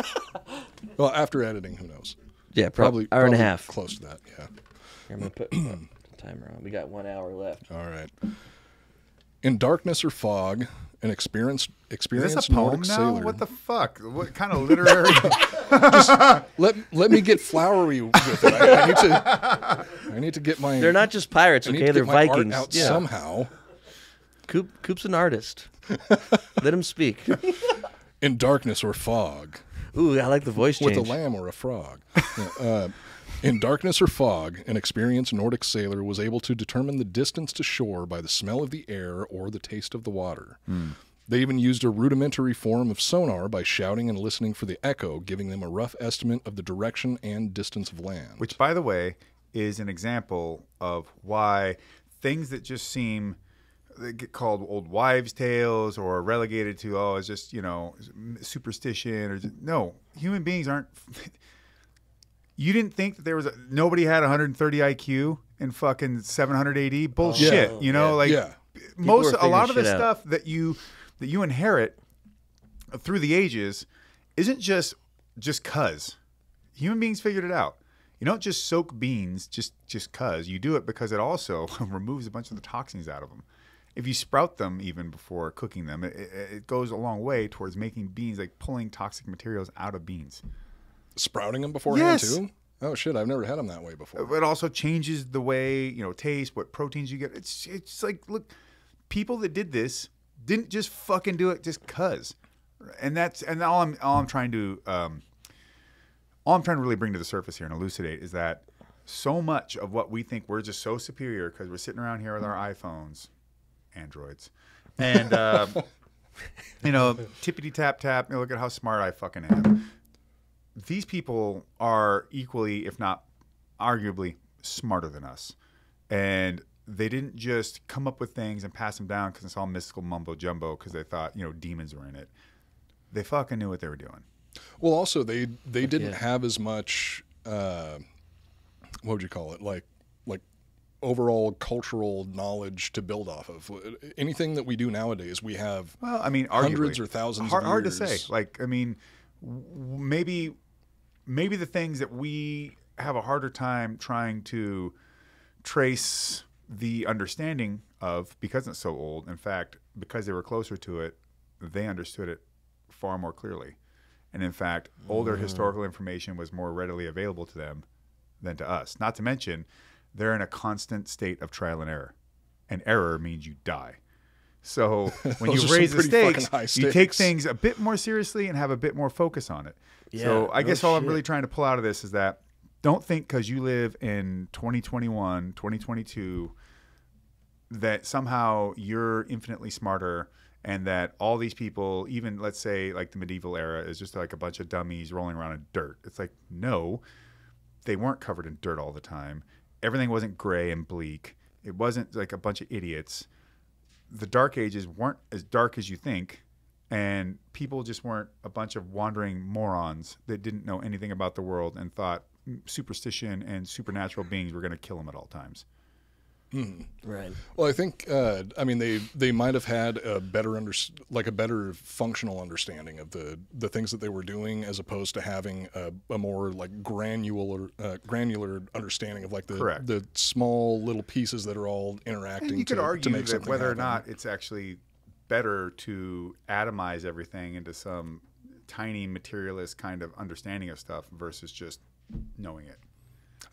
Well, after editing, who knows? Yeah, Probably hour and a probably half. Close to that, yeah. Here, I'm gonna put the timer on. We got 1 hour left. All right. In darkness or fog, an experienced Is this a Nordic poem now? sailor. What the fuck? What kind of literary? Let me get flowery with it. I need to get my. They're not just pirates, I need okay? to They're get my Vikings. art out Yeah. somehow. Coop's an artist. Let him speak. In darkness or fog, Ooh, I like the voice with change. a lamb or a frog. Yeah, in darkness or fog, an experienced Nordic sailor was able to determine the distance to shore by the smell of the air or the taste of the water. They even used a rudimentary form of sonar by shouting and listening for the echo, giving them a rough estimate of the direction and distance of land. Which, by the way, is an example of why things that just seem they get called old wives' tales or relegated to it's just superstition or no, human beings aren't. You didn't think that nobody had 130 IQ in fucking 700 AD. Bullshit. Oh, you know, like Yeah. a lot of the figuring shit stuff that you inherit through the ages isn't just cuz. Human beings figured it out. You don't just soak beans just cuz. You do it because it also removes a bunch of the toxins out of them. If you sprout them even before cooking them, it goes a long way towards making beans, like pulling toxic materials out of beans. Sprouting them beforehand Yes. too? Oh shit, I've never had them that way before. It also changes the way, taste, what proteins you get. It's like, look, people that did this didn't just fucking do it just cuz. And all I'm trying to really bring to the surface here and elucidate is that so much of what we think we're just so superior because we're sitting around here with our iPhones, Androids, and tippity tap tap. Look at how smart I fucking am. These people are equally, if not arguably, smarter than us, and they didn't just come up with things and pass them down because it's all mystical mumbo jumbo because they thought demons were in it. They fucking knew what they were doing. Well, also they didn't have as much what would you call it, like overall cultural knowledge to build off of. Anything that we do nowadays, we have. Well, I mean, hundreds arguably, or thousands. Hard of years. to say. Like, I mean, maybe the things that we have a harder time trying to trace the understanding of because it's so old. In fact, because they were closer to it, they understood it far more clearly. And in fact, older historical information was more readily available to them than to us. Not to mention, they're in a constant state of trial and error. And error means you die. So when you Those are raise some the pretty fucking stakes, high you take stakes. things a bit more seriously and have a bit more focus on it. Yeah, so I no guess all I'm shit. really trying to pull out of this is that don't think because you live in 2021, 2022, that somehow you're infinitely smarter and that all these people, even let's say like the medieval era, is just like a bunch of dummies rolling around in dirt. It's like, no, they weren't covered in dirt all the time. Everything wasn't gray and bleak. It wasn't like a bunch of idiots. The Dark Ages weren't as dark as you think, and people just weren't a bunch of wandering morons that didn't know anything about the world and thought superstition and supernatural beings were going to kill them at all times. Right. Well, I think I mean they might have had a better better functional understanding of the things that they were doing, as opposed to having a more like granular understanding of like the small little pieces that are all interacting. And you could to argue make that something whether or happen. not it's actually better to atomize everything into some tiny materialist kind of understanding of stuff versus just knowing it.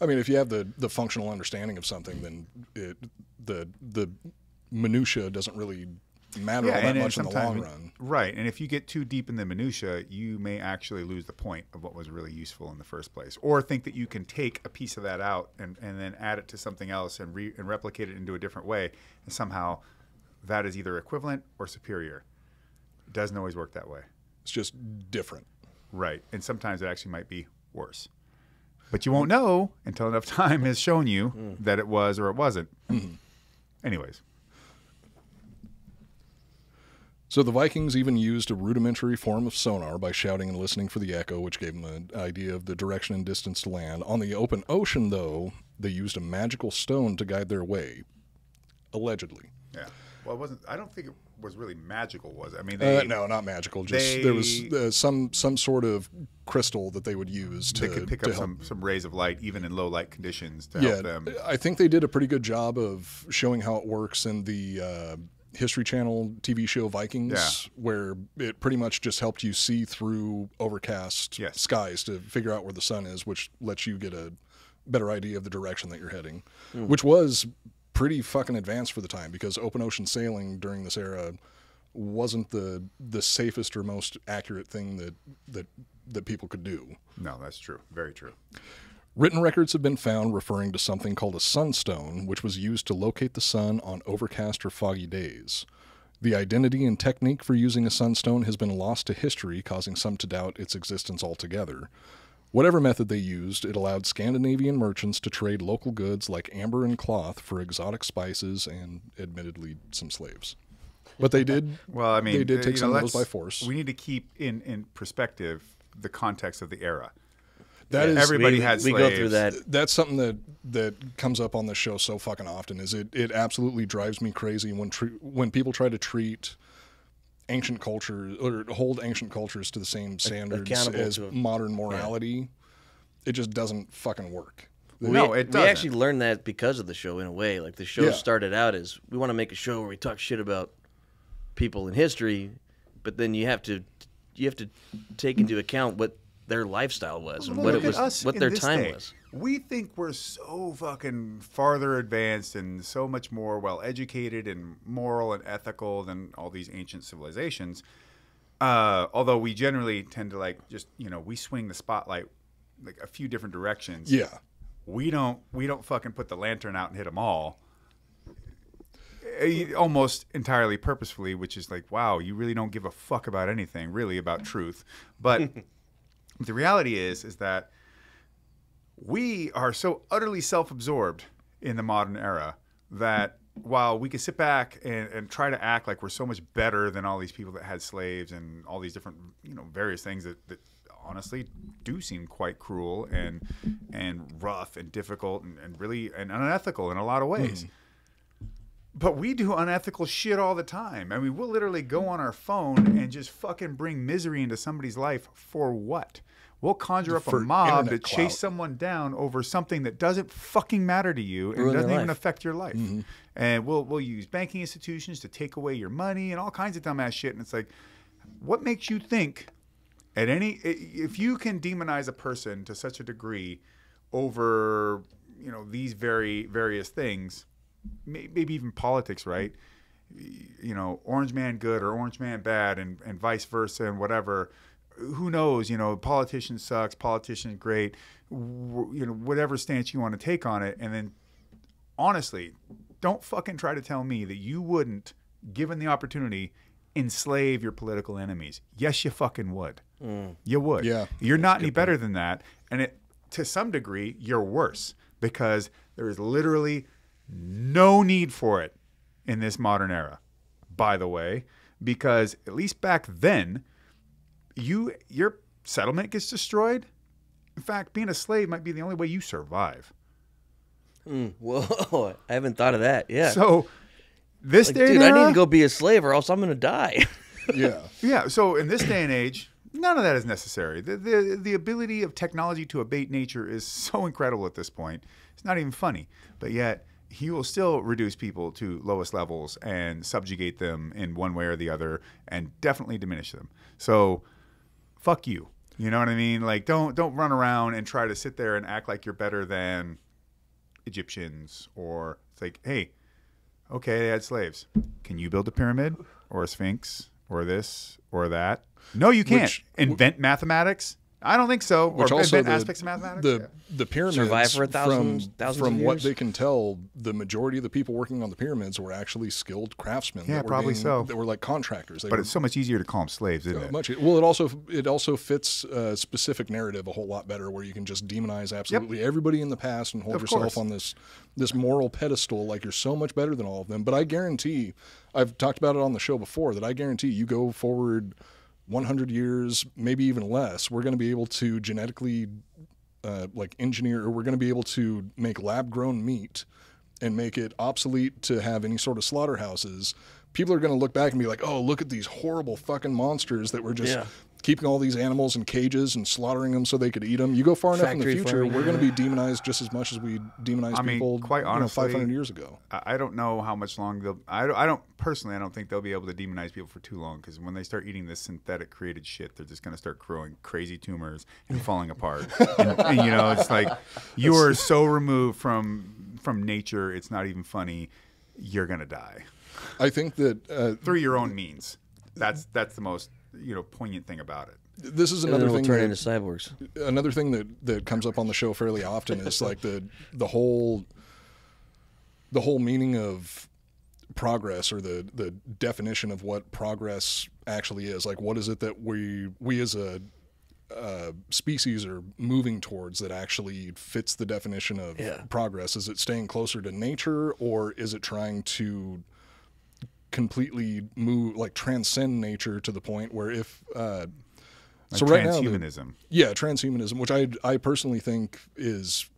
I mean, if you have the functional understanding of something, then the minutia doesn't really matter all that much in the long run. Right. And if you get too deep in the minutia, you may actually lose the point of what was really useful in the first place, or think that you can take a piece of that out and then add it to something else and replicate it into a different way, and somehow that is either equivalent or superior. It doesn't always work that way. It's just different. Right. And sometimes it actually might be worse. But you won't know until enough time has shown you that it was or it wasn't. Anyways. So the Vikings even used a rudimentary form of sonar by shouting and listening for the echo, which gave them an idea of the direction and distance to land. On the open ocean, though, they used a magical stone to guide their way, allegedly. Yeah. Well, it wasn't. I don't think it was really magical, was it? I mean, no, not magical. Just there was some sort of crystal that they would use to they could pick up help. some rays of light, even in low light conditions, to help them. I think they did a pretty good job of showing how it works in the History Channel TV show Vikings, where it pretty much just helped you see through overcast skies to figure out where the sun is, which lets you get a better idea of the direction that you're heading, which was pretty fucking advanced for the time, because open ocean sailing during this era wasn't the safest or most accurate thing that people could do. No, that's true. Very true. Written records have been found referring to something called a sunstone, which was used to locate the sun on overcast or foggy days. The identity and technique for using a sunstone has been lost to history, causing some to doubt its existence altogether. Whatever method they used, it allowed Scandinavian merchants to trade local goods like amber and cloth for exotic spices and, admittedly, some slaves. But they did. Well, I mean, they did take some of those by force. We need to keep in perspective the context of the era. That is, everybody had we slaves. go through that. That's something that comes up on this show so fucking often is it absolutely drives me crazy when people try to treat ancient cultures or hold ancient cultures to the same standards as modern morality. It just doesn't fucking work. No, it doesn't. We actually learned that because of the show in a way. Like the show started out as we want to make a show where we talk shit about people in history, but then you have to take into account what their lifestyle was and what their time was. We think we're so fucking farther advanced and so much more well educated and moral and ethical than all these ancient civilizations. Although we generally tend to like just, you know, we swing the spotlight like a few different directions. Yeah. We don't fucking put the lantern out and hit them all. Almost entirely purposefully, which is like, wow, you really don't give a fuck about anything, really, about truth. But the reality is that we are so utterly self-absorbed in the modern era that while we can sit back and try to act like we're so much better than all these people that had slaves and all these different, you know, various things that honestly do seem quite cruel and rough and difficult and really and unethical in a lot of ways. But we do unethical shit all the time. I mean, we'll literally go on our phone and just fucking bring misery into somebody's life for what? We'll conjure up a mob to chase someone down over something that doesn't fucking matter to you and doesn't even affect your life. And we'll use banking institutions to take away your money and all kinds of dumbass shit. And it's like, what makes you think if you can demonize a person to such a degree over, you know, these various things, maybe even politics, right? You know, orange man good or orange man bad and vice versa and whatever. Who knows? You know, politician sucks, politician great, you know, whatever stance you want to take on it. And then, honestly, don't fucking try to tell me that you wouldn't, given the opportunity, enslave your political enemies. Yes, you fucking would. You would. Yeah. You're not any better than that. And to some degree, you're worse because there is literally no need for it in this modern era, by the way, because at least back then, your settlement gets destroyed. In fact, being a slave might be the only way you survive. Whoa, I haven't thought of that. Yeah. So this day and I era, need to go be a slave or else I'm going to die. Yeah. So in this day and age, none of that is necessary. The ability of technology to abate nature is so incredible at this point. It's not even funny. But yet, he will still reduce people to lowest levels and subjugate them in one way or the other and definitely diminish them. So fuck you. You know what I mean? Like, don't run around and try to sit there and act like you're better than Egyptians. Or it's like, hey, okay, they had slaves. Can you build a pyramid or a sphinx or this or that? No, you can't. Invent mathematics? I don't think so. Which or also invent aspects of mathematics? The pyramids, survive for thousands from of what years? they can tell, the majority of the people working on the pyramids were actually skilled craftsmen. Yeah, probably so. They were like contractors. But it's so much easier to call them slaves, isn't it? Well, it also fits a specific narrative a whole lot better, where you can just demonize absolutely everybody in the past and hold yourself on this moral pedestal like you're so much better than all of them. But I guarantee, I've talked about it on the show before, that I guarantee you go forward 100 years, maybe even less, we're going to be able to genetically engineer, or we're going to be able to make lab-grown meat and make it obsolete to have any sort of slaughterhouses. People are going to look back and be like, oh, look at these horrible fucking monsters that were just keeping all these animals in cages and slaughtering them so they could eat them. You go far enough in the future, we're going to be demonized just as much as we demonized people quite honestly, 500 years ago. I don't know how much longer I don't think they'll be able to demonize people for too long, because when they start eating this synthetic created shit, they're just going to start growing crazy tumors and falling apart. and you know, it's like, you are so removed from nature, it's not even funny. You're going to die. I think that through your own means. That's the most poignant thing about it. This is another thing. Turn into cyborgs. Another thing that comes up on the show fairly often is like the whole meaning of progress, or the definition of what progress actually is. Like, what is it that we as a species are moving towards that actually fits the definition of progress? Is it staying closer to nature, or is it trying to completely transcend nature to the point where transhumanism. Transhumanism, which I personally think is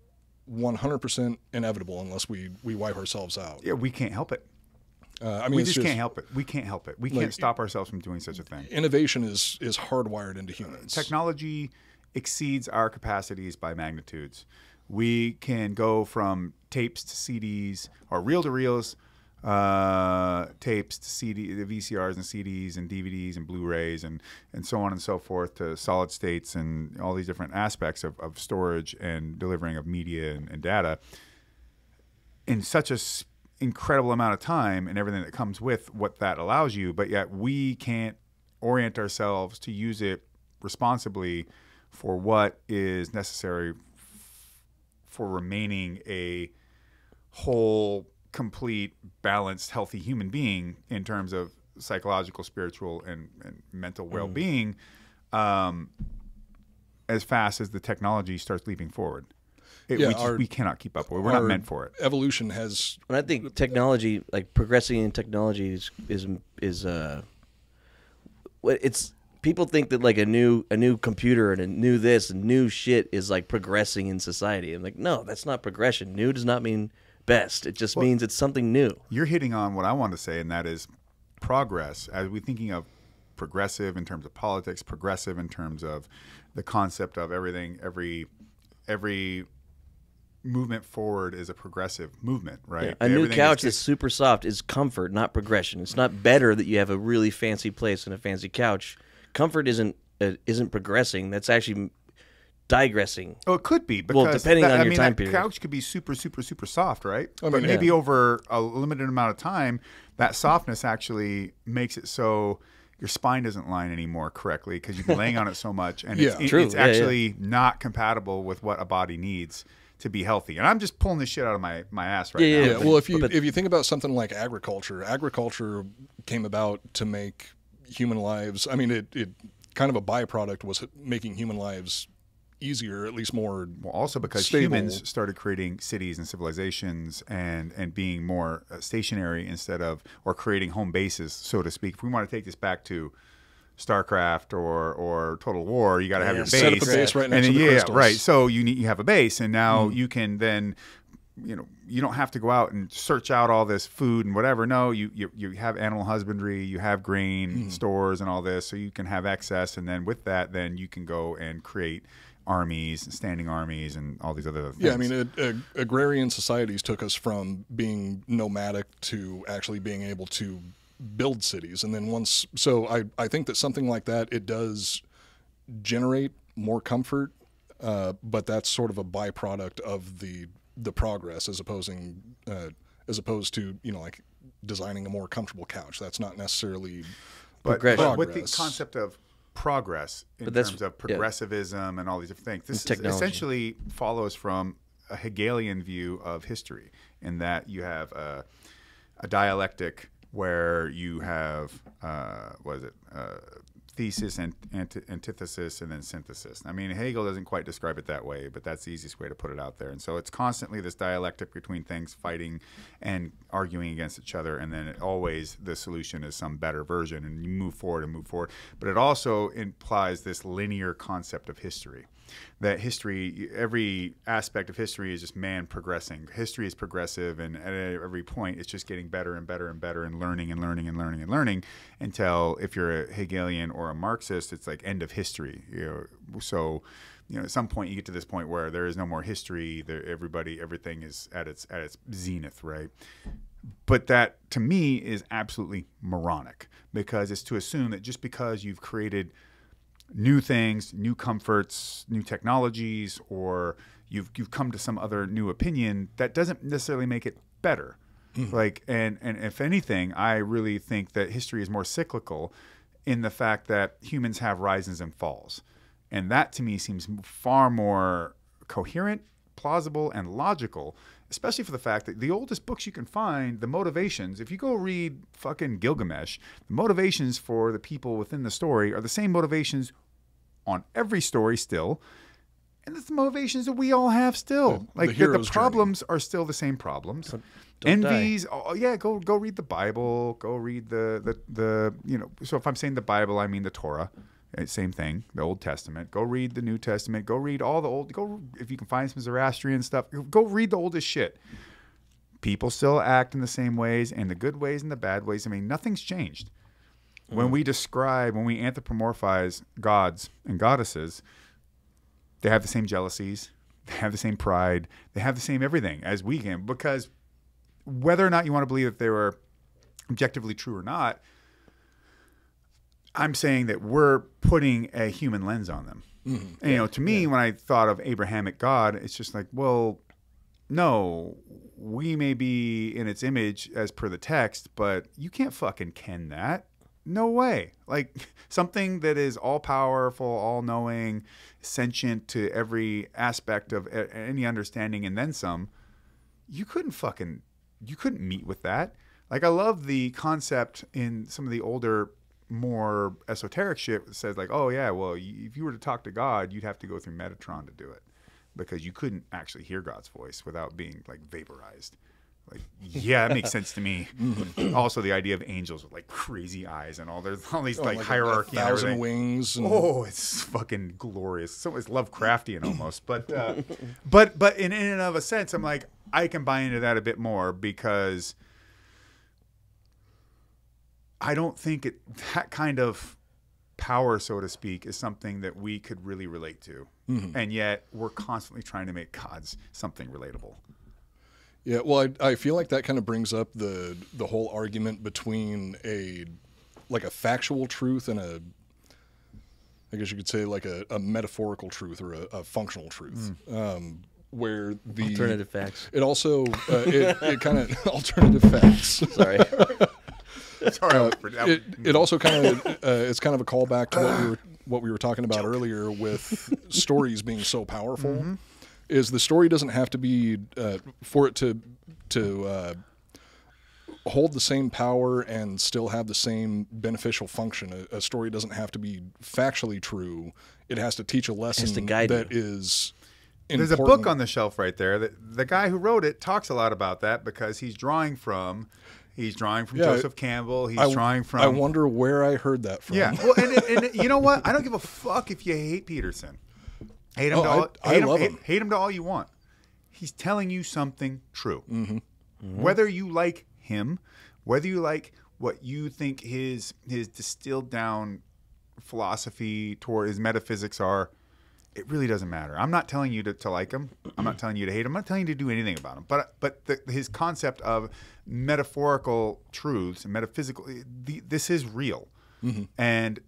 100% inevitable unless we wipe ourselves out. Yeah, we can't help it. I mean, We it's just can't help it. We can't help it. We can't stop ourselves from doing such a thing. Innovation is hardwired into humans. Technology exceeds our capacities by magnitudes. We can go from tapes to CDs, or reel-to-reels, tapes to VCRs and CDs and DVDs and Blu-rays and so on and so forth, to solid states and all these different aspects of storage and delivering of media and data in such a incredible amount of time, and everything that comes with what that allows you. But yet we can't orient ourselves to use it responsibly for what is necessary for remaining a whole, complete, balanced, healthy human being in terms of psychological, spiritual, and mental well-being, as fast as the technology starts leaping forward. We cannot keep up with it. We're not meant for it. Evolution has... And I think technology, like progressing in technology is it's... People think that like a new computer and a new this and new shit is like progressing in society. I'm like, no, that's not progression. New does not mean best. It just means it's something new. You're hitting on what I want to say, and that is progress. As we're thinking of progressive in terms of politics, progressive in terms of the concept of everything, every movement forward is a progressive movement, right? Yeah, a new couch that's super soft is comfort, not progression. It's not better that you have a really fancy place and a fancy couch. Comfort isn't progressing. That's actually digressing. Oh, it could be. Because depending on your time period. That couch could be super, super, super soft, right? I mean, but maybe over a limited amount of time, that softness actually makes it so your spine doesn't line anymore correctly because you've been laying on it so much, and it's actually not compatible with what a body needs to be healthy. And I'm just pulling this shit out of my ass right now. Yeah. Well, if you think about something like agriculture came about to make human lives. I mean, it kind of a byproduct was making human lives easier, at least more. Well, also because stable. humans started creating cities and civilizations and being more stationary instead of, or creating home bases, so to speak. If we want to take this back to StarCraft or Total War, you got to have your base. Set up a base right next to the crystals. Right. So you have a base, and now you can then, you don't have to go out and search out all this food and whatever. No, you have animal husbandry, you have grain stores and all this, so you can have excess, and then with that, then you can go and create armies, standing armies, and all these other things. Yeah, I mean, agrarian societies took us from being nomadic to actually being able to build cities, and then I think that something like that, it does generate more comfort, but that's sort of a byproduct of the progress as opposed to like designing a more comfortable couch. That's not necessarily progress. But with the concept of progress in terms of progressivism and all these different things, this essentially follows from a Hegelian view of history, in that you have a dialectic where you have thesis and antithesis and then synthesis. I mean, Hegel doesn't quite describe it that way, but that's the easiest way to put it out there. And so it's constantly this dialectic between things fighting and arguing against each other, and then always the solution is some better version, and you move forward and move forward. But it also implies this linear concept of history, that history, every aspect of history is just man progressing. History is progressive, and at every point it's just getting better and better and better, and learning and learning and learning and learning, until, if you're a Hegelian or a Marxist, it's like end of history. So at some point you get to this point where there is no more history. Everything is at its zenith, right? But that, to me, is absolutely moronic, because it's to assume that just because you've created new things, new comforts, new technologies, or you've come to some other new opinion, that doesn't necessarily make it better. And if anything, I really think that history is more cyclical, in the fact that humans have rises and falls. And that, to me, seems far more coherent, plausible, and logical, especially for the fact that the oldest books you can find, the motivations, if you go read fucking Gilgamesh, the motivations for the people within the story are the same motivations on every story still, and it's the motivations that we all have still. The problems are still the same problems. Don't envies, go read the Bible, go read the so if I'm saying the Bible, I mean the Torah. Same thing, the Old Testament. Go read the New Testament. Go read all the old. Go if you can find some Zoroastrian stuff. Go read the oldest shit. People still act in the same ways, and the good ways and the bad ways. I mean, nothing's changed. When we anthropomorphize gods and goddesses, they have the same jealousies, they have the same pride, they have the same everything as we can. Because whether or not you want to believe that they were objectively true or not, I'm saying that we're putting a human lens on them. And, you know, to me, when I thought of Abrahamic God, it's just like, well, no, we may be in its image as per the text, but you can't fucking ken that. No way. Like something that is all powerful, all knowing, sentient to every aspect of any understanding and then some, you couldn't meet with that. Like I love the concept in some of the older, more esoteric shit that says like, oh yeah, well, if you were to talk to God, you'd have to go through Metatron to do it because you couldn't actually hear God's voice without being like vaporized. Like, yeah, that makes sense to me. Also, the idea of angels with like crazy eyes and all these like hierarchy, 1,000 wings. And... Oh, it's fucking glorious. So it's Lovecraftian almost, but in and of a sense, I'm like, I can buy into that a bit more because I don't think that kind of power, so to speak, is something that we could really relate to, and yet we're constantly trying to make gods something relatable. Yeah, well, I feel like that kind of brings up the whole argument between a factual truth and I guess you could say like a metaphorical truth or a functional truth, where the alternative facts. It also it kind of alternative facts. Sorry. It also kind of it's kind of a callback to what we were talking about earlier with stories being so powerful. Is the story doesn't have to be for it to hold the same power and still have the same beneficial function. A story doesn't have to be factually true. It has to teach a lesson that is important. There's a book on the shelf right there. The guy who wrote it talks a lot about that because he's drawing from Joseph Campbell. He's drawing from. I wonder where I heard that from. Yeah. Well, and you know what? I don't give a fuck if you hate Peterson. Hate him to all you want. He's telling you something true. Whether you like him, whether you like what you think his distilled down philosophy toward his metaphysics are, it really doesn't matter. I'm not telling you to like him. I'm not telling you to hate him. I'm not telling you to do anything about him. But his concept of metaphorical truths and metaphysical, this is real. And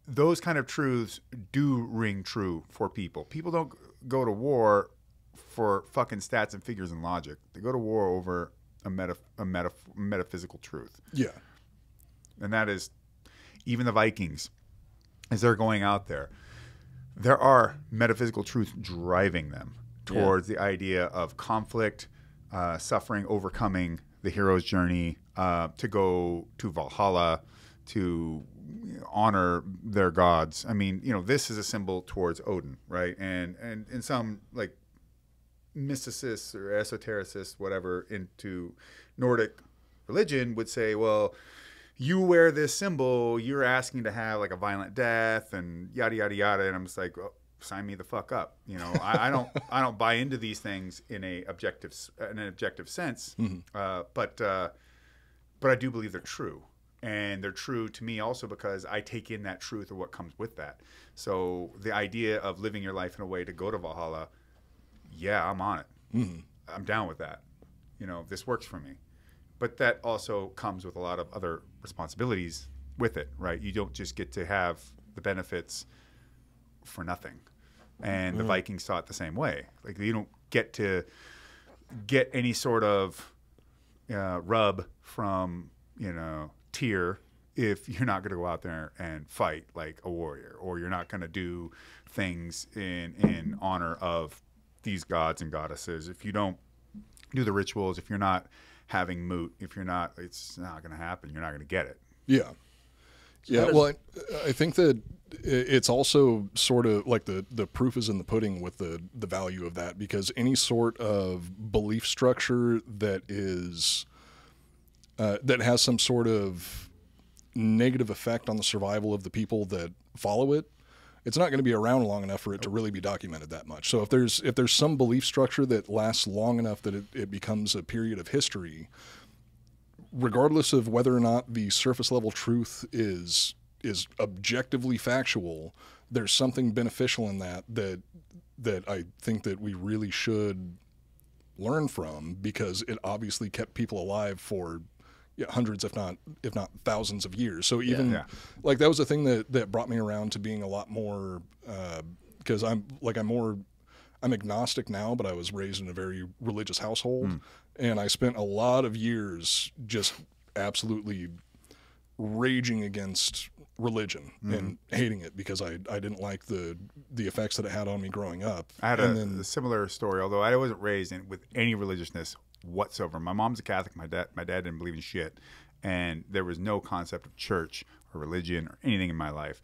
those kind of truths do ring true for people. People don't go to war for fucking stats and figures and logic. They go to war over a metaphysical truth. Yeah. And that is, even the Vikings, as they're going out there are metaphysical truths driving them towards the idea of conflict, suffering, overcoming the hero's journey, to go to Valhalla, to honor their gods. I mean, this is a symbol towards Odin, right? And in some like mysticists or esotericists, whatever, into Nordic religion would say, well, you wear this symbol, you're asking to have like a violent death and yada yada yada. And I'm just like, well, sign me the fuck up. I don't buy into these things in an objective sense. But I do believe they're true. And they're true to me also because I take in that truth of what comes with that. So the idea of living your life in a way to go to Valhalla, yeah, I'm on it. I'm down with that. This works for me. But that also comes with a lot of other responsibilities with it, right? You don't just get to have the benefits for nothing. And the Vikings saw it the same way. Like you don't get to get any sort of rub from, Tyr if you're not going to go out there and fight like a warrior, or you're not going to do things in honor of these gods and goddesses. If you don't do the rituals, if you're not having moot, it's not going to happen. You're not going to get it. Yeah. Yeah. Well, I think that it's also sort of like the proof is in the pudding with the value of that, because any sort of belief structure that is that has some sort of negative effect on the survival of the people that follow it, it's not going to be around long enough for it to really be documented that much. So if there's some belief structure that lasts long enough that it becomes a period of history, regardless of whether or not the surface level truth is objectively factual, there's something beneficial in that I think that we really should learn from, because it obviously kept people alive for hundreds, if not thousands of years. So even like that was a thing that brought me around to being a lot more, because I'm agnostic now, but I was raised in a very religious household, and I spent a lot of years just absolutely raging against religion and hating it because I didn't like the effects that it had on me growing up. I had a similar story, although I wasn't raised with any religiousness whatsoever. My mom's a Catholic. My dad didn't believe in shit, and there was no concept of church or religion or anything in my life.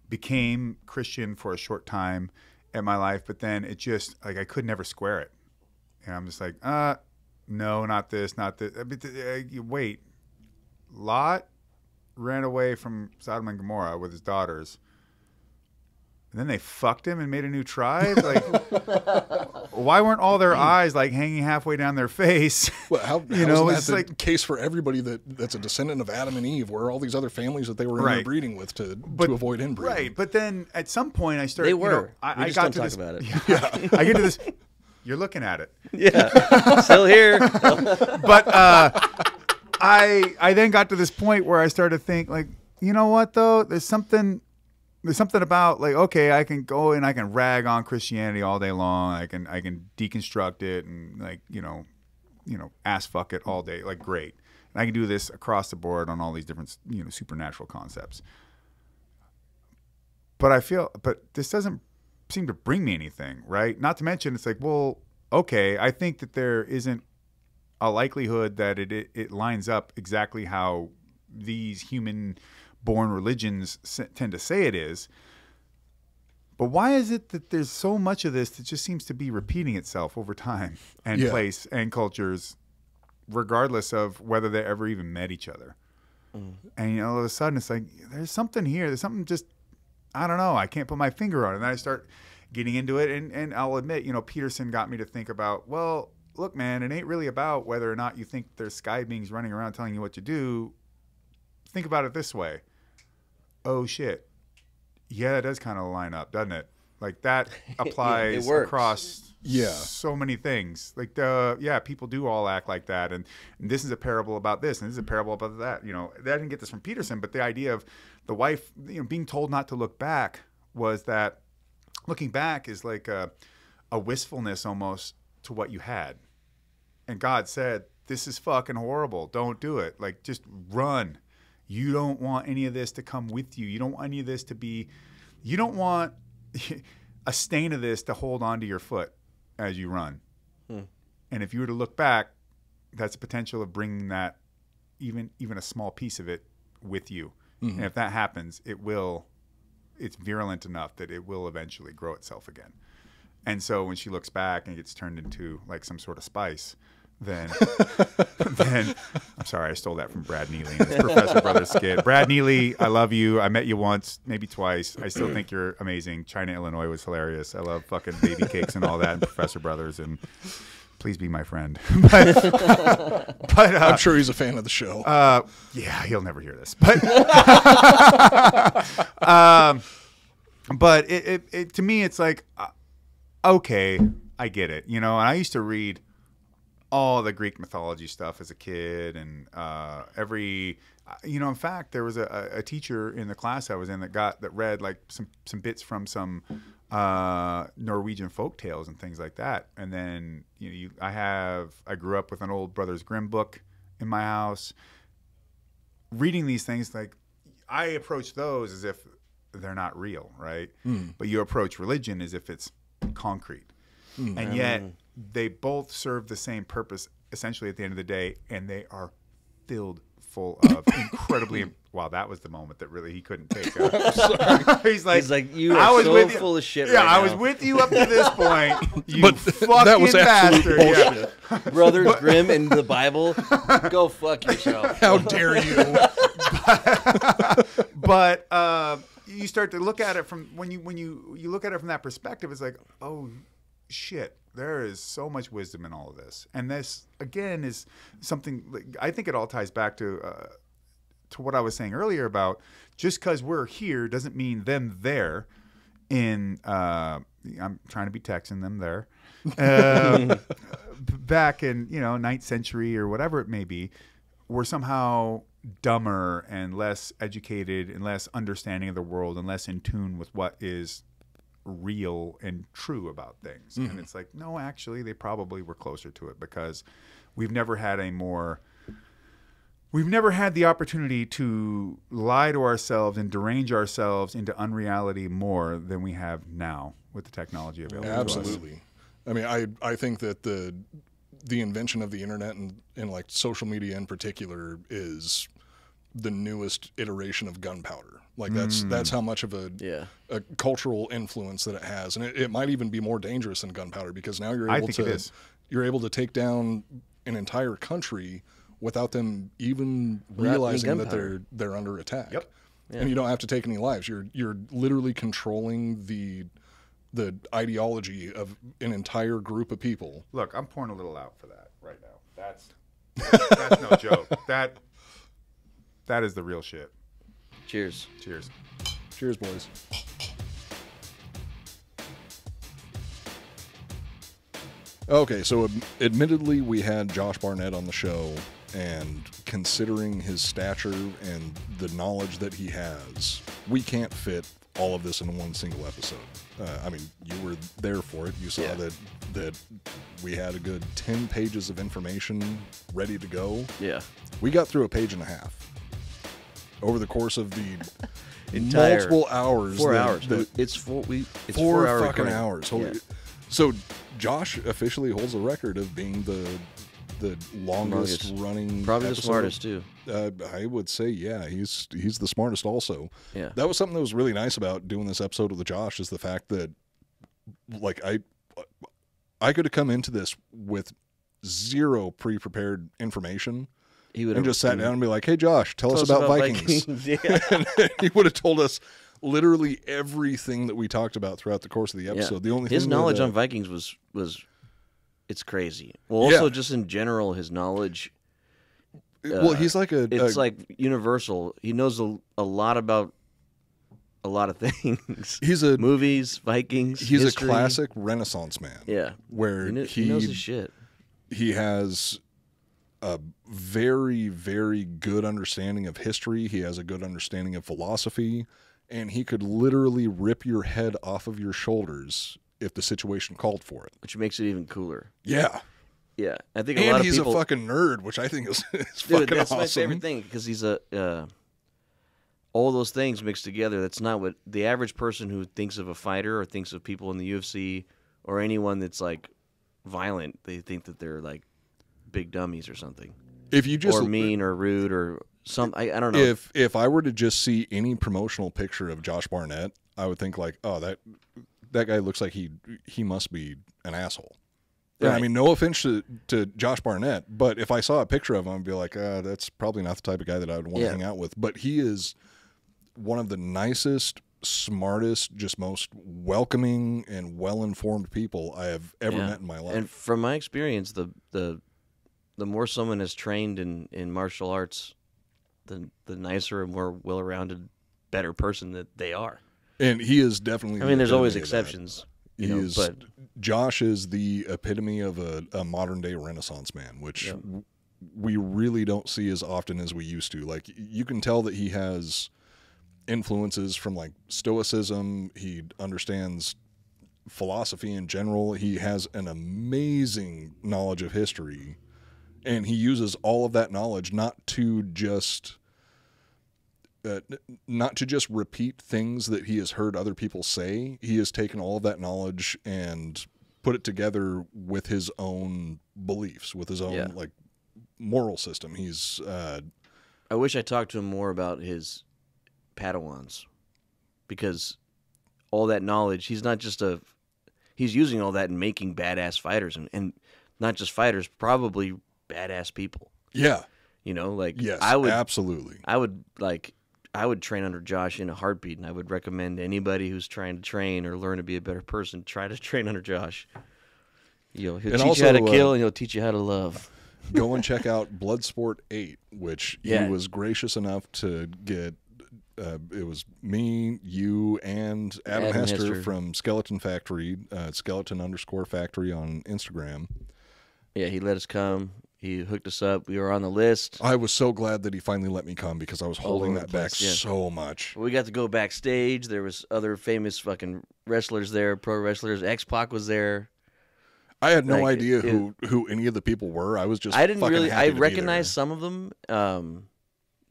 Became Christian for a short time in my life, but then it just like I could never square it, and I'm just like, no, not this, not this. Wait, Lot ran away from Sodom and Gomorrah with his daughters, and then they fucked him and made a new tribe. Like, why weren't all their eyes like hanging halfway down their face? Well, how it's like the case for everybody that's a descendant of Adam and Eve, where all these other families that they were interbreeding with to avoid inbreeding. Right, but then at some point I started. They were. I just got don't to talk this, about it. Yeah, I get to this. You're looking at it. Yeah, still here. But I then got to this point where I started to think, like, you know what though? There's something about, like, okay, I can go and I can rag on Christianity all day long. I can deconstruct it and, like, you know, ass fuck it all day. Like, great. And I can do this across the board on all these different, supernatural concepts. But this doesn't seem to bring me anything, right? Not to mention, it's like, well, okay, I think that there isn't a likelihood that it lines up exactly how these human-born religions tend to say it is. But why is it that there's so much of this that just seems to be repeating itself over time and place and cultures, regardless of whether they ever even met each other? And all of a sudden, it's like, there's something here. There's something just, I don't know. I can't put my finger on it. And then I start getting into it. And I'll admit, Peterson got me to think about, well, look, man, it ain't really about whether or not you think there's sky beings running around telling you what to do. Think about it this way. Oh, shit. Yeah, it does kind of line up, doesn't it? Like, that applies across so many things. Like, people do all act like that. And this is a parable about this, and this is a parable about that. I didn't get this from Peterson, but the idea of the wife, being told not to look back was that looking back is like a wistfulness almost to what you had. And God said, this is fucking horrible. Don't do it. Like, just run. You don't want any of this to come with you. You don't want any of this to be, you don't want a stain of this to hold onto your foot as you run. And if you were to look back, that's the potential of bringing that, even a small piece of it, with you. And if that happens, it's virulent enough that it will eventually grow itself again. And so when she looks back and gets turned into like some sort of spice, then I'm sorry, I stole that from Brad Neely in his Professor Brothers skit. Brad Neely, I love you. I met you once, maybe twice. I still think you're amazing. China, Illinois was hilarious. I love fucking baby cakes and all that and Professor Brothers, and please be my friend. but I'm sure he's a fan of the show. Yeah, he'll never hear this. But it to me, it's like, okay, I get it. And I used to read all the Greek mythology stuff as a kid, and in fact, there was a teacher in the class I was in that read like some bits from some Norwegian folk tales and things like that. And then I grew up with an old Brothers Grimm book in my house. Reading these things, like, I approach those as if they're not real, right? But you approach religion as if it's concrete. And yet they both serve the same purpose essentially at the end of the day, and they are filled full of incredibly. Wow, that was the moment that really he couldn't take. He's like, you are so full of shit. Yeah, right now. I was with you up to this point. You But fucking that was absolute bastard. Yeah. Brothers Grimm in the Bible. Go fuck yourself. How dare you? But you start to look at it from when you look at it from that perspective, it's like, oh shit, there is so much wisdom in all of this. And this again is something like, I think it all ties back to what I was saying earlier about just because we're here doesn't mean them there in I'm trying to be Texan, them there back in 9th century or whatever it may be, we're somehow dumber and less educated and less understanding of the world and less in tune with what is real and true about things. And it's like, no, actually they probably were closer to it, because we've never had the opportunity to lie to ourselves and derange ourselves into unreality more than we have now with the technology available. Absolutely. I mean, I think that the invention of the internet and like social media in particular is the newest iteration of gunpowder. Like that's how much of a cultural influence that it has, and it might even be more dangerous than gunpowder, because now you're able to take down an entire country without them even realizing that they're under attack. Yep. Yeah. And you don't have to take any lives. You're literally controlling the ideology of an entire group of people. Look, I'm pouring a little out for that right now. That's no joke. That is the real shit. Cheers. Cheers. Cheers, boys. Okay, so admittedly we had Josh Barnett on the show, and considering his stature and the knowledge that he has, we can't fit all of this in one single episode. I mean, you were there for it. You saw that we had a good 10 pages of information ready to go. Yeah. We got through a page and a half over the course of the Entire multiple hours. 4 hours. It's 4 hour fucking recording. hours. Yeah. So Josh officially holds the record of being the longest running, probably episode. the smartest too. I would say, yeah, he's the smartest also. Yeah. That was something that was really nice about doing this episode with Josh, is the fact that, like, I could have come into this with zero pre-prepared information. He would and just sat down and be like, "Hey, Josh, tell us about Vikings." Yeah. And he would have told us literally everything that we talked about throughout the course of the episode. The only his thing knowledge that, on Vikings was it's crazy. Well, also just in general, his knowledge. Well, he's like it's like universal. He knows a lot about a lot of things. He's a movies, Vikings. He's history. a classic Renaissance man. Yeah, where he knows his shit. He has a very, very good understanding of history. He has a good understanding of philosophy, and he could literally rip your head off of your shoulders if the situation called for it. Which makes it even cooler. Yeah. Yeah. I think a lot of people... he's a fucking nerd, which I think is Dude, fucking that's awesome. my favorite thing, because he's all those things mixed together. That's not what the average person who thinks of a fighter or thinks of people in the UFC or anyone that's like violent, they think that they're like big dummies or something. If you just or mean or rude or something, I don't know. If I were to just see any promotional picture of Josh Barnett, I would think like, oh, that guy looks like he must be an asshole. Right. I mean, no offense to Josh Barnett, but if I saw a picture of him, I'd be like, that's probably not the type of guy that I would want to hang out with. But he is one of the nicest, smartest, just most welcoming and well-informed people I have ever met in my life. And from my experience, the more someone has trained in martial arts, the nicer and more well-rounded, better person that they are. And he is definitely... I mean, there's always exceptions. But Josh is the epitome of a modern-day Renaissance man, which we really don't see as often as we used to. Like, you can tell that he has influences from, like, Stoicism. He understands philosophy in general. He has an amazing knowledge of history. And he uses all of that knowledge not to just repeat things that he has heard other people say. He has taken all of that knowledge and put it together with his own beliefs, with his own like moral system. He's I wish I talked to him more about his Padawans, because all that knowledge, he's using all that in making badass fighters, and not just fighters, probably badass people. Yeah. You know, like Yes, absolutely. I would train under Josh in a heartbeat, and I would recommend anybody who's trying to train or learn to be a better person, try to train under Josh. You know, he'll teach you how to kill, and he'll teach you how to love. Go and check out Bloodsport 8, which he was gracious enough to get. It was me, you, and Adam Hester from Skeleton Factory, skeleton_factory on Instagram. Yeah, he let us come. He hooked us up. We were on the list. I was so glad that he finally let me come, because I was holding that back so much. We got to go backstage. There was other famous fucking wrestlers there, pro wrestlers. X-Pac was there. I had no idea who any of the people were. I was just I didn't fucking really. happy I to be recognized there. some of them,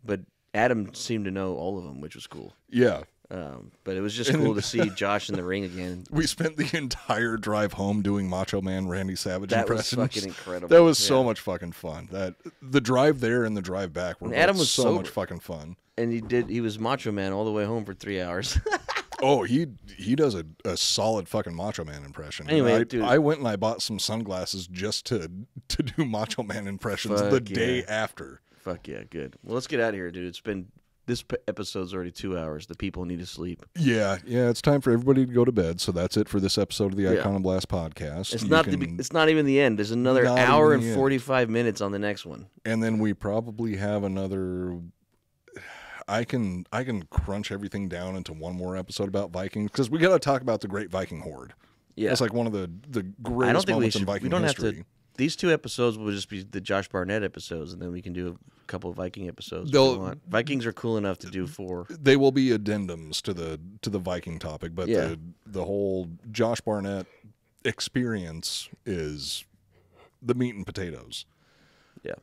but Adam seemed to know all of them, which was cool. Yeah. But it was just cool to see Josh in the ring again. We spent the entire drive home doing Macho Man Randy Savage That impressions. was fucking incredible. That was so much fucking fun. The drive there and the drive back were Adam was so sober. much fucking fun. And he was Macho Man all the way home for 3 hours. Oh, he does a solid fucking Macho Man impression. Anyway, dude, I went and I bought some sunglasses just to do Macho Man impressions day after. Fuck yeah, good. Well, let's get out of here, dude. This episode's already 2 hours. The people need to sleep. Yeah, it's time for everybody to go to bed. So that's it for this episode of the Iconoblast podcast. It's not even the end. There's another hour and 45 minutes on the next one. And then we probably have another. I can crunch everything down into one more episode about Vikings, because we got to talk about the Great Viking Horde. Yeah, that's like one of the greatest moments in Viking history. These 2 episodes will just be the Josh Barnett episodes, and then we can do a couple of Viking episodes. Vikings are cool enough to do 4. They will be addendums to the Viking topic, but the whole Josh Barnett experience is the meat and potatoes. Yeah.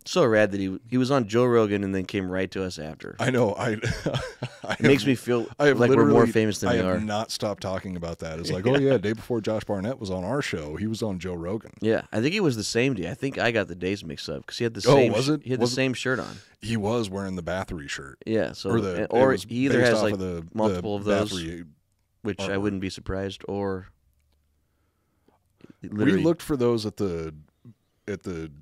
So rad that he was on Joe Rogan and then came right to us after. I know. It makes me feel like we're more famous than we are. I have not stopped talking about that. It's like, oh yeah, day before Josh Barnett was on our show, he was on Joe Rogan. Yeah, I think it was the same day. I think I got the days mixed up because he had the same. Was it? He had the same shirt on. He was wearing the Bathory shirt. Yeah. So or he either has like multiple of those, Bathory which I wouldn't be surprised. Or we looked for those at the.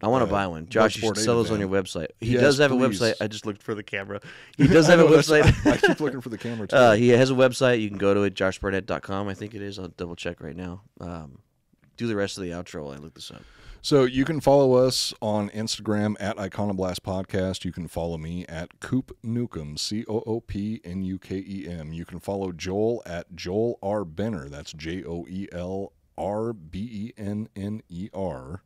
I want to buy one. Josh, you should sell those on your website. He Yes, does have please. a website. I just looked for the camera. He does have a website. I keep looking for the camera too. He has a website. You can go to it, joshbarnett.com. I think it is. I'll double check right now. Do the rest of the outro while I look this up. So you can follow us on Instagram at Iconoblast Podcast. You can follow me at Coop Nukem, COOPNUKEM. You can follow Joel at Joel R. Benner. That's JOELRBENNER.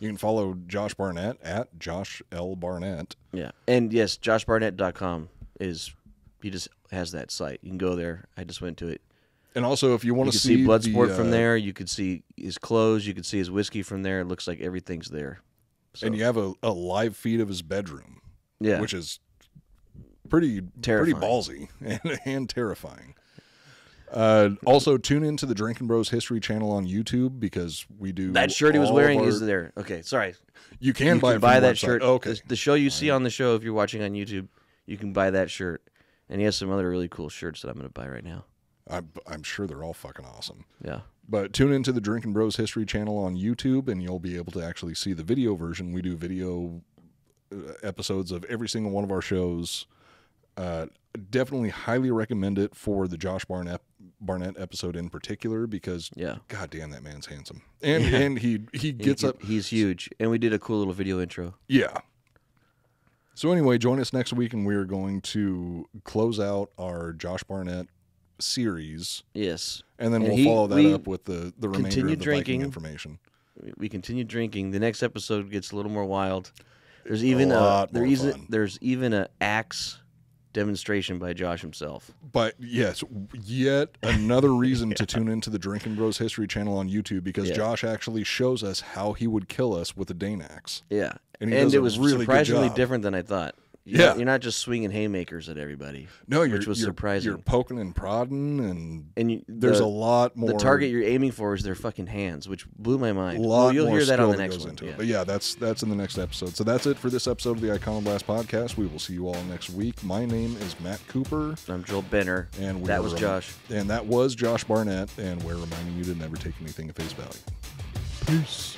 You can follow Josh Barnett at Josh L. Barnett. Yeah. And yes, joshbarnett.com he just has that site. You can go there. I just went to it. And also, if you want to see Bloodsport from there, you could see his clothes, you could see his whiskey from there. It looks like everything's there. So. And you have a live feed of his bedroom. Yeah. Which is pretty ballsy and terrifying. Also, tune into the Drinking Bros History channel on YouTube, because we do that shirt he was wearing is there. Okay, sorry. You can buy that shirt. Okay. The show you see on the show, if you're watching on YouTube, you can buy that shirt. And he has some other really cool shirts that I'm going to buy right now. I'm sure they're all fucking awesome. Yeah. But tune into the Drinking Bros History channel on YouTube, and you'll be able to actually see the video version. We do video episodes of every single one of our shows. Definitely highly recommend it for the Josh Barnett episode in particular, because god damn, that man's handsome. And he gets up. He's huge. And we did a cool little video intro. Yeah. So anyway, join us next week, and we're going to close out our Josh Barnett series. Yes. And then we'll follow that up with the remainder of the Viking information. We continue drinking. The next episode gets a little more wild. There's even there's even an axe demonstration by Josh himself. But yes, yet another reason to tune into the Drinking Bros History channel on YouTube, because Josh actually shows us how he would kill us with a Dane Axe. Yeah. And it was really surprisingly different than I thought. You're not just swinging haymakers at everybody. No, which was surprising. You're poking and prodding, and there's a lot more. The target you're aiming for is their fucking hands, which blew my mind. You'll hear that on the next one. Yeah. But yeah, that's in the next episode. So that's it for this episode of the Iconoblast podcast. We will see you all next week. My name is Matt Cooper. I'm Joel Benner. And that was Josh. And that was Josh Barnett. And we're reminding you to never take anything at face value. Peace.